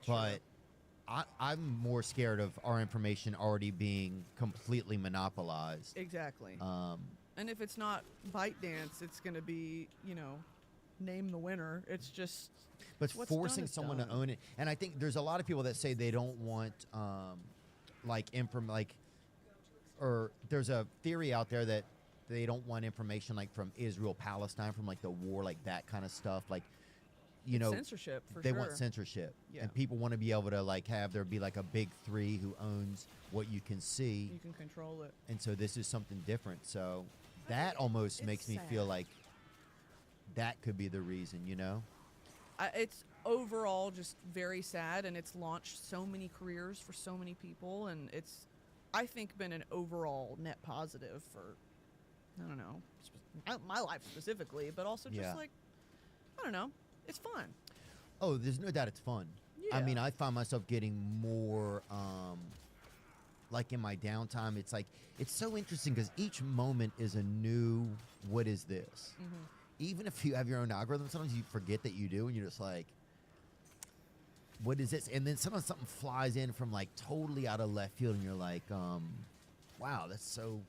Sure. But I'm more scared of our information already being completely monopolized. Exactly. And if it's not ByteDance, it's going to be, you know, name the winner. It's just. But forcing someone to own it, and I think there's a lot of people that say they don't want, or there's a theory out there that they don't want information like from Israel, Palestine, from like the war, like that kind of stuff. Like you know, censorship for they sure. want censorship, Yeah. and people want to be able to like have there be like a big three who owns what you can see, You can control it. and so this is something different. So that almost it's makes me feel sad. like that could be the reason, you know? It's overall just very sad, and it's launched so many careers for so many people, and it's, I think, been an overall net positive for, I don't know, my life specifically, but also just Yeah. like, I don't know, it's fun. Oh, there's no doubt it's fun. I Yeah. mean, I find myself getting more, like in my downtime, it's like, it's so interesting because each moment is a new, what is this? Mm-hmm. Even if you have your own algorithm, sometimes you forget that you do, and you're just like, what is this? And then sometimes something flies in from like totally out of left field, and you're like, wow, that's so,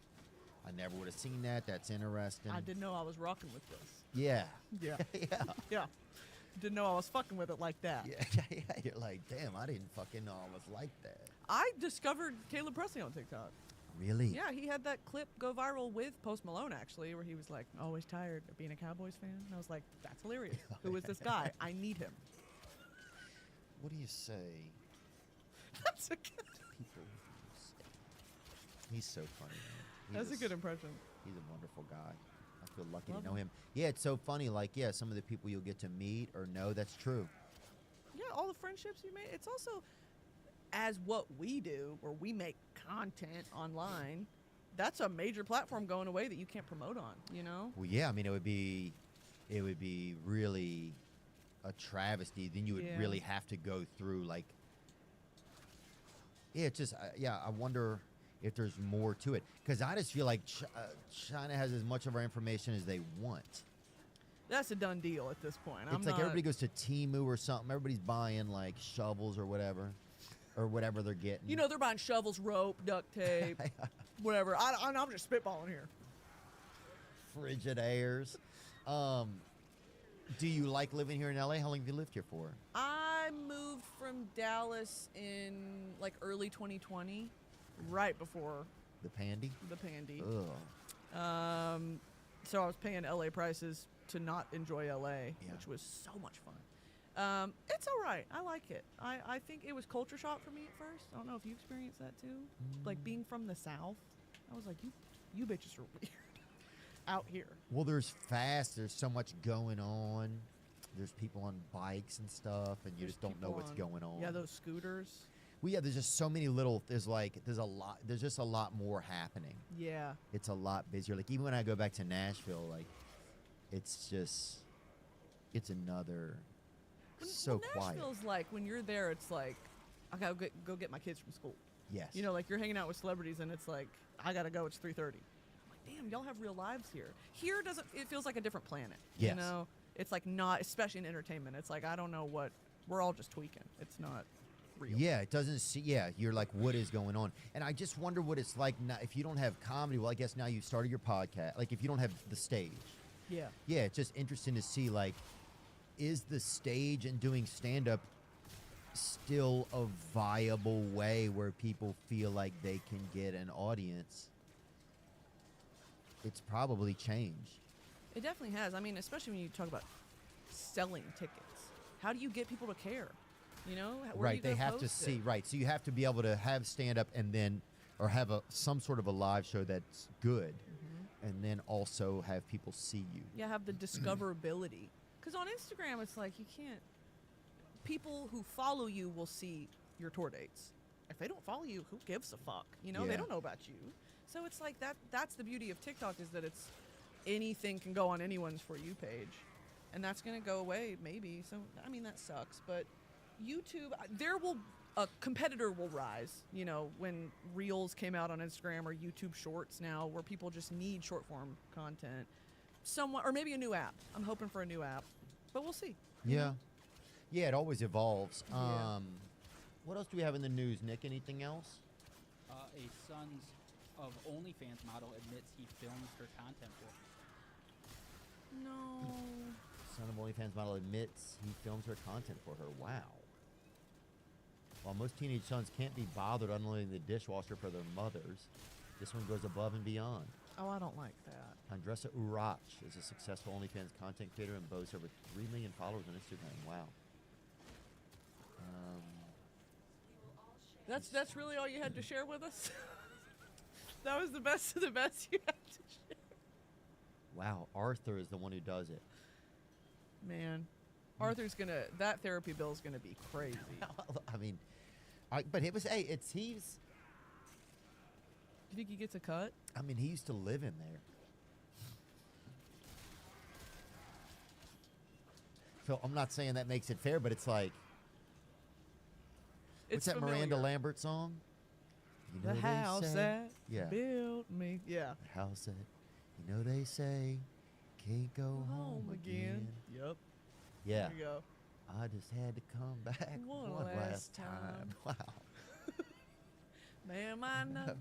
I never would have seen that. That's interesting. I didn't know I was rocking with this. Yeah. Yeah. yeah. Yeah. Didn't know I was fucking with it like that. Yeah. You're like, damn, I didn't fucking know I was like that. I discovered Caleb Presley on TikTok. Really? Yeah, he had that clip go viral with Post Malone, actually, where he was like, always tired of being a Cowboys fan. And I was like, that's hilarious. Who is this guy? I need him. What do you say? That's a good, People say. He's so funny, man. that's a good impression. He's a wonderful guy. I feel lucky Love to know him. Yeah, it's so funny. Like, yeah, some of the people you'll get to meet or know, that's true. Yeah, all the friendships you made. It's also, as what we do, where we make content online, that's a major platform going away that you can't promote on, you know? Well, yeah, I mean, it would be really a travesty. Then you would Yeah. really have to go through, like, yeah, it's just, yeah, I wonder if there's more to it. Because I just feel like China has as much of our information as they want. That's a done deal at this point. It's like everybody goes to Temu or something. Everybody's buying, like, shovels or whatever they're getting. You know, they're buying shovels, rope, duct tape, whatever. I'm just spitballing here. Frigidaires. Do you like living here in LA? How long have you lived here for? I moved from Dallas in like early 2020, right before The Pandy? the pandy. Ugh. So I was paying LA prices to not enjoy LA, Yeah. which was so much fun. It's all right. I like it. I think it was culture shock for me at first. I don't know if you experienced that too. Like being from the South, I was like, you bitches are weird out here. Well, there's so much going on. There's people on bikes and stuff, and you There's just don't know people what's going on. Yeah, those scooters. Well, yeah, there's just so many there's just a lot more happening. Yeah. It's a lot busier. Like, even when I go back to Nashville, like, it's another, so quiet. Nashville's like, when you're there, it's like, I gotta go get my kids from school. Yes. You know, like you're hanging out with celebrities, and it's like, I gotta go. It's 3:30. I'm like, damn, y'all have real lives here. Here it feels like a different planet. Yes. You know, it's like not, especially in entertainment. It's like I don't know what we're all just tweaking. It's not real. Yeah, it doesn't see. Yeah, you're like, what is going on? And I just wonder what it's like now, if you don't have comedy. Well, I guess now you started your podcast. Like, if you don't have the stage. Yeah. Yeah, it's just interesting to see, like, is the stage and doing stand-up still a viable way where people feel like they can get an audience? It's probably changed. It definitely has. I mean, especially when you talk about selling tickets. How do you get people to care? You know, where are you Right, they gonna have to post see. it? Right, so you have to be able to have stand-up and then, or have some sort of a live show that's good, and then also have people see you. Yeah, have the discoverability. Because on Instagram, it's like you can't. People who follow you will see your tour dates. If they don't follow you, who gives a fuck? You know, Yeah. they don't know about you. So it's like that. That's the beauty of TikTok, is that it's anything can go on anyone's For You page, and that's gonna go away maybe. So I mean, that sucks. But YouTube, a competitor will rise. You know, when Reels came out on Instagram, or YouTube Shorts now, where people just need short form content. Somewhat, or maybe a new app. I'm hoping for a new app, but we'll see. Yeah. Yeah, it always evolves. Yeah. What else do we have in the news, Nick? Anything else? A Sons of OnlyFans model admits he films her content for. No. Son of OnlyFans model admits he films her content for her. Wow. While most teenage sons can't be bothered unloading the dishwasher for their mothers, This one goes above and beyond. Oh, I don't like that. Andressa Urach is a successful OnlyFans content creator and boasts over 3 million followers on Instagram. Wow. That's really all you had to share with us? That was the best of the best you had to share. Wow, Arthur is the one who does it. Man, Arthur's that therapy bill is gonna be crazy. I mean, but it was, hey, he's. You think he gets a cut? I mean, he used to live in there. So I'm not saying that makes it fair, but it's like, what's that familiar. Miranda Lambert song? You The they house say- that yeah. built me. Yeah. The house that, you know they say, can't go home again. Yep. Yeah. There you go. I just had to come back One last time. Wow. Ma'am, I know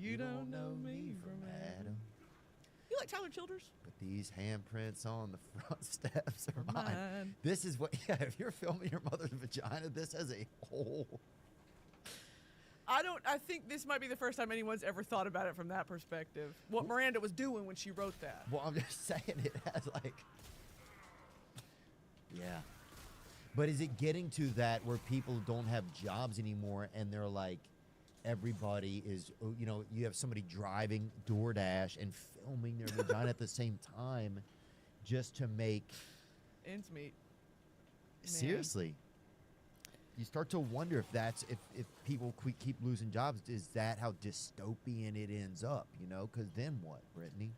you don't know me from Adam. You like Tyler Childers? But these handprints on the front steps are mine. Mine. This is what, yeah, if you're filming your mother's vagina, this has a whole. I think this might be the first time anyone's ever thought about it from that perspective. What Miranda was doing when she wrote that. Well, I'm just saying it has like. Yeah. But is it getting to that where people don't have jobs anymore and they're like, everybody is, you know, you have somebody driving DoorDash and filming their vagina at the same time just to make. Ends meet. Seriously. You start to wonder if that's, if people keep losing jobs, is that how dystopian it ends up, you know? Because then what, Brittany?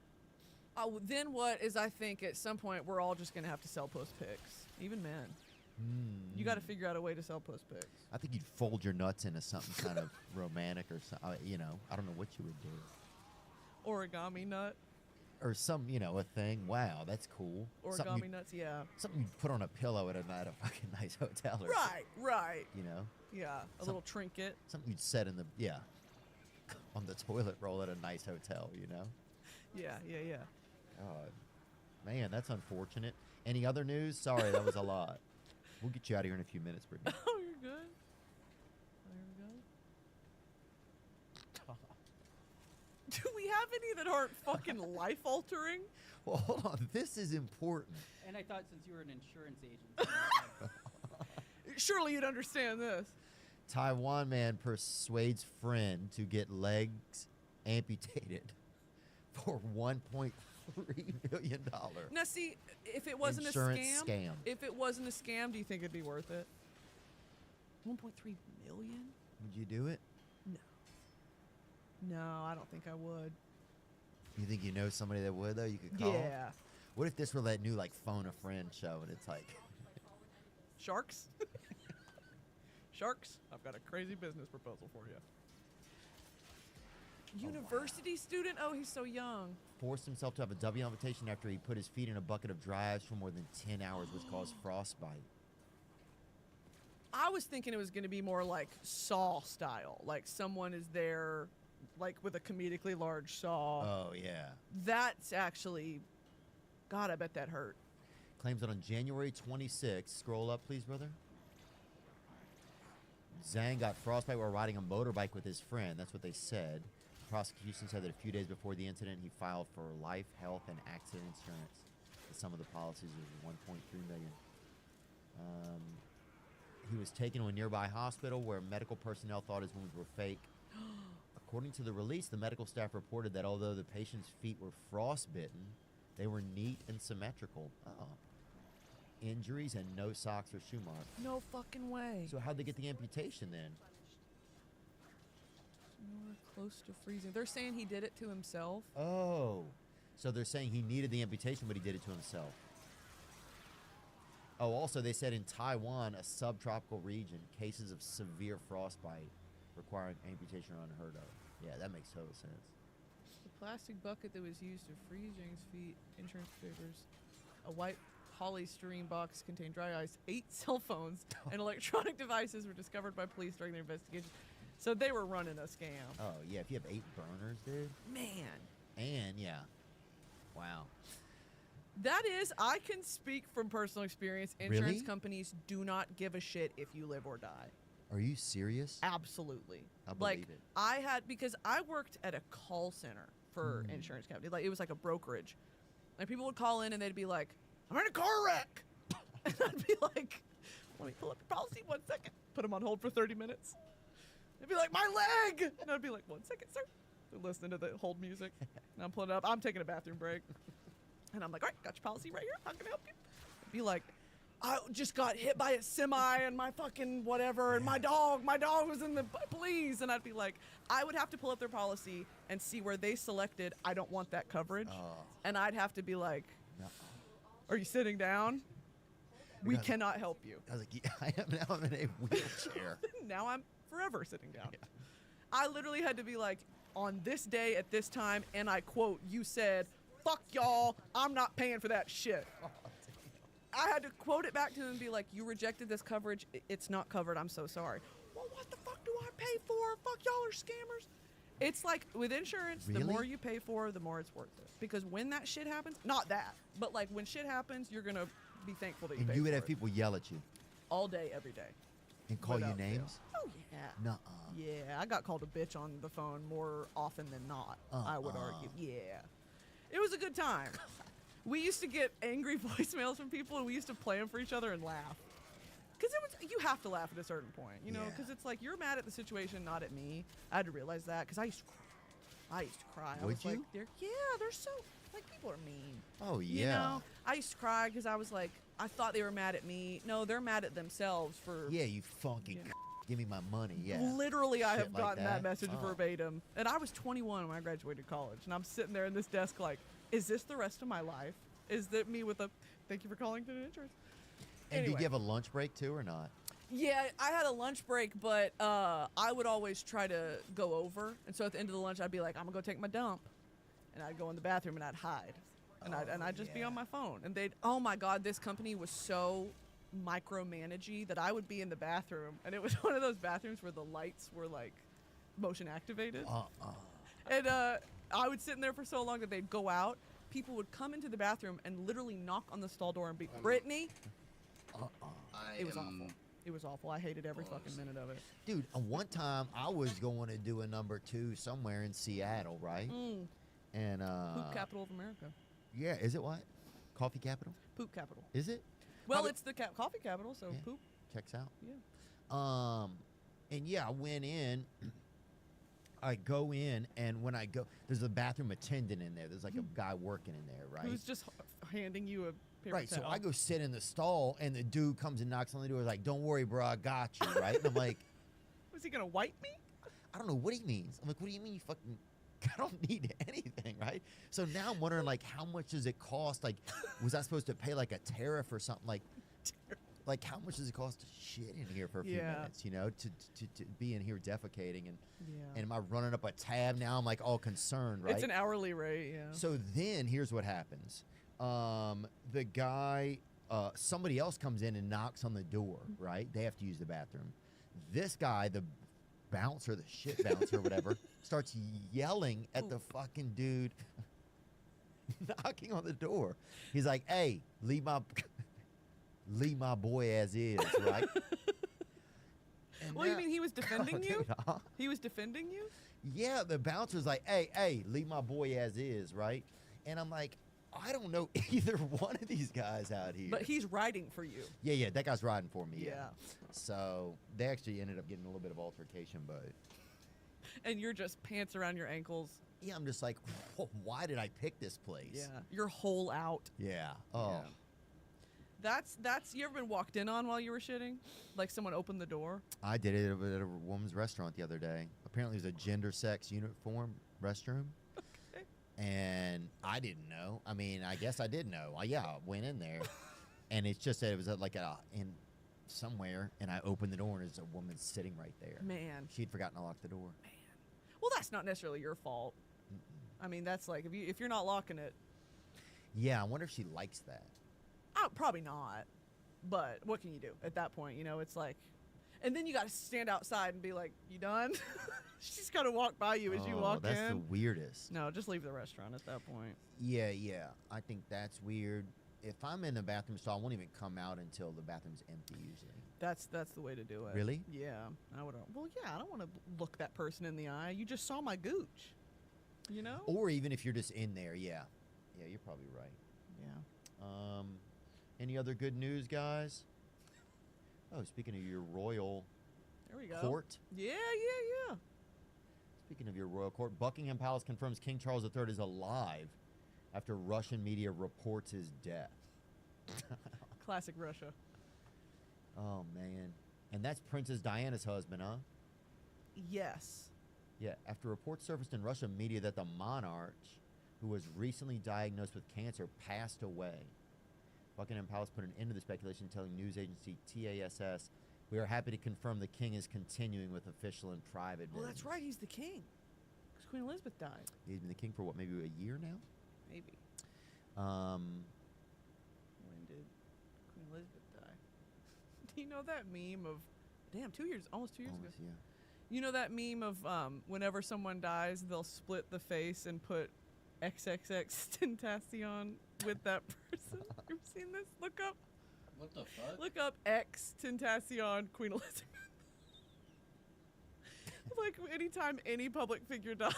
Then what is, I think at some point we're all just going to have to sell post pics. Even men. You got to figure out a way to sell post pics. I think you'd fold your nuts into something kind of romantic or something. You know, I don't know what you would do. Origami nut. Or some, you know, a thing. Wow, that's cool. Origami nuts, yeah. Something you'd put on a pillow at a fucking nice hotel. Or Right. You know? Yeah, a little trinket. Something you'd set in the, on the toilet roll at a nice hotel, you know? Yeah. God. Man, that's unfortunate. Any other news? Sorry, that was a lot. We'll get you out of here in a few minutes, Brittany. Oh, you're good. There we go. Do we have any that aren't fucking life-altering? Well, hold on. This is important. And I thought since you were an insurance agent. Surely you'd understand this. Taiwan man persuades friend to get legs amputated for $1.3 million. Now, see, if it wasn't Insurance a scam. If it wasn't a scam, do you think it'd be worth it? 1.3 million? Would you do it? No, I don't think I would. You think you know somebody that would, though? You could call? Yeah. What if this were that new, like, phone a friend show and it's like... Sharks? Sharks, I've got a crazy business proposal for you. University student? Oh, he's so young. Forced himself to have a W amputation after he put his feet in a bucket of dry ice for more than 10 hours, which caused frostbite. I was thinking it was going to be more like Saw style. Like someone is there, like with a comedically large saw. Oh, yeah. That's actually, God, I bet that hurt. Claims that on January 26th, scroll up, please, brother. Zhang got frostbite while riding a motorbike with his friend. That's what they said. The prosecution said that a few days before the incident, he filed for life, health, and accident insurance. The sum of the policies was $1.3 million. He was taken to a nearby hospital where medical personnel thought his wounds were fake. According to the release, the medical staff reported that although the patient's feet were frostbitten, they were neat and symmetrical. Injuries and no socks or shoe marks. No fucking way. So how'd they get the amputation then? We're close to freezing. They're saying he did it to himself. Oh. So they're saying he needed the amputation, but he did it to himself. Oh, also they said in Taiwan, a subtropical region, cases of severe frostbite requiring amputation are unheard of. Yeah, that makes total sense. The plastic bucket that was used to freeze Zhang's feet, insurance papers, a white polystyrene box contained dry ice, 8 cell phones, and electronic devices were discovered by police during their investigation. So they were running a scam. Oh, yeah, if you have 8 burners, dude. Man. And, yeah. Wow. That is, I can speak from personal experience. Insurance Really? companies do not give a shit if you live or die. Are you serious? Absolutely. I believe Like it. I had, because I worked at a call center for insurance company. Like it was like a brokerage. And people would call in and they'd be like, "I'm in a car wreck." And I'd be like, "Let me pull up your policy 1 second." Put them on hold for 30 minutes. They'd be like, "My leg!" And I'd be like, "1 second, sir." They're listening to the hold music. And I'm pulling it up. I'm taking a bathroom break. And I'm like, "All right, got your policy right here. How can I help you?" I'd be like, "I just got hit by a semi and my fucking whatever, and my dog was in the please." And I'd be like, I would have to pull up their policy and see where they selected, "I don't want that coverage." And I'd have to be like, "Are you sitting down? We Because- cannot help you." I was like, yeah, I am now in a wheelchair. Now I'm forever sitting down. I literally had to be like, "On this day at this time," and I quote, "You said, 'Fuck y'all, I'm not paying for that shit.'" I had to quote it back to them and be like, "You rejected this coverage. It's not covered. I'm so sorry." "Well, what the fuck do I pay for? Fuck, y'all are scammers." It's like with insurance, the Really? more you pay for, the more it's worth it. Because when that shit happens, not that, but like when shit happens, you're gonna be thankful that you And paid you would for have it. people yell at you All day, every day. and call you Without fail. names? Oh yeah. Nuh-uh. Yeah, I got called a bitch on the phone more often than not, I would argue. Yeah. It was a good time. We used to get angry voicemails from people, and we used to play them for each other and laugh. Because you have to laugh at a certain point, you know, Yeah. because it's like you're mad at the situation, not at me. I had to realize that because I used to cry. I Would was you? like, they're so, like, people are mean. Oh, yeah. You know, I used to cry because I was like, I thought they were mad at me. No, they're mad at themselves for. Yeah, you funky give me my money. Yeah. Literally, I Shit have like gotten that message Oh. verbatim. And I was 21 when I graduated college. And I'm sitting there in this desk like, is this the rest of my life? Is that me with a, "Thank you for calling to the insurance"? And Anyway. did you have a lunch break too or not? Yeah, I had a lunch break, but I would always try to go over. And so at the end of the lunch, I'd be like, "I'm going to go take my dump." And I'd go in the bathroom and I'd hide. And I'd just be on my phone. And they'd, oh my God, this company was so micromanagey that I would be in the bathroom. And it was one of those bathrooms where the lights were like motion activated. And I would sit in there for so long that they'd go out. People would come into the bathroom and literally knock on the stall door and be, "Brittany." It was awful. It was awful. I hated every fucking minute of it. Dude, one time I was going to do a number 2 somewhere in Seattle, right? And Poop capital of America. yeah, is it what? Coffee capital? Poop capital. Is it? Well, How it's the coffee capital, so Yeah. poop. Checks out. Yeah. And yeah, I went in. I go in, and when I go, there's a bathroom attendant in there. There's like a guy working in there, right? Who's just handing you a paper Right, so towel. I go sit in the stall, and the dude comes and knocks on the door, like, "Don't worry, bro, I got you," right? And I'm like, Was he gonna wipe me? I don't know what he means. I'm like, "What do you mean you fucking? I don't need anything, right?" So now I'm wondering, like, how much does it cost? Like, was I supposed to pay like a tariff or something? Like how much does it cost to shit in here for a few Yeah. minutes? You know, to be in here defecating, and Yeah. and am I running up a tab now? I'm like all concerned, right? It's an hourly rate, yeah. So then here's what happens. The guy, somebody else comes in and knocks on the door, right? They have to use the bathroom. This guy, the bouncer, the shit bouncer, whatever, starts yelling at the fucking dude knocking on the door. He's like, "Hey, leave my boy as is," right? And Well, you now- mean he was defending you? Dude, huh? He was defending you? Yeah, the bouncer's like, hey, leave my boy as is, right? And I'm like, I don't know either one of these guys out here. But he's riding for you. Yeah, that guy's riding for me. Yeah. So they actually ended up getting a little bit of altercation, but And you're just pants around your ankles. yeah, I'm just like, why did I pick this place? Yeah. You're whole out. Yeah. Oh. Yeah. That's you ever been walked in on while you were shitting? Like someone opened the door? I did it at a woman's restaurant the other day. Apparently, it was a gender sex uniform restroom. Okay. And I didn't know. I mean, I guess I did know. I went in there, and it's just that it was in somewhere, and I opened the door, and there's a woman sitting right there. Man. She'd forgotten to lock the door. Well, that's not necessarily your fault. I mean, that's like if you're not locking it, Yeah, I wonder if she likes that. probably not. But what can you do at that point? You know, it's like, and then you got to stand outside and be like, "You done?" She's got to walk by you as you walk that's in. the weirdest. No, just leave the restaurant at that point. Yeah. I think that's weird. if I'm in the bathroom stall, I won't even come out until the bathroom's empty usually. That's the way to do it. Really? Yeah. I would. Well, yeah. I don't want to look that person in the eye. You just saw my gooch. You know. Or even if you're just in there, yeah. Yeah, you're probably right. Yeah. Any other good news, guys? Oh, speaking of your royal There we go. court. Yeah. Speaking of your royal court, Buckingham Palace confirms King Charles III is alive after Russian media reports his death. Classic Russia. Oh, man. And that's Princess Diana's husband, huh? Yes. Yeah, after reports surfaced in Russian media that the monarch, who was recently diagnosed with cancer, passed away. Buckingham Palace put an end to the speculation, telling news agency TASS, "We are happy to confirm the king is continuing with official and private Well, business." that's right. He's the king. Because Queen Elizabeth died. He's been the king for what, maybe a year now? Maybe. Um, When did Queen Elizabeth die? Do you know that meme of, damn, 2 years, almost 2 years ago? almost, yeah. You know that meme of whenever someone dies, they'll split the face and put XXX Tentacion with that person? You've seen this? Look up. What the fuck? Look up X Tentacion Queen Elizabeth. Like anytime any public figure dies.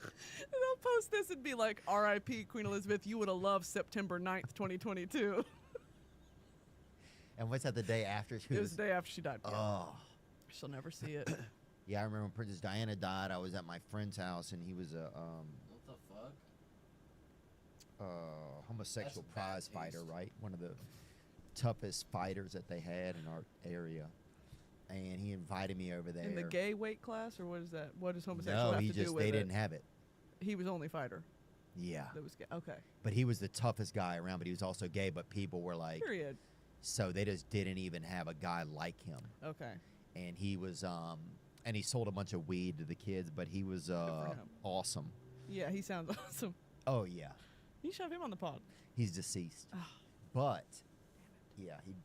They'll post this and be like, R.I.P. Queen Elizabeth, you would have loved September 9th, 2022. And what's that, the day after she It was... was the day after she died. Yeah. Oh. She'll never see it. Yeah, I remember when Princess Diana died. I was at my friend's house, and he was a What the fuck? homosexual That's bad prize fighter, taste. right? One of the toughest fighters that they had in our area. And he invited me over there. In the gay weight class, or what is that? What does homosexual No, have he to do just, with they it? didn't have it. He was only fighter. Yeah. That was gay. Okay. But he was the toughest guy around, but he was also gay, but people were like... Period. So they just didn't even have a guy like him. Okay. And he was, and he sold a bunch of weed to the kids, but he was for him. awesome. Yeah, he sounds awesome. Oh, yeah. You should have him on the pod. He's deceased. Oh. But, yeah, he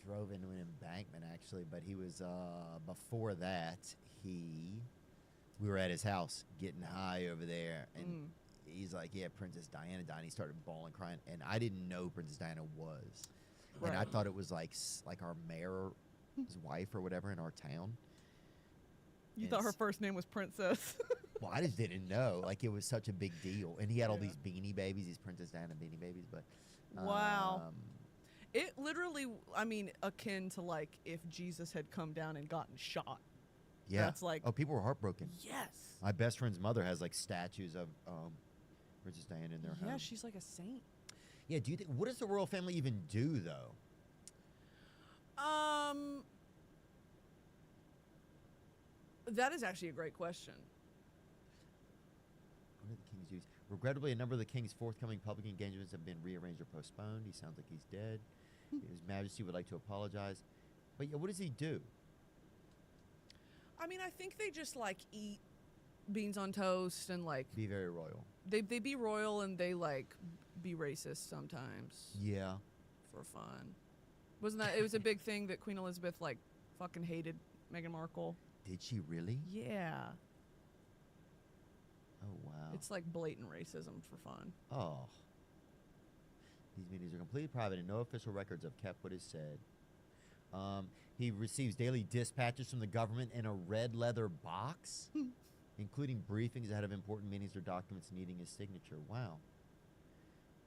drove into an embankment, actually. But he was, before that, we were at his house getting high over there. And he's like, yeah, Princess Diana died. And he started bawling, crying. And I didn't know who Princess Diana was. And I thought it was like our mayor's wife or whatever in our town. You And thought her s- first name was Princess. Well, I just didn't know. Like, it was such a big deal. And he had all these beanie babies, these Princess Diana beanie babies. But Wow. It literally, I mean, akin to like if Jesus had come down and gotten shot. yeah. That's like- oh, people were heartbroken. Yes. My best friend's mother has like statues of Princess Diana in their Yeah, home. she's like a saint. Yeah. Do you think? What does the royal family even do though? That is actually a great question. What do the king's duties? Regrettably, a number of the king's forthcoming public engagements have been rearranged or postponed. He sounds like he's dead. His Majesty would like to apologize. But yeah, what does he do? I mean, I think they just like eat beans on toast and like Be very royal. they be royal and they like be racist sometimes Yeah. for fun. Wasn't that it was a big thing that Queen Elizabeth like fucking hated Meghan Markle? Did she really? Yeah. Oh wow. It's like blatant racism for fun. Oh. These meetings are completely private and no official records have kept what is said. He receives daily dispatches from the government in a red leather box, including briefings ahead of important meetings or documents needing his signature. Wow.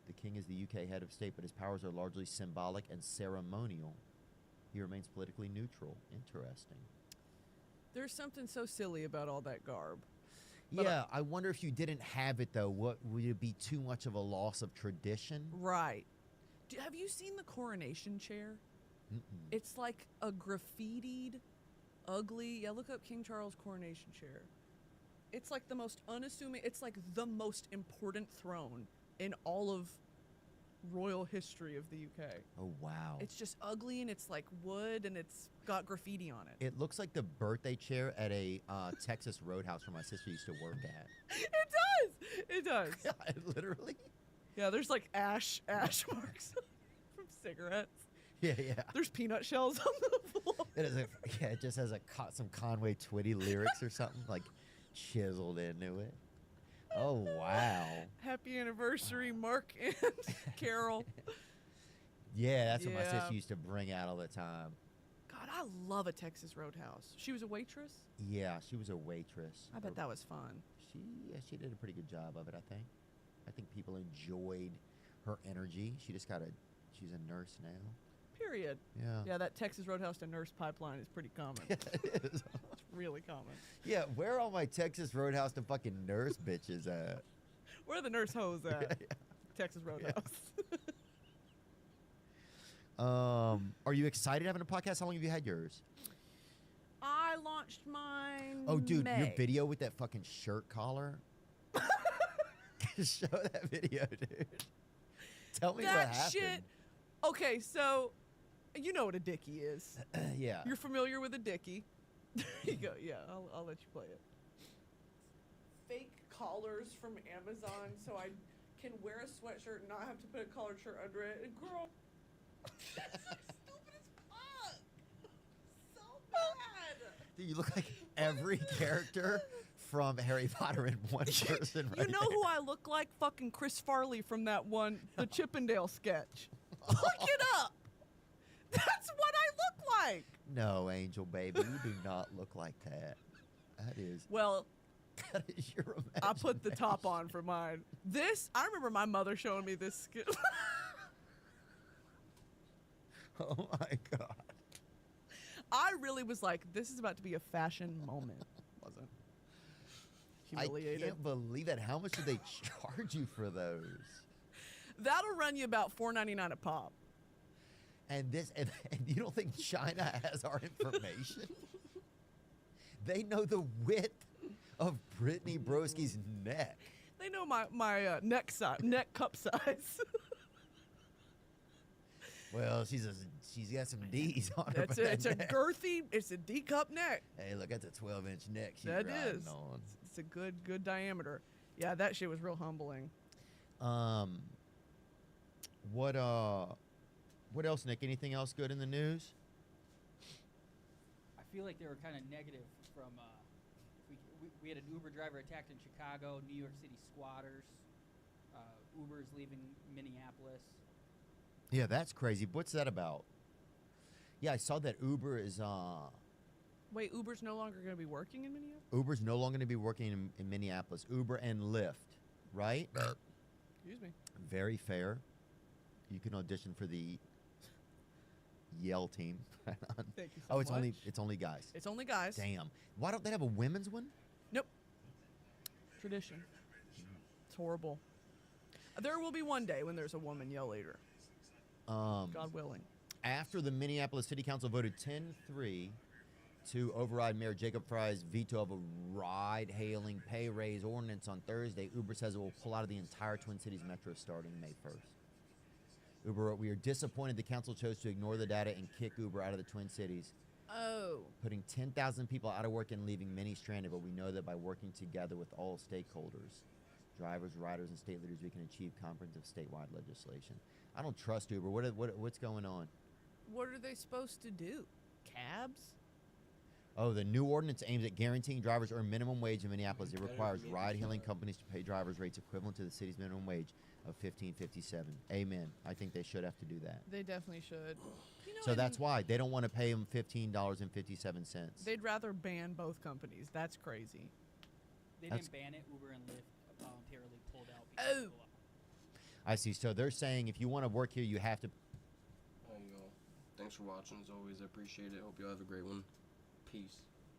The king is the UK head of state, but his powers are largely symbolic and ceremonial. He remains politically neutral. Interesting. There's something so silly about all that garb. But, Yeah, I wonder if you didn't have it, though, what would it be too much of a loss of tradition? Right. Have you seen the coronation chair? Mm-mm. It's like a graffitied, ugly. Yeah, look up King Charles coronation chair. It's like the most unassuming. It's like the most important throne in all of royal history of the UK. Oh, wow. It's just ugly and it's like wood and it's got graffiti on it. It looks like the birthday chair at a Texas Roadhouse where my sister used to work at. It does. It does. Yeah, literally. Yeah, there's like ash marks from cigarettes. Yeah, yeah. There's peanut shells on the floor. It just has some Conway Twitty lyrics or something like chiseled into it. Oh, wow. Happy anniversary, Mark and Carol. Yeah, that's what my Yeah. sister used to bring out all the time. God, I love a Texas Roadhouse. She was a waitress? Yeah, she was a waitress. I bet that was fun. She did a pretty good job of it, I think. I think people enjoyed her energy. She's a nurse now. Period. Yeah. Yeah, that Texas Roadhouse to nurse pipeline is pretty common. It is. It's really common. Yeah, where are all my Texas Roadhouse to fucking nurse bitches at? Where are the nurse hoes at? Yeah. Texas Roadhouse. Are you excited having a podcast? How long have you had yours? I launched mine. Oh, dude, your May. video with that fucking shirt collar. Show that video, dude. Tell me what That happened. shit. Okay, so you know what a dickie is. Yeah. You're familiar with a dickie. There you go. Yeah, I'll let you play it. Fake collars from Amazon, so I can wear a sweatshirt and not have to put a collared shirt under it. And girl, that's so stupid as fuck. So bad. Dude, you look like every character from Harry Potter in one person. Right You know who I look like? Fucking Chris Farley from that one, the Chippendale sketch. Look it up. That's what I look like. No, Angel baby, you do not look like that. That is Well, your imagination. I put the top on for mine. I remember my mother showing me this skit. Oh my god. I really was like, this is about to be a fashion moment. Wasn't. Humiliated. I can't believe that. How much do they charge you for those? That'll run you about $4.99 a pop. And you don't think China has our information? They know the width of Brittany Broski's neck. They know my neck cup size. Well, she's got some D's on her. That's but it. It's a that neck- girthy. It's a D cup neck. Hey, look, that's a 12-inch neck she's That riding is. on. It's a good diameter. Yeah, that shit was real humbling. What else, Nick? Anything else good in the news? I feel like they were kind of negative from. We had an Uber driver attacked in Chicago, New York City squatters. Uber's leaving Minneapolis. Yeah, that's crazy. What's that about? Yeah, I saw that Uber is Wait, Uber's no longer going to be working in Minneapolis? Uber's no longer going to be working in Minneapolis. Uber and Lyft, right? Excuse me. Very fair. You can audition for the Yell team. Thank you so Oh, it's much. only guys. It's only guys. Damn. Why don't they have a women's one? Nope. Tradition. It's horrible. There will be one day when there's a woman yell leader. God willing. After the Minneapolis City Council voted 10-3 to override Mayor Jacob Fry's veto of a ride-hailing pay raise ordinance on Thursday, Uber says it will pull out of the entire Twin Cities metro starting May 1st. Uber wrote, "We are disappointed the council chose to ignore the data and kick Uber out of the Twin Cities, Oh. putting 10,000 people out of work and leaving many stranded, but we know that by working together with all stakeholders, drivers, riders, and state leaders, we can achieve comprehensive statewide legislation." I don't trust Uber. What's going on? What are they supposed to do? Cabs? Oh, the new ordinance aims at guaranteeing drivers earn minimum wage in Minneapolis. It requires ride-hailing companies to pay drivers rates equivalent to the city's minimum wage of $15.57. Amen. I think they should have to do that. They definitely should. You know, So and that's why they don't want to pay them $15.57. they'd rather ban both companies. That's crazy. They That's- didn't ban it. Uber and Lyft voluntarily pulled out. Oh. Because I see. So they're saying if you want to work here, you have to. There you go. Thanks for watching as always. I appreciate it. Hope you all have a great one. Peace.